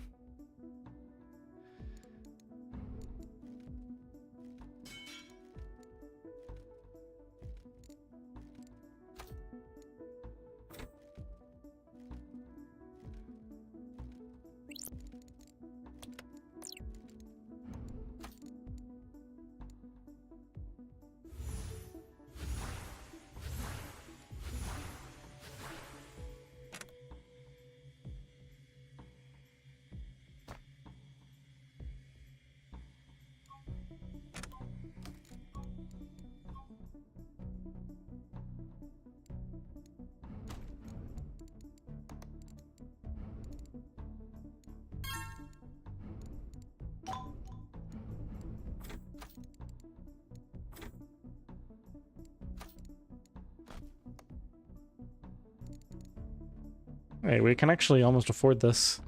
Hey, we can actually almost afford this.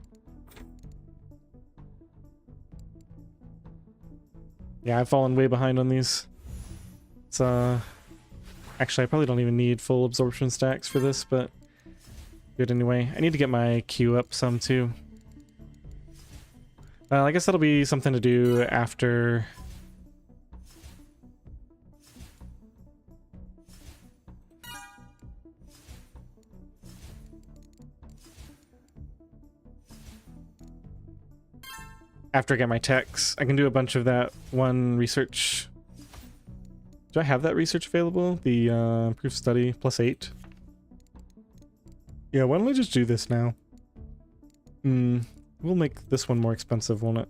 Yeah, I've fallen way behind on these. It's actually I probably don't even need full absorption stacks for this, but good anyway. I need to get my Q up some too. I guess that'll be something to do after. After I get my techs, I can do a bunch of that one research. Do I have that research available? The proof study +8. Yeah, why don't I just do this now? We'll make this one more expensive, won't it?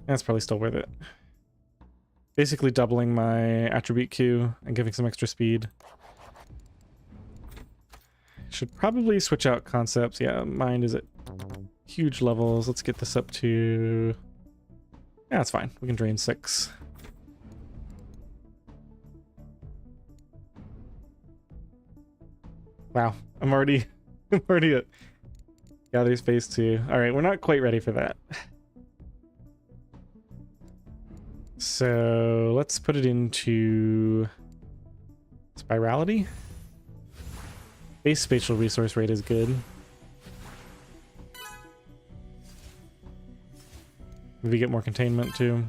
That's probably still worth it. Basically doubling my attribute queue and giving some extra speed. Should probably switch out concepts. Yeah, mind is at huge levels. Let's get this up to... Yeah, that's fine. We can drain 6. Wow, I'm already at gather space 2. All right, we're not quite ready for that. So let's put it into spirality. Base spatial resource rate is good. Maybe get more containment too.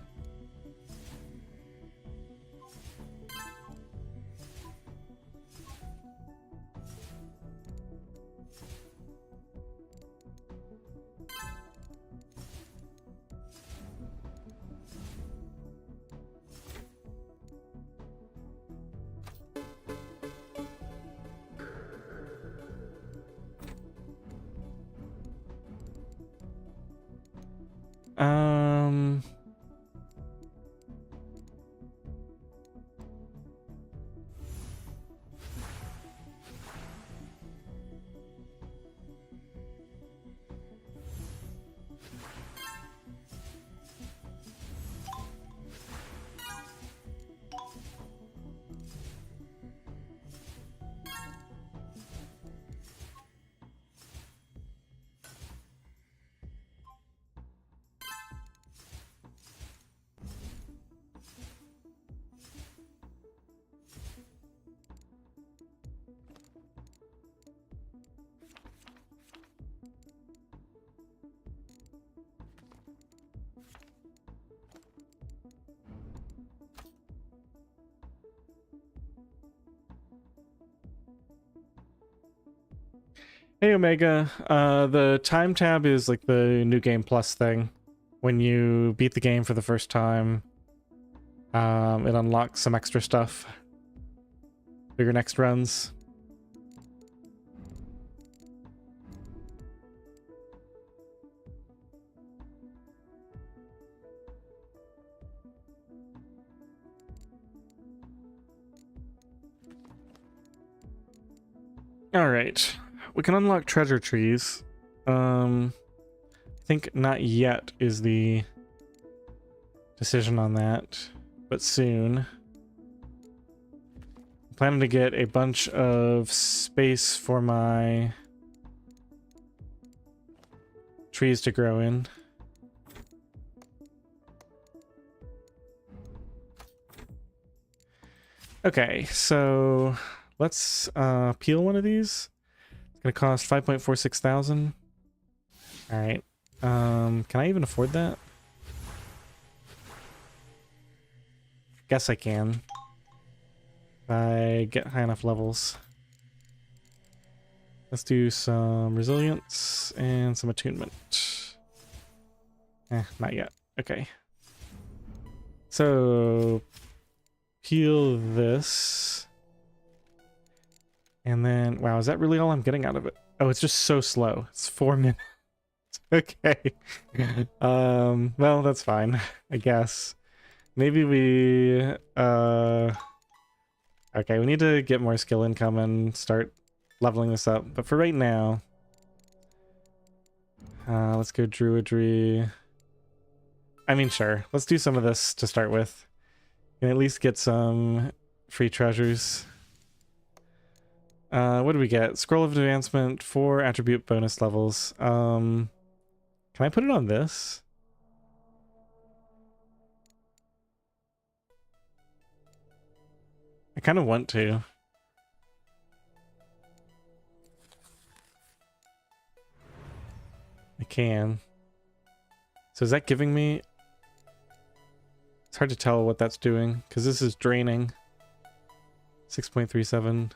Hey Omega, the time tab is like the new game plus thing. When you beat the game for the first time, it unlocks some extra stuff for your next runs. All right. We can unlock treasure trees. I think not yet is the decision on that, but soon. I'm planning to get a bunch of space for my trees to grow in. Okay, so let's peel one of these. Gonna cost 5.46 thousand. All right. Can I even afford that? Guess I can. If I get high enough levels. Let's do some resilience and some attunement. Not yet. Okay. So peel this. And then, wow, is that really all I'm getting out of it? Oh, it's just so slow. It's 4 minutes. Okay. Well, that's fine, I guess. Maybe we, okay, we need to get more skill income and start leveling this up. But for right now, let's go druidry. I mean, sure. Let's do some of this to start with. And at least get some free treasures. What do we get? Scroll of advancement, 4 attribute bonus levels. Can I put it on this? kind of want to. I can. So is that giving me... It's hard to tell what that's doing, because this is draining. 6.37.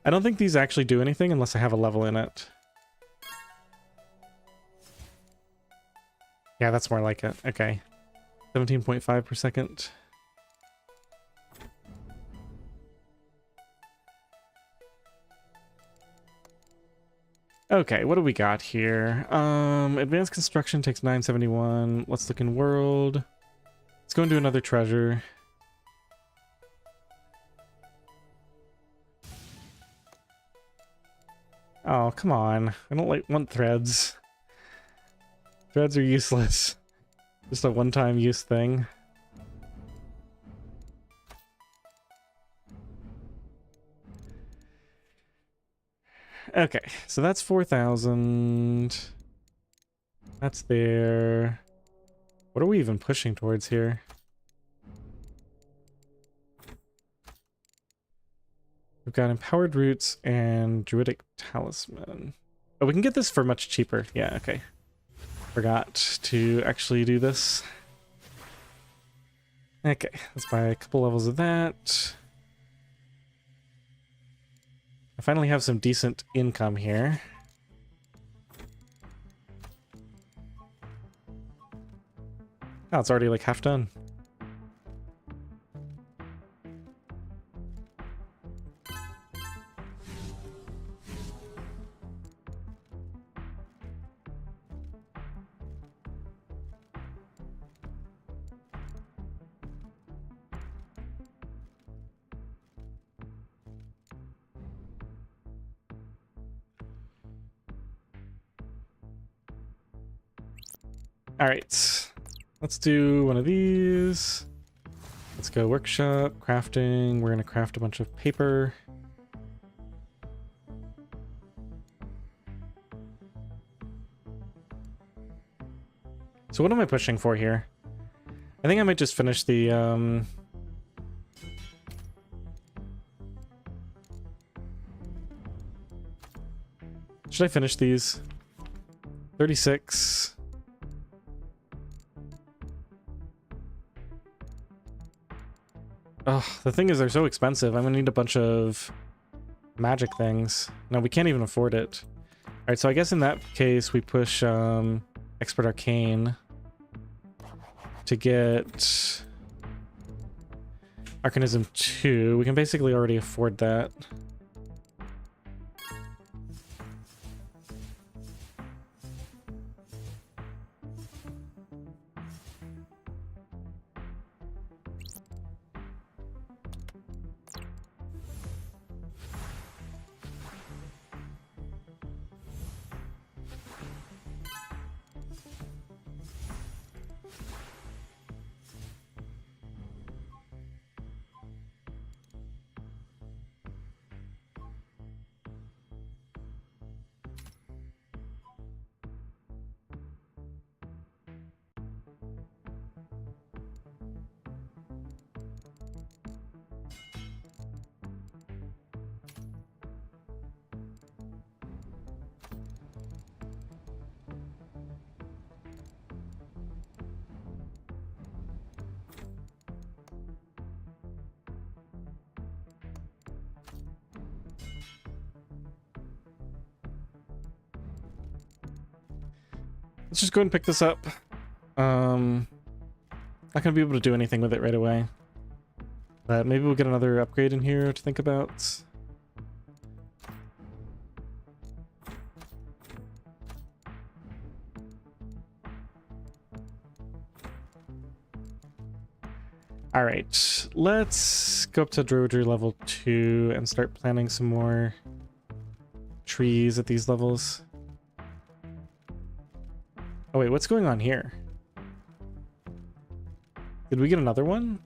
I don't think these actually do anything unless I have a level in it. Yeah, that's more like it. Okay. 17.5 per second. Okay, what do we got here? Advanced construction takes 971. Let's look in world. Let's go into another treasure. Oh, come on. I don't want threads. Threads are useless. Just a one-time use thing. Okay, so that's 4,000. That's there. What are we even pushing towards here? We've got empowered roots and druidic talisman. Oh, we can get this for much cheaper. Yeah, okay. Forgot to actually do this. Okay, let's buy a couple levels of that. I finally have some decent income here. Oh, it's already like half done. All right, let's do one of these. Let's go workshop, crafting. We're gonna craft a bunch of paper. So what am I pushing for here? I think I might just finish the, Should I finish these? 36. Oh, the thing is they're so expensive. I'm gonna need a bunch of magic things. No, we can't even afford it. Alright, so I guess in that case we push Expert Arcane to get Arcanism 2. We can basically already afford that. Let's just go ahead and pick this up. Not gonna be able to do anything with it right away. But maybe we'll get another upgrade in here to think about. Alright, let's go up to druidry level 2 and start planting some more trees at these levels. Oh wait, what's going on here? Did we get another one?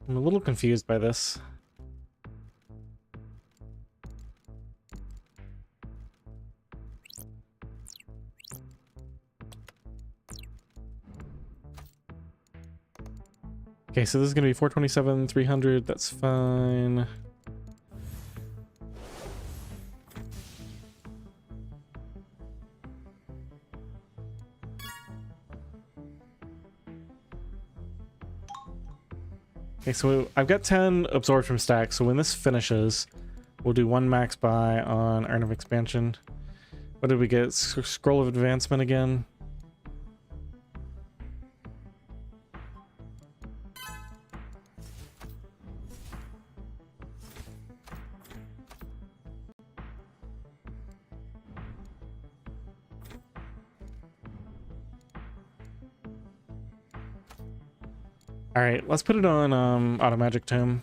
I'm a little confused by this. Okay, so this is gonna be 427, 300. That's fine. Okay, so I've got 10 absorption stacks, so when this finishes, we'll do 1 max buy on Urn of Expansion. What did we get? Scroll of Advancement again. Alright, let's put it on Auto Magic Tome.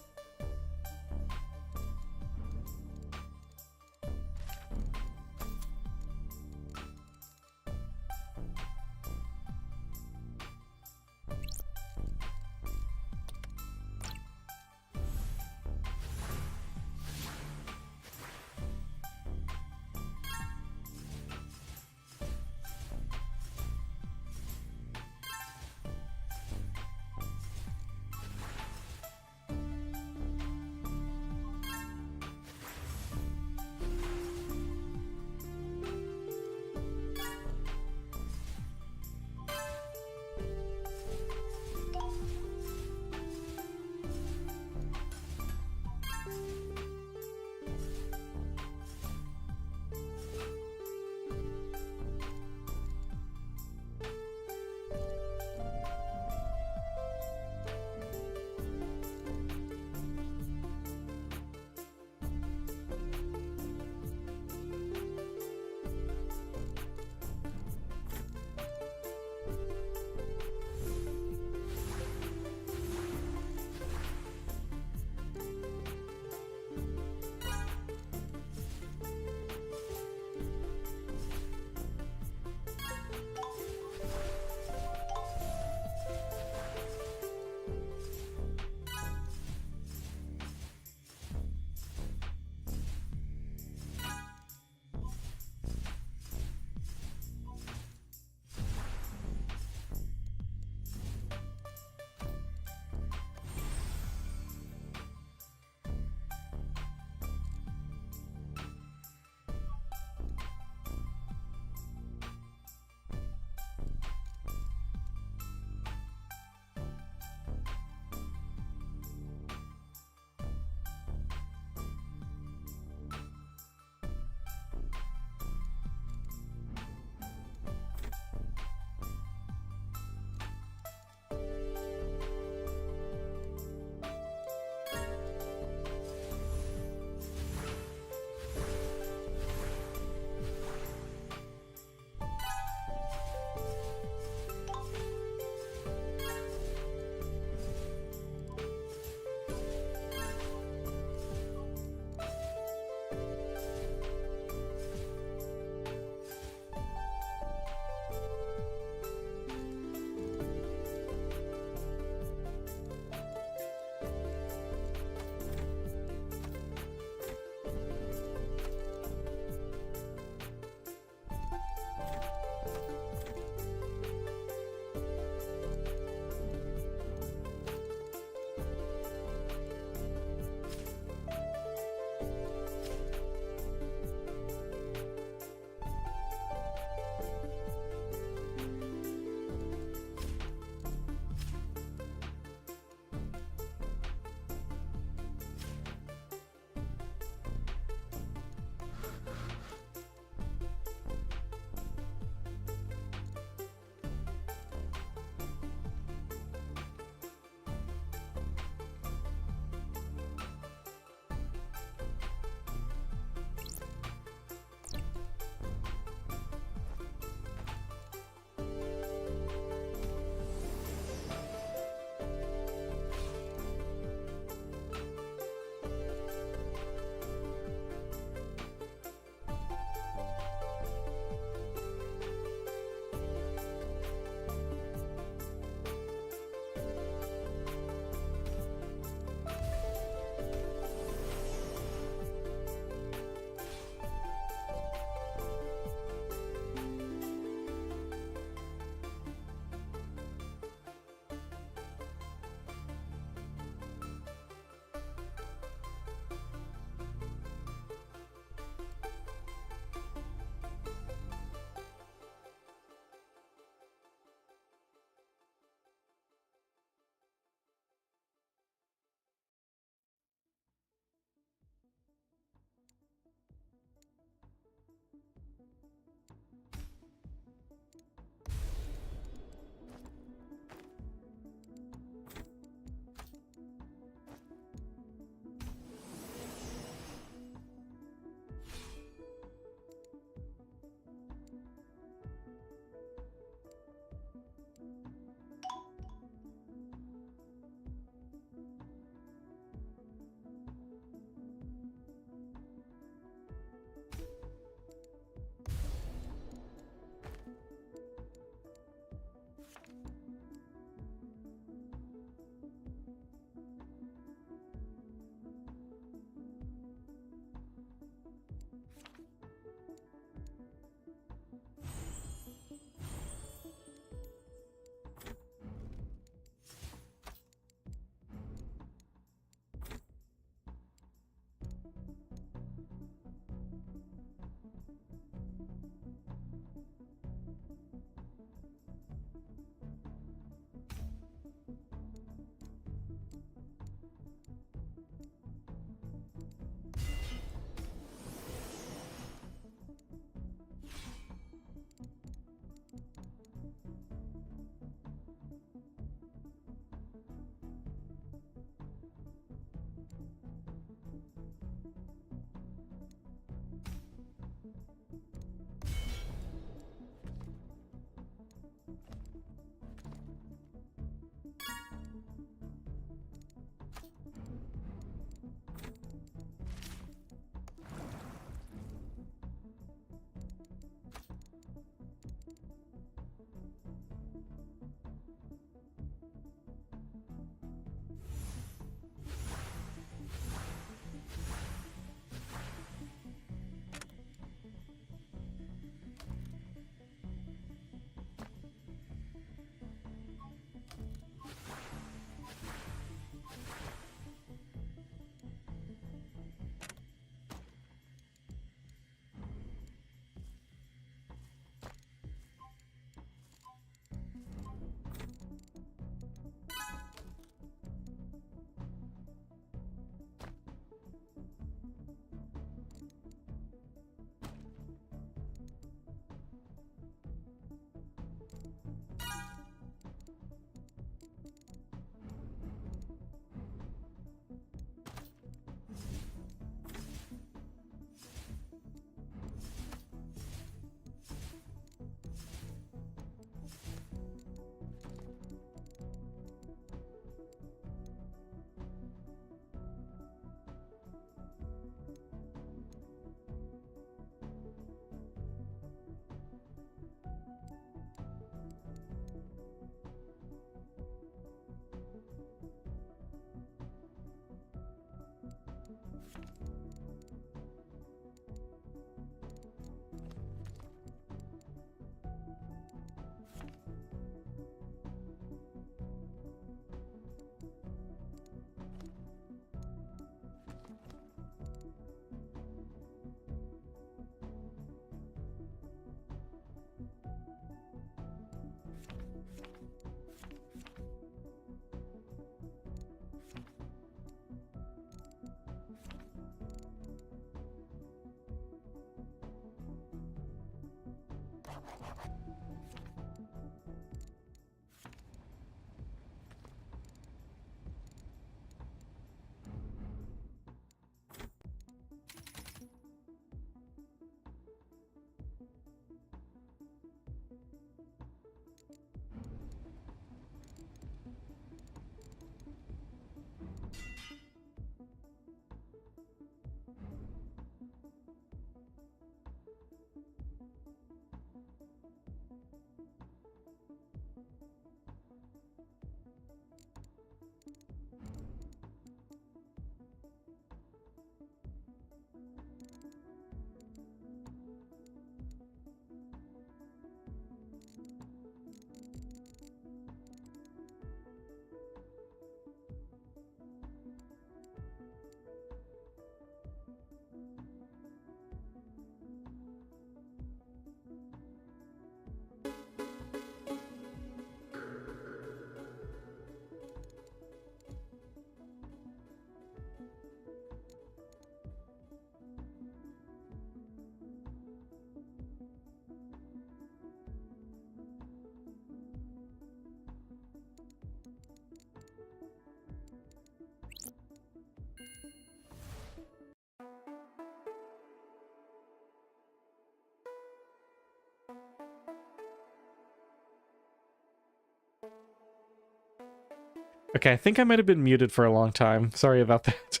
Okay, I think I might have been muted for a long time. Sorry about that.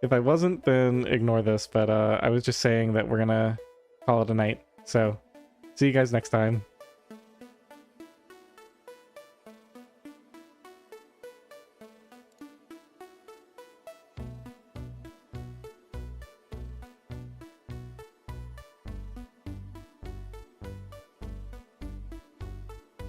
If I wasn't, then ignore this, but I was just saying that we're gonna call it a night. So, see you guys next time.